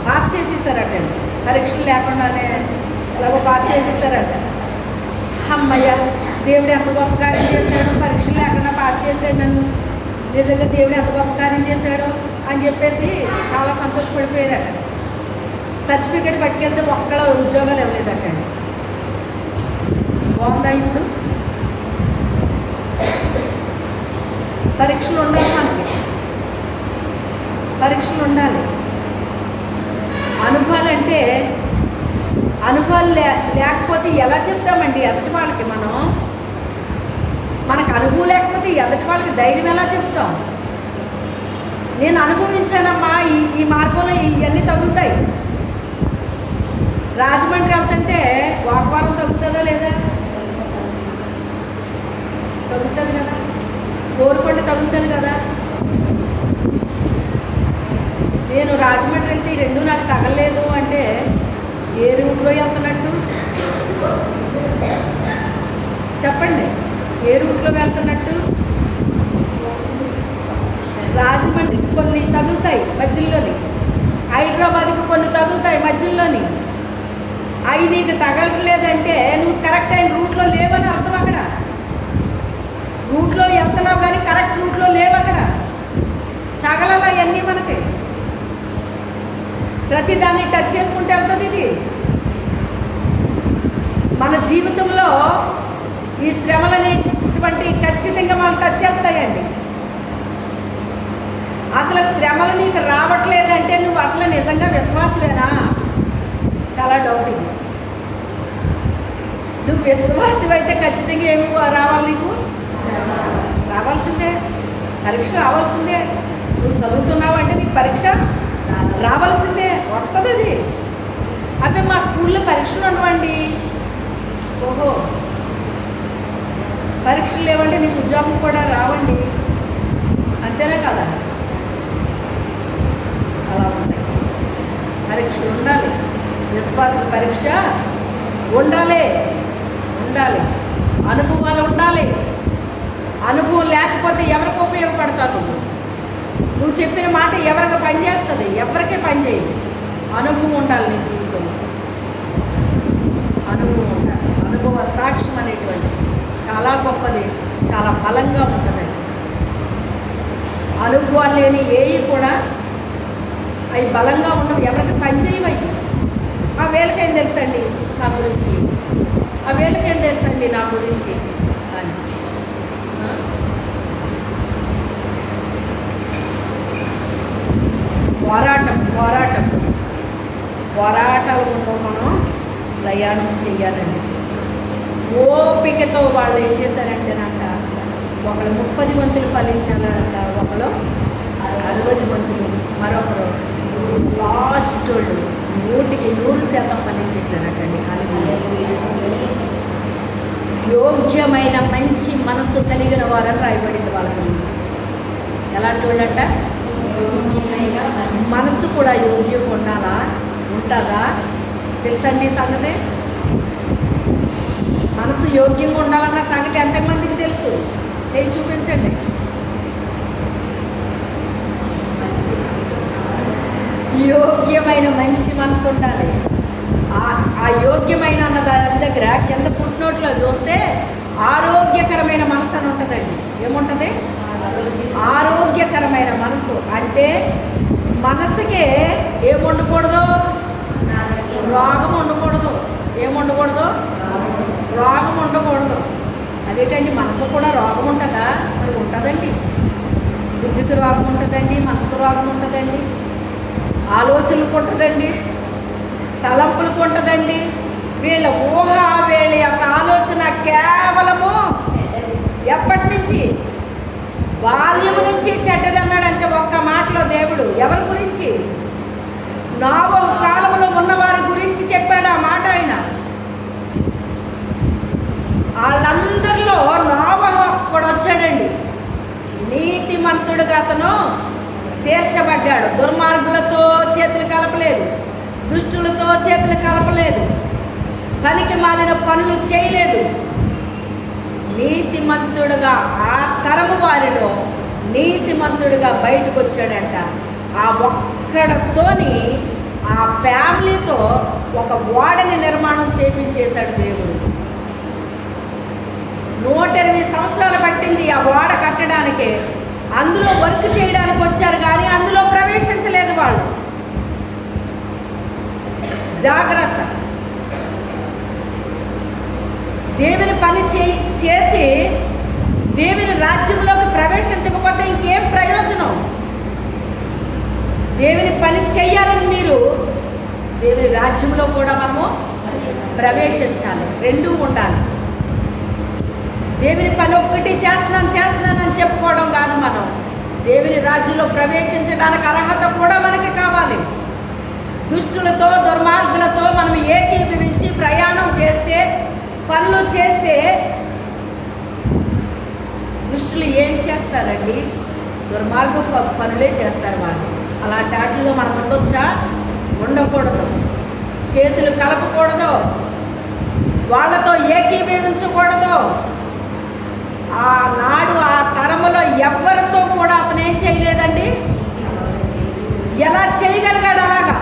పాస్ చేసేసారటండి. పరీక్షలు లేకుండానే ఎలాగో పాస్ చేసేసారట. అమ్మయ్య, దేవుడు ఎంత గొప్ప కార్యం చేశాడు, పరీక్షలు లేకుండా పాస్ చేశాడు నన్ను, నిజంగా దేవుడు ఎంత గొప్ప కార్యం చేశాడు అని చెప్పేసి చాలా సంతోషపడిపోయారట. సర్టిఫికేట్ పట్టుకెళ్తే ఒక్కడ ఉద్యోగాలు ఇవ్వలేదటండి. బాగుందా ఇప్పుడు? పరీక్షలు ఉండాలి, మనకి పరీక్షలు ఉండాలి. అనుభవాలు అంటే అనుభవాలు లేకపోతే ఎలా చెప్తామండి ఎదుటి వాళ్ళకి? మనకు అనుభవం లేకపోతే ఎదుటి వాళ్ళకి ధైర్యం ఎలా చెప్తాం? నేను అనుభవించానమ్మా, ఈ మార్గంలో ఇవన్నీ తగ్గుతాయి. రాజమండ్రి వెళ్తుంటే వారం తగ్గుతుందా లేదా? తగ్గుతుంది కదా. కోరుకొండ తగ్గుతుంది కదా. నేను రాజమండ్రి వెళ్తే ఈ రెండు నాకు తగలేదు అంటే ఏ రూట్లో వెళ్తున్నట్టు చెప్పండి? ఏ రూట్లో వెళ్తున్నట్టు? రాజమండ్రికి కొన్ని తగులుతాయి మధ్యలోని, హైదరాబాద్కి కొన్ని తగులుతాయి మధ్యలోని. అవి నీకు తగలట్లేదంటే నువ్వు కరెక్ట్ అయిన రూట్లో లేవని అర్థం. అక్కడ రూట్లో వెళ్తున్నావు కానీ కరెక్ట్ రూట్లో లేవు. అక్కడ తగలలా అవన్నీ మనకి. ప్రతి దాన్ని టచ్ చేసుకుంటే వెళ్తుంది ఇది. మన జీవితంలో ఈ శ్రమలు అనేటువంటి ఖచ్చితంగా మనం టచ్ చేస్తాయండి. అసలు శ్రమలు నీకు రావట్లేదంటే నువ్వు అసలు నిజంగా విశ్వాసమేనా? చాలా డౌట్ ఇది. నువ్వు విశ్వాసం అయితే ఖచ్చితంగా ఏమి రావాలి నీకు? రావాల్సిందే, పరీక్ష రావాల్సిందే. నువ్వు చదువుతున్నావు అంటే నీకు పరీక్ష రావాల్సిందే, వస్తుంది అది. అవి మా స్కూల్లో పరీక్షలు ఉండవండి. ఓహో, పరీక్షలు లేవంటే నీకు ఉద్యోగం కూడా రావండి, అంతేనా కదా? అలా ఉంటాయి. పరీక్షలు ఉండాలి, విశ్వాస పరీక్ష ఉండాలి. ఉండాలి, అనుభవాలు ఉండాలి. అనుభవం లేకపోతే ఎవరికి ఉపయోగపడతావు? నువ్వు చెప్పిన మాట ఎవరికి పనిచేస్తుంది? ఎవరికే పని చేయదు. అనుభవం ఉండాలి నీ జీవితంలో. అనుభవం ఉండాలి. అనుభవ సాక్ష్యం అనేటువంటి చాలా గొప్పది, చాలా బలంగా ఉంటుంది. అనుభవాలు లేని ఏవి కూడా అవి బలంగా ఉండవు, ఎవరికి పని చేయవయ్యి. ఆ వీళ్ళకేం తెలుసండి నా గురించి, ఆ వీళ్ళకేం తెలుసండి నా గురించి అని. పోరాటాలు మనం ప్రయాణం చెయ్యాలండి. ఓపికతో వాళ్ళు ఏం చేశారంటేనంట, ఒకళ్ళు 30 వంతులు ఫలించాలంట, ఒకళ్ళు 60 వంతులు, మరొకరు లాస్ట్ 100% ఫలించేశారటండి. యోగ్యమైన మంచి మనస్సు కలిగిన వారని రాయబడింది వాళ్ళ గురించి. ఎలాంటి వాళ్ళంట? మనసు కూడా యోగ్యంగా ఉంటుందా తెలుసండి సంగతి? మనసు యోగ్యంగా ఉండాలన్న సంగతి ఎంతమందికి తెలుసు? చేయి చూపించండి. యోగ్యమైన మంచి మనసు ఉండాలి. ఆ యోగ్యమైన అన్న దాని దగ్గర కింద ఫుట్నోట్లో చూస్తే ఆరోగ్యకరమైన మనసు అని ఉంటుందండి. ఏముంటుంది? ఆరోగ్యకరమైన మనసు అంటే మనసుకే ఏముండకూడదు? రోగం ఉండకూడదు. ఏముండకూడదు? రోగం ఉండకూడదు. అదేంటండి, మనసు కూడా రోగం ఉంటుందా? మరి ఉంటుందండి. బుద్ధికి రోగం ఉంటుందండి, మనసుకు రోగం ఉంటుందండి, ఆలోచనలకు ఉంటుందండి, తలంపులకు ఉంటుందండి. వీళ్ళ ఊహ, వీళ్ళ యొక్క ఆలోచన కేవలము ఎప్పటి నుంచి? బాల్యము నుంచి చెడ్డదన్నాడంటే ఒక్క మాటలో దేవుడు. ఎవరి గురించి? నోవహు కాలంలో ఉన్నవారి గురించి చెప్పాడు ఆ మాట ఆయన. వాళ్ళందరిలో నోవహు కూడా వచ్చాడండి. నీతిమంతుడుగా అతను తీర్చబడ్డాడు. దుర్మార్గులతో చేతులు కలపలేదు, దుష్టులతో చేతులు కలపలేదు, పనికి మాలిన పనులు చేయలేదు. నీతిమంతుడుగా ఆ తరము వారిలో నీతిమంతుడుగా బయటకు వచ్చాడంట. ఆ ఒక్కడితోని ఆ ఫ్యామిలీతో ఒక ఓడని నిర్మాణం చేపించేశాడు దేవుడు. 120 సంవత్సరాలు పట్టింది ఆ ఓడ కట్టడానికి. అందులో వర్క్ చేయడానికి వచ్చారు కానీ అందులో ప్రవేశించలేదు వాళ్ళు. జాగ్రత్త. దేవుని పని చేసి దేవుని రాజ్యంలోకి ప్రవేశించకపోతే ఇంకేం ప్రయోజనం? దేవుని పని చెయ్యాలని మీరు దేవుని రాజ్యంలో కూడా మనము ప్రవేశించాలి. రెండూ ఉండాలి. దేవుని పని ఒక్కటి చేస్తున్నానని చెప్పుకోవడం కాదు. మనం దేవుని రాజ్యంలో ప్రవేశించడానికి అర్హత కూడా మనకి కావాలి. దుష్టులతో దుర్మార్గులతో మనం ఏకీభవించి ప్రయాణం చేస్తే, పనులు చేస్తే, దుష్టులు ఏం చేస్తారండి? దుర్మార్గ పనులే చేస్తారు వాళ్ళు. అలాంటి వాటిలో మనం ఉండొచ్చా? ఉండకూడదు. చేతులు కలపకూడదు, వాళ్ళతో ఏకీభవించకూడదు. ఆనాడు ఆ తరములో ఎవరితో కూడా అతను ఏం చేయలేదండి. ఎలా చేయగలిగాడు? అలాగా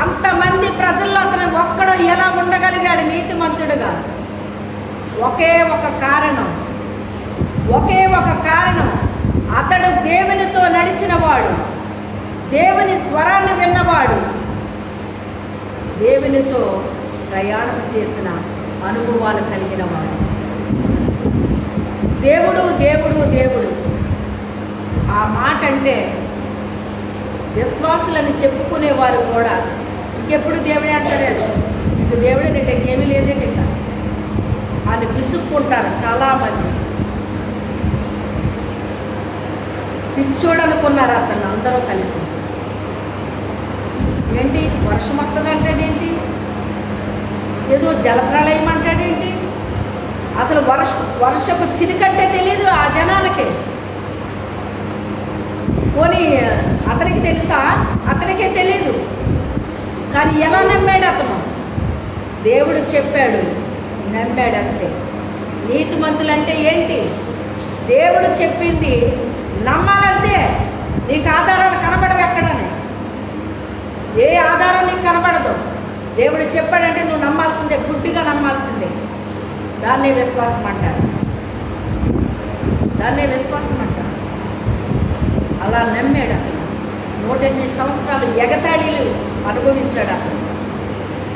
అంతమంది ప్రజల్లో అతను ఒక్కడు ఎలా ఉండగలిగాడు నీతిమంతుడుగా? ఒకే ఒక కారణం, అతడు దేవునితో నడిచినవాడు, దేవుని స్వరాన్ని విన్నవాడు, దేవునితో ప్రయాణం చేసిన అనుభవాలు కలిగిన వాడు. దేవుడు దేవుడు దేవుడు ఆ మాట అంటే విశ్వాసులని చెప్పుకునేవారు కూడా ఇంకెప్పుడు దేవుడే అంటారు. ఇంక దేవుడే అంటే ఇంకేమీ లేదేంటి ఇంకా అని విసుక్కుంటారు చాలామంది. పిచ్చోడు అనుకున్నారు అతను అందరూ కలిసి. ఏంటి వర్షం వస్తుందంటాడేంటి, ఏదో జలప్రళయం అంటాడేంటి, అసలు వర్షపు చినికంటే తెలియదు ఆ జనాలకి. పోనీ అతనికి తెలుసా? అతనికే తెలియదు. కానీ ఎలా నమ్మాడు అతను? దేవుడు చెప్పాడు, నమ్మాడంతే. నీతిమంతులంటే ఏంటి? దేవుడు చెప్పింది నమ్మాలంతే. నీకు ఆధారాలు కనబడవు ఎక్కడని, ఏ ఆధారం నీకు కనబడదు. దేవుడు చెప్పాడంటే నువ్వు నమ్మాల్సిందే, గుడ్డిగా నమ్మాల్సిందే. దాన్నే విశ్వాసం అంటారు, దాన్నే విశ్వాసం అంటారు. అలా నమ్మాడు అతను. 108 సంవత్సరాలు ఎగతాళీలు అనుభవించాడు అతను.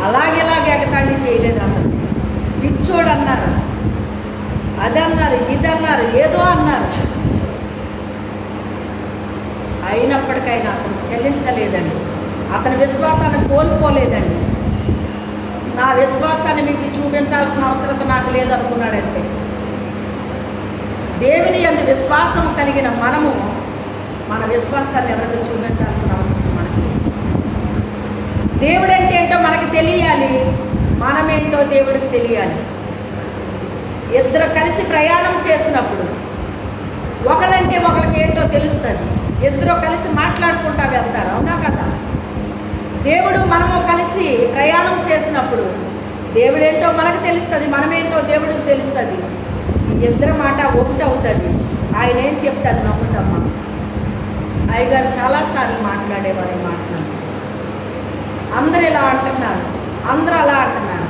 అలాగేలాగే ఎగతాళి చేయలేదు అతను. పిచ్చోడు అన్నారు, అదన్నారు, ఇదన్నారు, ఏదో అన్నారు. అయినప్పటికైనా అతను చెల్లించలేదండి, అతని విశ్వాసాన్ని కోల్పోలేదండి. నా విశ్వాసాన్ని మీకు చూపించాల్సిన అవసరం నాకు లేదనుకున్నాడంటే. దేవుని యందు విశ్వాసం కలిగిన మనము మన విశ్వాసాన్ని ఎవరికి చూపించాల్సిన అవసరం మనకి. దేవుడు అంటే ఏంటో మనకి తెలియాలి, మనమేంటో దేవుడికి తెలియాలి. ఇద్దరు కలిసి ప్రయాణం చేసినప్పుడు ఒకరంటే ఒకరికి ఏంటో తెలుస్తుంది. ఇద్దరు కలిసి మాట్లాడుకుంటా వెళ్తారు, అవునా కదా? దేవుడు మనము కలిసి ప్రయాణం చేసినప్పుడు దేవుడేంటో మనకు తెలుస్తుంది, మనమేంటో దేవుడికి తెలుస్తుంది. ఇద్దరు మాట ఒకటి అవుతుంది. ఆయన ఏం చెప్తే అది నమ్ముతామా? అయ్యగారు చాలాసార్లు మాట్లాడేవారు మాట్లాడు. అందరు ఇలా అంటున్నారు, అందరూ అలా అంటున్నారు.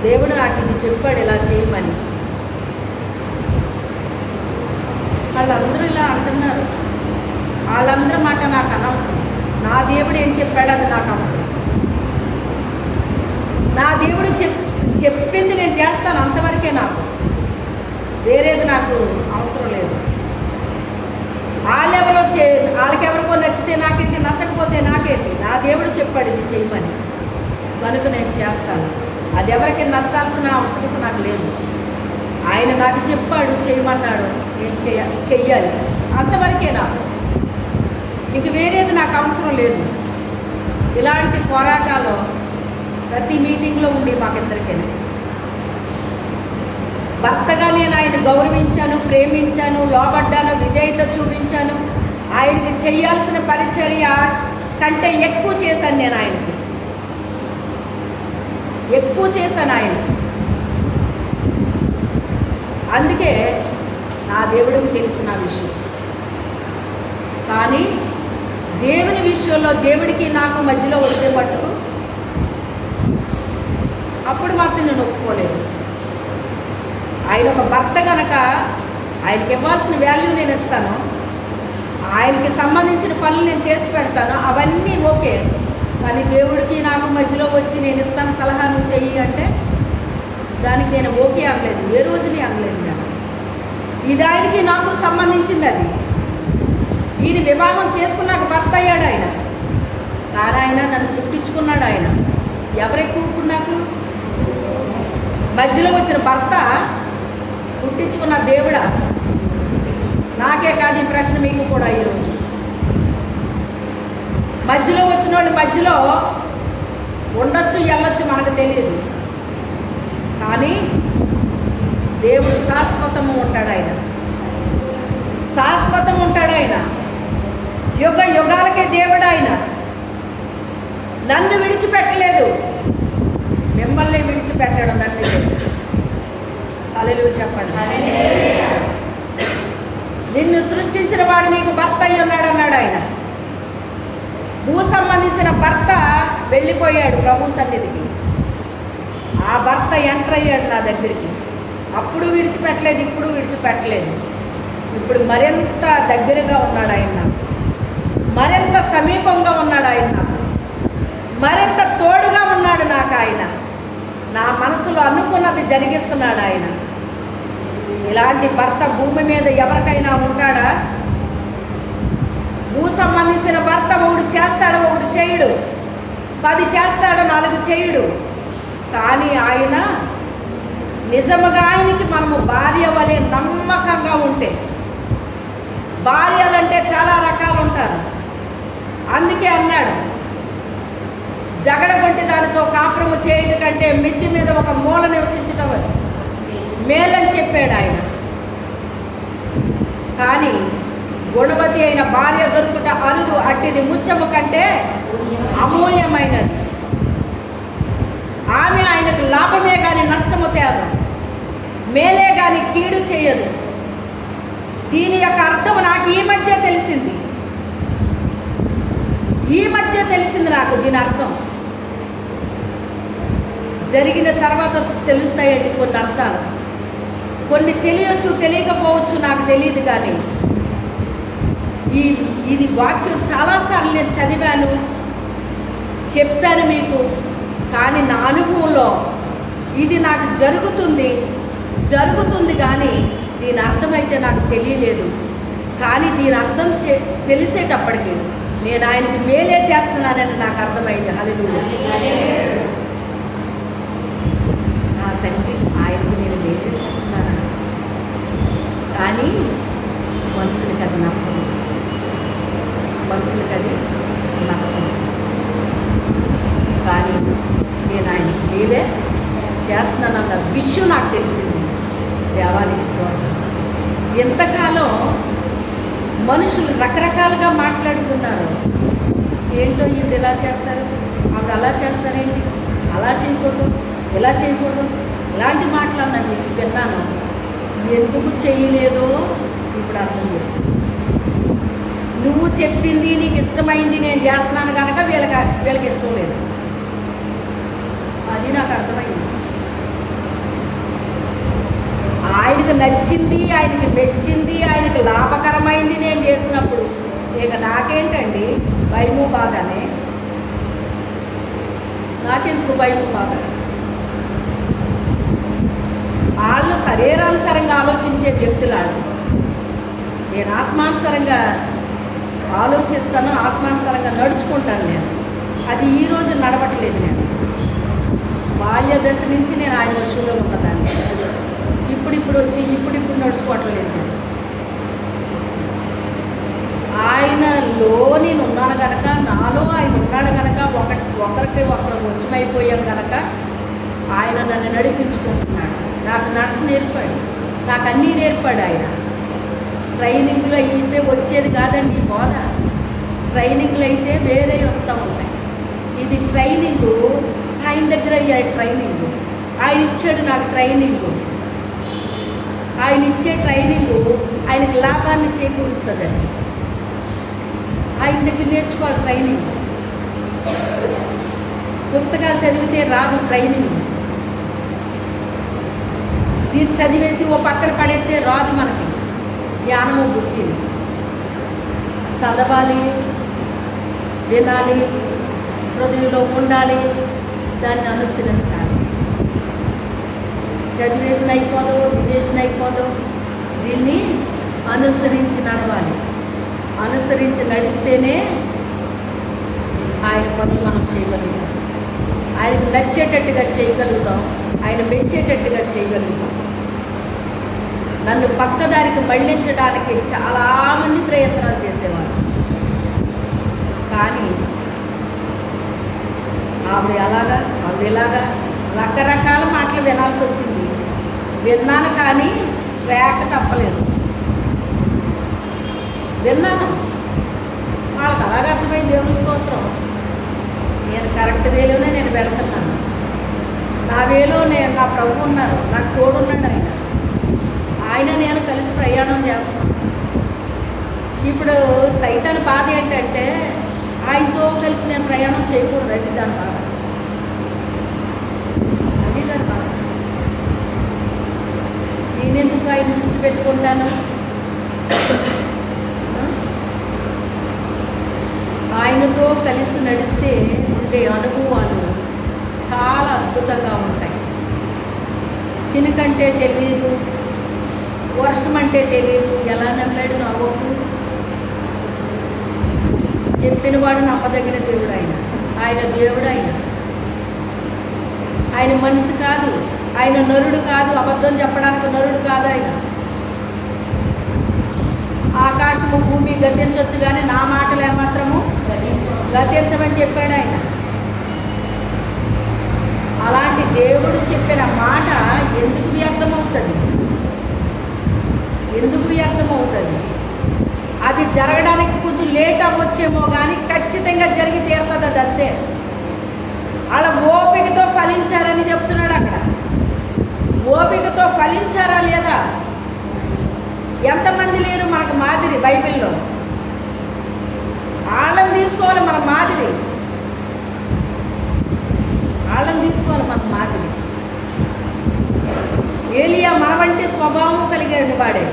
దేవుడు నాకు ఇది చెప్పాడు ఇలా చేయమని. వాళ్ళందరూ ఇలా అంటున్నారు, వాళ్ళందరి మాట నాకు అనవసరం. నా దేవుడు ఏం చెప్పాడు అది నాకు అవసరం. నా దేవుడు చెప్పింది నేను చేస్తాను, అంతవరకే నాకు, వేరేది నాకు అవసరం లేదు. వాళ్ళకెవరికో నచ్చితే నాకేంటి, నచ్చకపోతే నాకేంటి? నా దేవుడు చెప్పాడు ఇది చేయమని, కనుక నేను చేస్తాను. అది ఎవరికి నచ్చాల్సిన అవసరం నాకు లేదు. ఆయన నాకు చెప్పాడు చేయమన్నాడు, నేను చెయ్యాలి, అంతవరకే నాకు, ఇంక వేరేది నాకు అవసరం లేదు. ఇలాంటి పోరాటాలు ప్రతి మీటింగ్లో ఉండి మాకిద్దరికీ. భర్తగా నేను ఆయన గౌరవించాను, ప్రేమించాను, లోబడ్డాను, విధేయత చూపించాను. ఆయనకి చేయాల్సిన పరిచర్య కంటే ఎక్కువ చేశాను. నేను ఆయనకి ఎక్కువ చేశాను ఆయనకి. అందుకే నా దేవుడికి తెలిసిన విషయం. కానీ దేవుని విషయంలో దేవుడికి నాకు మధ్యలో వస్తే పట్టుకు అప్పుడు మాత్రం నేను ఒప్పుకోలేదు. ఆయన ఒక భర్త కనుక ఆయనకి ఇవ్వాల్సిన వాల్యూ నేను ఇస్తాను, ఆయనకి సంబంధించిన పనులు నేను చేసి పెడతాను, అవన్నీ ఓకే. కానీ దేవుడికి నాకు మధ్యలో వచ్చి నేను ఇస్తాను సలహా నువ్వు చెయ్యి అంటే దానికి నేను ఓకే అనలేదు, ఏ రోజుని అనలేదు. నేను ఇది ఆయనకి నాకు సంబంధించింది. అది ఈయన వివాహం చేసుకున్నాక భర్త అయ్యాడు ఆయన, కానీ ఆయన నన్ను పుట్టించుకున్నాడు. ఆయన ఎవరెక్కువ నాకు మధ్యలో వచ్చిన భర్త పుట్టించుకున్న దేవుడా? నాకే కాదు ఈ ప్రశ్న, మీకు కూడా. ఈరోజు మధ్యలో వచ్చిన వాళ్ళు మధ్యలో ఉండొచ్చు, వెళ్ళొచ్చు, మనకు తెలియదు. కానీ దేవుడు శాశ్వతము ఉంటాడు. ఆయన శాశ్వతం ఉంటాడు. ఆయన యుగ యుగాలకే దేవుడు. ఆయన నన్ను విడిచిపెట్టలేదు, మిమ్మల్ని విడిచిపెట్టాడు. నన్ను హల్లెలూయా చెప్పండి. నిన్ను సృష్టించిన వాడు నీకు భర్త అయి ఉన్నాడు అన్నాడు ఆయన. భూ సంబంధించిన భర్త వెళ్ళిపోయాడు ప్రభు సన్నిధికి, ఆ భర్త ఎంటర్ అయ్యాడు నా దగ్గరికి. అప్పుడు విడిచిపెట్టలేదు, ఇప్పుడు విడిచిపెట్టలేదు. ఇప్పుడు మరింత దగ్గరగా ఉన్నాడు ఆయన, మరింత సమీపంగా ఉన్నాడు ఆయన, మరింత తోడుగా ఉన్నాడు నాకు. ఆయన నా మనసులో అనుకున్నది జరిగిస్తున్నాడు ఆయన. ఇలాంటి భర్త భూమి మీద ఎవరికైనా ఉంటాడా? భూ సంబంధించిన భర్త ఒకడు చేస్తాడు, ఒకడు చేయడు, 10 చేస్తాడు, 4 చేయడు. కానీ ఆయన నిజముగా ఆయనకి మనము భార్య వలె నమ్మకంగా ఉంటే, భార్యలంటే చాలా రకాలు ఉంటారు. అందుకే అన్నాడు, జగడగొట్టి దానితో కాపురము చేయడం కంటే మిద్ది మీద ఒక మూల నివసించడం మేలని చెప్పాడు ఆయన. కానీ గుణవతి అయిన భార్య దొరుకుట అరుదు, అట్టిది ముత్యము కంటే అమూల్యమైనది. ఆమె ఆయనకు లాభమే కానీ నష్టము తేదు, మేలే కానీ కీడు చేయదు. దీని యొక్క అర్థం నాకు ఈ మధ్య తెలిసింది, నాకు దీని అర్థం. జరిగిన తర్వాత తెలుస్తాయండి కొన్ని అర్థాలు. కొన్ని తెలియచ్చు, తెలియకపోవచ్చు, నాకు తెలియదు. కానీ ఇది వాక్యం చాలాసార్లు నేను చదివాను, చెప్పాను మీకు. కానీ నా అనుభవంలో ఇది నాకు జరుగుతుంది కానీ దీని అర్థమైతే నాకు తెలియలేదు. కానీ దీని అర్థం తెలిసేటప్పటికి నేను ఆయనకి మేలే చేస్తున్నానని నాకు అర్థమైంది. హల్లెలూయా. నా తండ్రి ఆయనకు నేను మేలే చేస్తున్నాను, కానీ మనుషులకి అది నచ్చదు. కానీ నేను ఆయనకి మేలే చేస్తున్నానన్న విషయం నాకు తెలిసింది. దేవానికి స్తోత్రం. ఎంతకాలం మనుషులు రకరకాలుగా మాట్లాడుకున్నారు. ఏంటో ఈవిడ ఇలా చేస్తారు, ఆవిడ అలా చేస్తారేంటి, అలా చేయకూడదు, ఇలా చేయకూడదు, ఇలాంటి మాటలు మీకు విన్నాను. ఎందుకు చేయలేదో ఇప్పుడు అర్థం లేదు. నువ్వు చెప్పింది నీకు ఇష్టమైంది నేను చేస్తున్నాను కనుక వీళ్ళకి ఇష్టం లేదు, అది నాకు అర్థమైంది. ఆయనకు నచ్చింది, ఆయనకి మెచ్చింది, ఆయనకు లాభకరమైంది నేను చేసినప్పుడు ఇక నాకేంటండి భయము బాధనే? నాకెందుకు భయము బాధ? వాళ్ళు శరీరానుసారంగా ఆలోచించే వ్యక్తులాడు. నేను ఆత్మానుసారంగా ఆలోచిస్తాను, ఆత్మానుసారంగా నడుచుకుంటాను. నేను అది ఈరోజు నడవట్లేదు. నేను బాల్య దశ నుంచి నేను ఆయన వశంలో ఉన్నదాన్ని. ఇప్పుడు వచ్చి ఇప్పుడు నడుచుకోవట్లేదు. నేను ఆయనలో నేను ఉన్నాను కనుక, నాలో ఆయన ఉన్నాడు కనుక, ఒకరికి ఒకరు వశమైపోయాం కనుక ఆయన నన్ను నడిపించుకుంటున్నాడు. నాకు నడక నేర్పాడు, నాకు అన్నీ నేర్పాడు ఆయన. ట్రైనింగ్లో అయితే వచ్చేది కాదండి బోధ. ట్రైనింగ్లు అయితే వేరే వస్తూ ఉంటాయి. ఇది ట్రైనింగు ఆయన దగ్గర అయ్యాడు. ట్రైనింగు ఆయన ఇచ్చాడు నాకు. ట్రైనింగు ఆయన ఇచ్చే ట్రైనింగు ఆయనకి లాభాన్ని చేకూరుస్తుందండి. ఆయన దగ్గర నేర్చుకోవాలి ట్రైనింగ్. పుస్తకాలు చదివితే రాదు ట్రైనింగ్. దీన్ని చదివేసి ఓ పక్కన పడేస్తే రాదు మనకి జ్ఞానము, బుద్ధిని. చదవాలి, వినాలి, హృదయంలో ఉండాలి, దాన్ని అనుసరించాలి. చదివేసిన అయిపోదు, వినేసిన అయిపోదు, దీన్ని అనుసరించి నడవాలి. అనుసరించి నడిస్తేనే ఆయన పనులు మనం చేయగలుగుతాం. ఆయనకు నచ్చేటట్టుగా చేయగలుగుతాం, ఆయన మెచ్చేటట్టుగా చేయగలుగుతాం. నన్ను పక్కదారికి మళ్లించడానికి చాలామంది ప్రయత్నాలు చేసేవారు. కానీ ఆవిడ ఇలాగా రకరకాల మాటలు వినాల్సి వచ్చింది. విన్నాను కానీ ట్రాక్ తప్పలేదు. విన్నాను, వాళ్ళకి అలాగే అర్థమైంది. దేవుని స్తోత్రం. నేను కరెక్ట్ వేలోనే నేను వెళ్తున్నాను. నా వేలో నా ప్రభు ఉన్నారు, నాకు తోడున్నాడు. ఆయన నేను కలిసి ప్రయాణం చేస్తాను. ఇప్పుడు సైతాన్ బాధ ఏంటంటే ఆయనతో కలిసి నేను ప్రయాణం చేయకూడదు. అది దాని బాధ. నేనెందుకు ఆయన విడిచిపెట్టుకుంటాను? ఆయనతో కలిసి నడిస్తే ఉండే అనుభవాలు చాలా అద్భుతంగా ఉంటాయి. చినుకంటే తెలియదు, వర్షం అంటే తెలియదు. ఎలా నమ్మాడు నా ఒప్పు? చెప్పినవాడు నమ్మదగిన దేవుడు ఆయన. ఆయన దేవుడు. ఆయన మనిషి కాదు, ఆయన నరుడు కాదు. అబద్ధం చెప్పడానికి నరుడు కాదు ఆయన. ఆకాశము భూమి గతించవచ్చు కానీ నా మాటలు ఏమాత్రము గతించమని చెప్పాడు ఆయన. అలాంటి దేవుడు చెప్పిన మాట ఎందుకు వ్యర్థమవుతుంది? అది జరగడానికి కొంచెం లేట్ అవ్వచ్చేమో కానీ ఖచ్చితంగా జరిగి తీరుతుంది. అది అంతే. వాళ్ళ ఓపికతో ఫలించారని చెప్తున్నాడు అక్కడ. ఓపికతో ఫలించారా లేదా? ఎంతమంది లేరు మనకు మాదిరి బైబిల్లో? వాళ్ళని తీసుకోవాలి మన మాదిరి, వాళ్ళని తీసుకోవాలి మన మాదిరి. ఏలియా మన వంటి స్వభావం కలిగిన వాడే.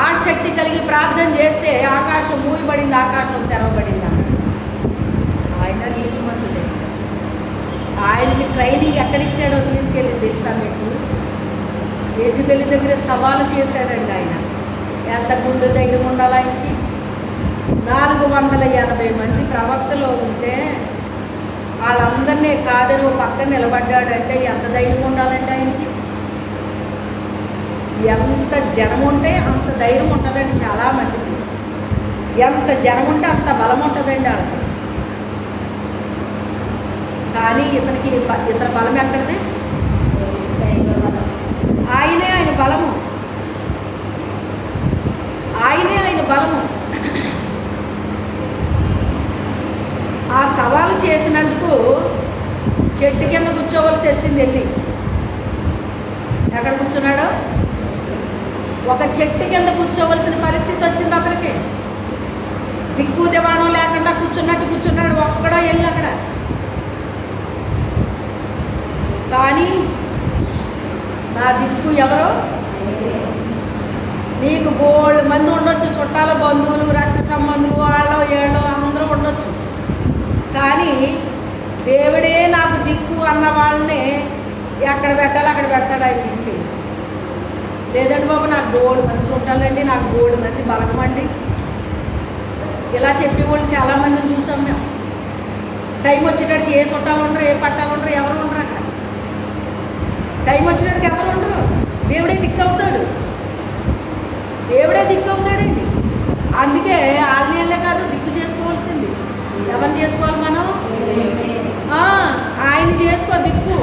ఆసక్తి కలిగి ప్రార్థన చేస్తే ఆకాశం మూయబడింది, ఆకాశం తెరవబడింది. ఆయన నీతిమంతుడే. ఆయనకి ట్రైనింగ్ ఎక్కడిచ్చాడో తీసుకెళ్ళి తెలుసా మీకు? యెజబెలు దగ్గర సవాలు చేశాడండి ఆయన. ఎంత గుండె ధైర్యం ఉండాలి ఆయనకి? 480 మంది ప్రవక్తలు ఉంటే వాళ్ళందరినీ కాదని ఓ పక్కన నిలబడ్డాడంటే ఎంత ధైర్యం ఉండాలంటే ఆయనకి? ఎంత జనం ఉంటే అంత ధైర్యం ఉంటుందండి చాలామందికి. ఎంత జనం ఉంటే అంత బలం ఉంటుందండి వాళ్ళకి. కానీ ఇతని బలం ఎక్కడిది? ఆయనే ఆయన బలము, ఆయనే ఆయన బలము. ఆ సవాలు చేసినందుకు చెట్టు కింద కూర్చోవలసి వచ్చింది. వెళ్ళి ఎక్కడ కూర్చున్నాడో ఒక చెట్టు కింద కూర్చోవలసిన పరిస్థితి వచ్చింది అతనికి. దిక్కు దివాణం లేకుండా కూర్చున్నాడు ఒక్కడో వెళ్ళి అక్కడ. కానీ నా దిక్కు ఎవరో? నీకు బోల్డ్ మంది ఉండొచ్చు, చుట్టాల బంధువులు, రక్త సంబంధులు, వాళ్ళు ఏళ్ళు అందరూ ఉండొచ్చు. కానీ దేవుడే నాకు దిక్కు అన్న వాళ్ళని ఎక్కడ పెట్టాలో అక్కడ పెడతాడు ఆయన తీసుకెళ్ళి. లేదండి బాబు నాకు బోల్డ్ మంది చుట్టాలండి, నాకు బోల్డ్ మంది బలగమండి, ఇలా చెప్పేవాళ్ళు చాలామందిని చూసాం మేము. టైం వచ్చేటడికి ఏ చుట్టాలు ఉండరు, ఏ పట్టాలు ఉండరు, ఎవరు ఉండరు అక్కడ. టైం వచ్చినట్టుకి ఎవరు ఉండరు. దేవుడే దిక్కు అవుతాడు, దేవుడే దిక్కు అవుతాడండి. అందుకే ఆలయాలే కాదు దిక్కు చేసుకోవాల్సింది. ఎవరిని చేసుకోవాలి మనం? ఆయన చేసుకో దిక్కు.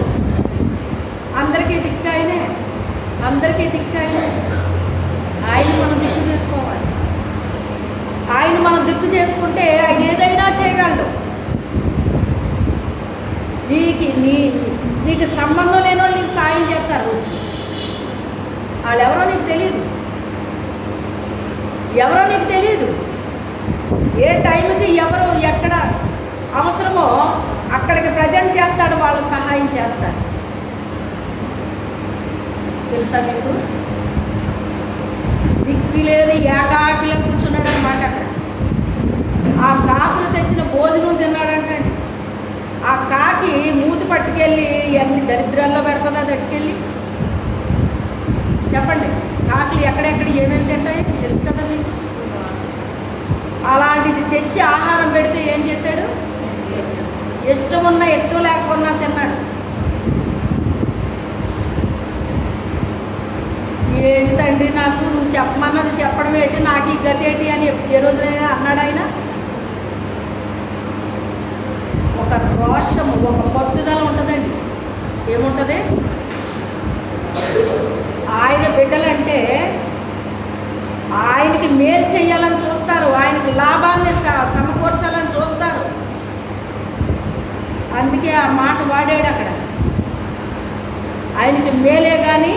అందరికీ దిక్కు ఆయనే, అందరికీ దిక్కు ఆయనే. ఆయన మనం దిక్కు చేసుకోవాలి. ఆయన మనం దిక్కు చేసుకుంటే ఆయన ఏదైనా చేయగలడు. నీకు సంబంధం లేని వాళ్ళు నీకు సాయం చేస్తారు వచ్చి. వాళ్ళెవరో నీకు తెలియదు, ఎవరో నీకు తెలియదు. ఏ టైంకి ఎవరు ఎక్కడ అవసరమో అక్కడికి ప్రజెంట్ చేస్తాడు, వాళ్ళు సహాయం చేస్తారు. తెలుసా మీకు? దిక్కు లేదు, ఏకాకిలో కూర్చున్నాడు అనమాట అక్కడ. ఆ కాకులు తెచ్చిన భోజనం తిన్నాడంటే ఆ కాకి మూతి పట్టుకెళ్ళి ఎన్ని దరిద్రాల్లో పెడుతుందా తట్టుకెళ్ళి? చెప్పండి, కాకులు ఎక్కడెక్కడ ఏమేమి తింటాయి తెలుసు కదా మీకు. అలాంటిది తెచ్చి ఆహారం పెడితే ఏం చేశాడు? ఇష్టం ఉన్నా ఇష్టం లేకపోయినా తిన్నాడు. ఏంటండి నాకు నువ్వు చెప్పమన్నది చెప్పడం ఏంటి, నాకు ఈ గతి ఏంటి అని ఏ రోజైనా అన్నాడు ఆయన? ఒక రోషము, ఒక పట్టుదల ఉంటుందండి. ఏముంటుంది? ఆయన బిడ్డలంటే ఆయనకి మేలు చేయాలని చూస్తారు, ఆయనకి లాభాన్ని సమకూర్చాలని చూస్తారు. అందుకే ఆ మాట వాడాడు అక్కడ. ఆయనకి మేలే కానీ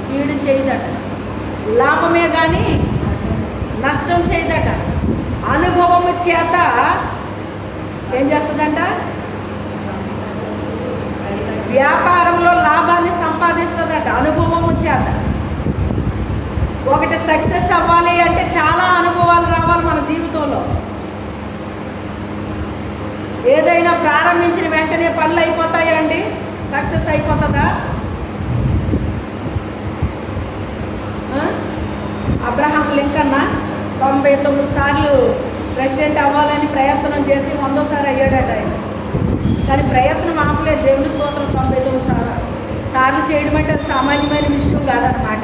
కీడు చేయదట, లాభమే కానీ నష్టం చేయదట. అనుభవము చేత ఏం చేస్తుందంట? వ్యాపారంలో లాభాన్ని సంపాదిస్తుందట అనుభవము చేత. ఒకటి సక్సెస్ అవ్వాలి అంటే చాలా అనుభవాలు రావాలి మన జీవితంలో. ఏదైనా ప్రారంభించిన వెంటనే పనులు అయిపోతాయా అండి? సక్సెస్ అయిపోతుందా? అబ్రహాం లింకన్ 99 సార్లు ప్రెసిడెంట్ అవ్వాలని ప్రయత్నం చేసి 100వ సారి అయ్యాడట ఆయన. కానీ ప్రయత్నం ఆపలేదు. దేవుని స్తోత్రం. 99 సార్లు చేయడం అంటే సామాన్యమైన విషయం కాదనమాట.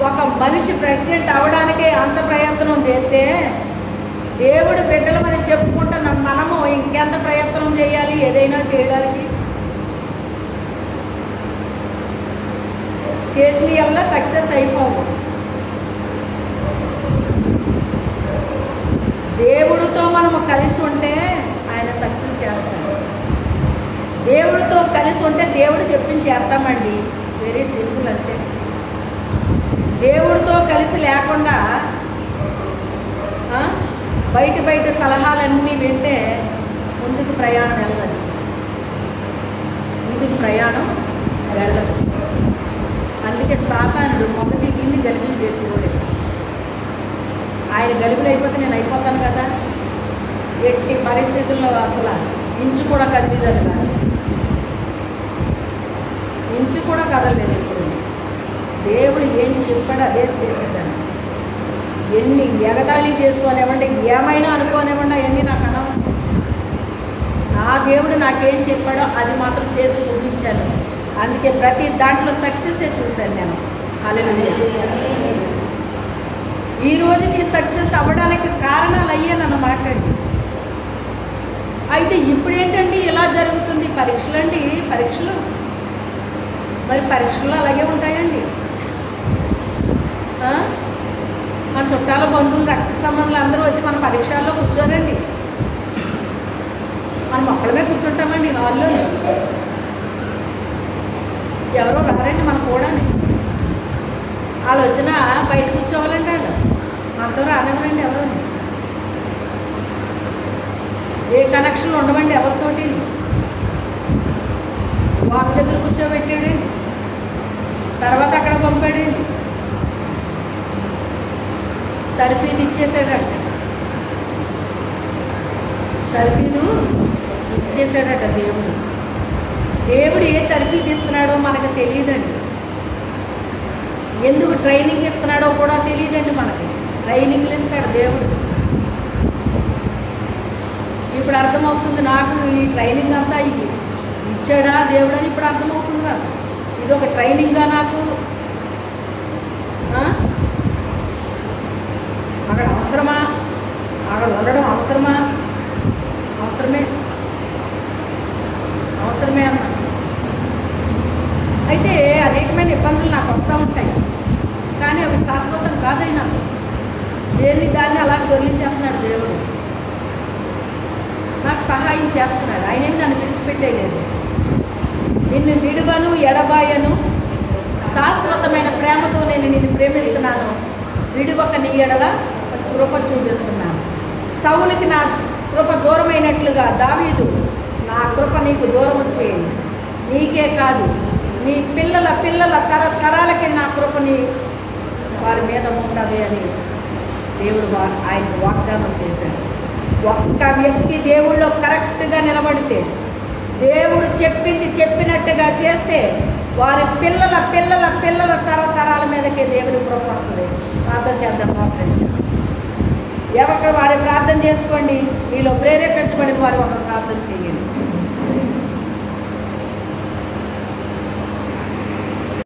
ఒక మనిషి ప్రెసిడెంట్ అవ్వడానికే అంత ప్రయత్నం చేస్తే దేవుడు బిడ్డలమని చెప్పుకుంటున్న మనము ఇంకెంత ప్రయత్నం చేయాలి ఏదైనా చేయడానికి? చేసిన వల్ల సక్సెస్ అయిపోవు. దేవుడితో మనము కలిసి ఉంటే ఆయన సక్సెస్ చేస్తాడు. దేవుడితో కలిసి ఉంటే దేవుడు చెప్పించి చేస్తామండి. వెరీ సింపుల్ అంతే. దేవుడితో కలిసి లేకుండా బయట సలహాలన్నీ వింటే ముందుకు ప్రయాణం వెళ్ళదు. అందుకే సాతానుడు మొదటి ఇన్ని గలిబిలు చేసేవాడు. ఆయన గలిబిలు అయిపోతే నేను అయిపోతాను కదా, ఎట్టి పరిస్థితుల్లో అసలు ఇంచు కూడా కదిలేదని కాదు, ఇంచు కూడా కదలలేదు. ఇప్పుడు దేవుడు ఏం చెప్పాడో అదే చేసేదాన్ని. ఎన్ని ఎగతాళి చేసుకోనివ్వండి, ఏమైనా అనుకోనివ్వండి, అవన్నీ నాకు అనవసరం. నా దేవుడు నాకేం చెప్పాడో అది మాత్రం చేసి ముగించాను. అందుకే ప్రతి దాంట్లో సక్సెస్సే చూశాను నేను. హల్లెలూయా. ఈ రోజుకి సక్సెస్ అవ్వడానికి కారణాలు అయ్యానన్న మాట్లాడి. అయితే ఇప్పుడు ఏంటండి ఇలా జరుగుతుంది? పరీక్షలు మరి పరీక్షలు అలాగే ఉంటాయండి. మన చుట్టాల బంధువులు, రక్త సంబంధాలు అందరూ వచ్చి మన పరీక్షల్లో కూర్చోరండి. మనం ఒక్కడమే కూర్చుంటామండి హాల్లో. ఎవరో రారండి మన కూడా. వాళ్ళు వచ్చినా బయట కూర్చోవాలండి. వాళ్ళు మనతో రానివ్వండి. ఎవరు ఏ కనెక్షన్లు ఉండవండి ఎవరితోటి. వాళ్ళ దగ్గర కూర్చోబెట్టాడండి, తర్వాత అక్కడ పంపాడండి, తర్ఫీదు ఇచ్చేసాడట. దేవుడు ఏ తర్ఫీదు ఇస్తున్నాడో మనకు తెలియదండి. ఎందుకు ట్రైనింగ్ ఇస్తున్నాడో కూడా తెలియదండి మనకి. ట్రైనింగ్లు ఇస్తాడు దేవుడు. ఇప్పుడు అర్థమవుతుంది నాకు, ఈ ట్రైనింగ్ అంతా ఇచ్చాడా దేవుడు అని ఇప్పుడు అర్థమవుతుంది నాకు. ఇది ఒక ట్రైనింగ్గా నాకు. అక్కడ అవసరమా? అక్కడ ఉండడం అవసరమా? అవసరమే అన్న. అయితే అనేకమైన ఇబ్బందులు నాకు వస్తూ ఉంటాయి, కానీ అవి శాశ్వతం కాదైనా దాన్ని అలా దొరికించేస్తున్నాడు దేవుడు. నాకు సహాయం చేస్తున్నాడు. ఆయనేమి నన్ను విడిచిపెట్టేయలేదు. నిన్ను విడువను ఎడబాయను, శాశ్వతమైన ప్రేమతో నేను నిన్ను ప్రేమిస్తున్నాను, విడువక నీ ఎడల కృప చూపిస్తున్నాను. సౌలుకి నా కృప దూరమైనట్లుగా దావీదు నా కృప నీకు దూరం చేయండి. నీకే కాదు, నీ పిల్లల తరాలకి నా కృపని వారి మీద ఉంటుంది అని దేవుడు ఆయనకు వాగ్దానం చేశాడు. ఒక్క వ్యక్తి దేవుళ్ళు కరెక్ట్గా నిలబడితే, దేవుడు చెప్పినట్టుగా చేస్తే వారి పిల్లల తరాల మీదకే దేవుని కృప వస్తుంది. ప్రార్థన చేద్దాం. ఎవరికి వారి ప్రార్థన చేసుకోండి. మీలో ప్రేరేపించబడి వారు ఒక ప్రార్థన చేయండి.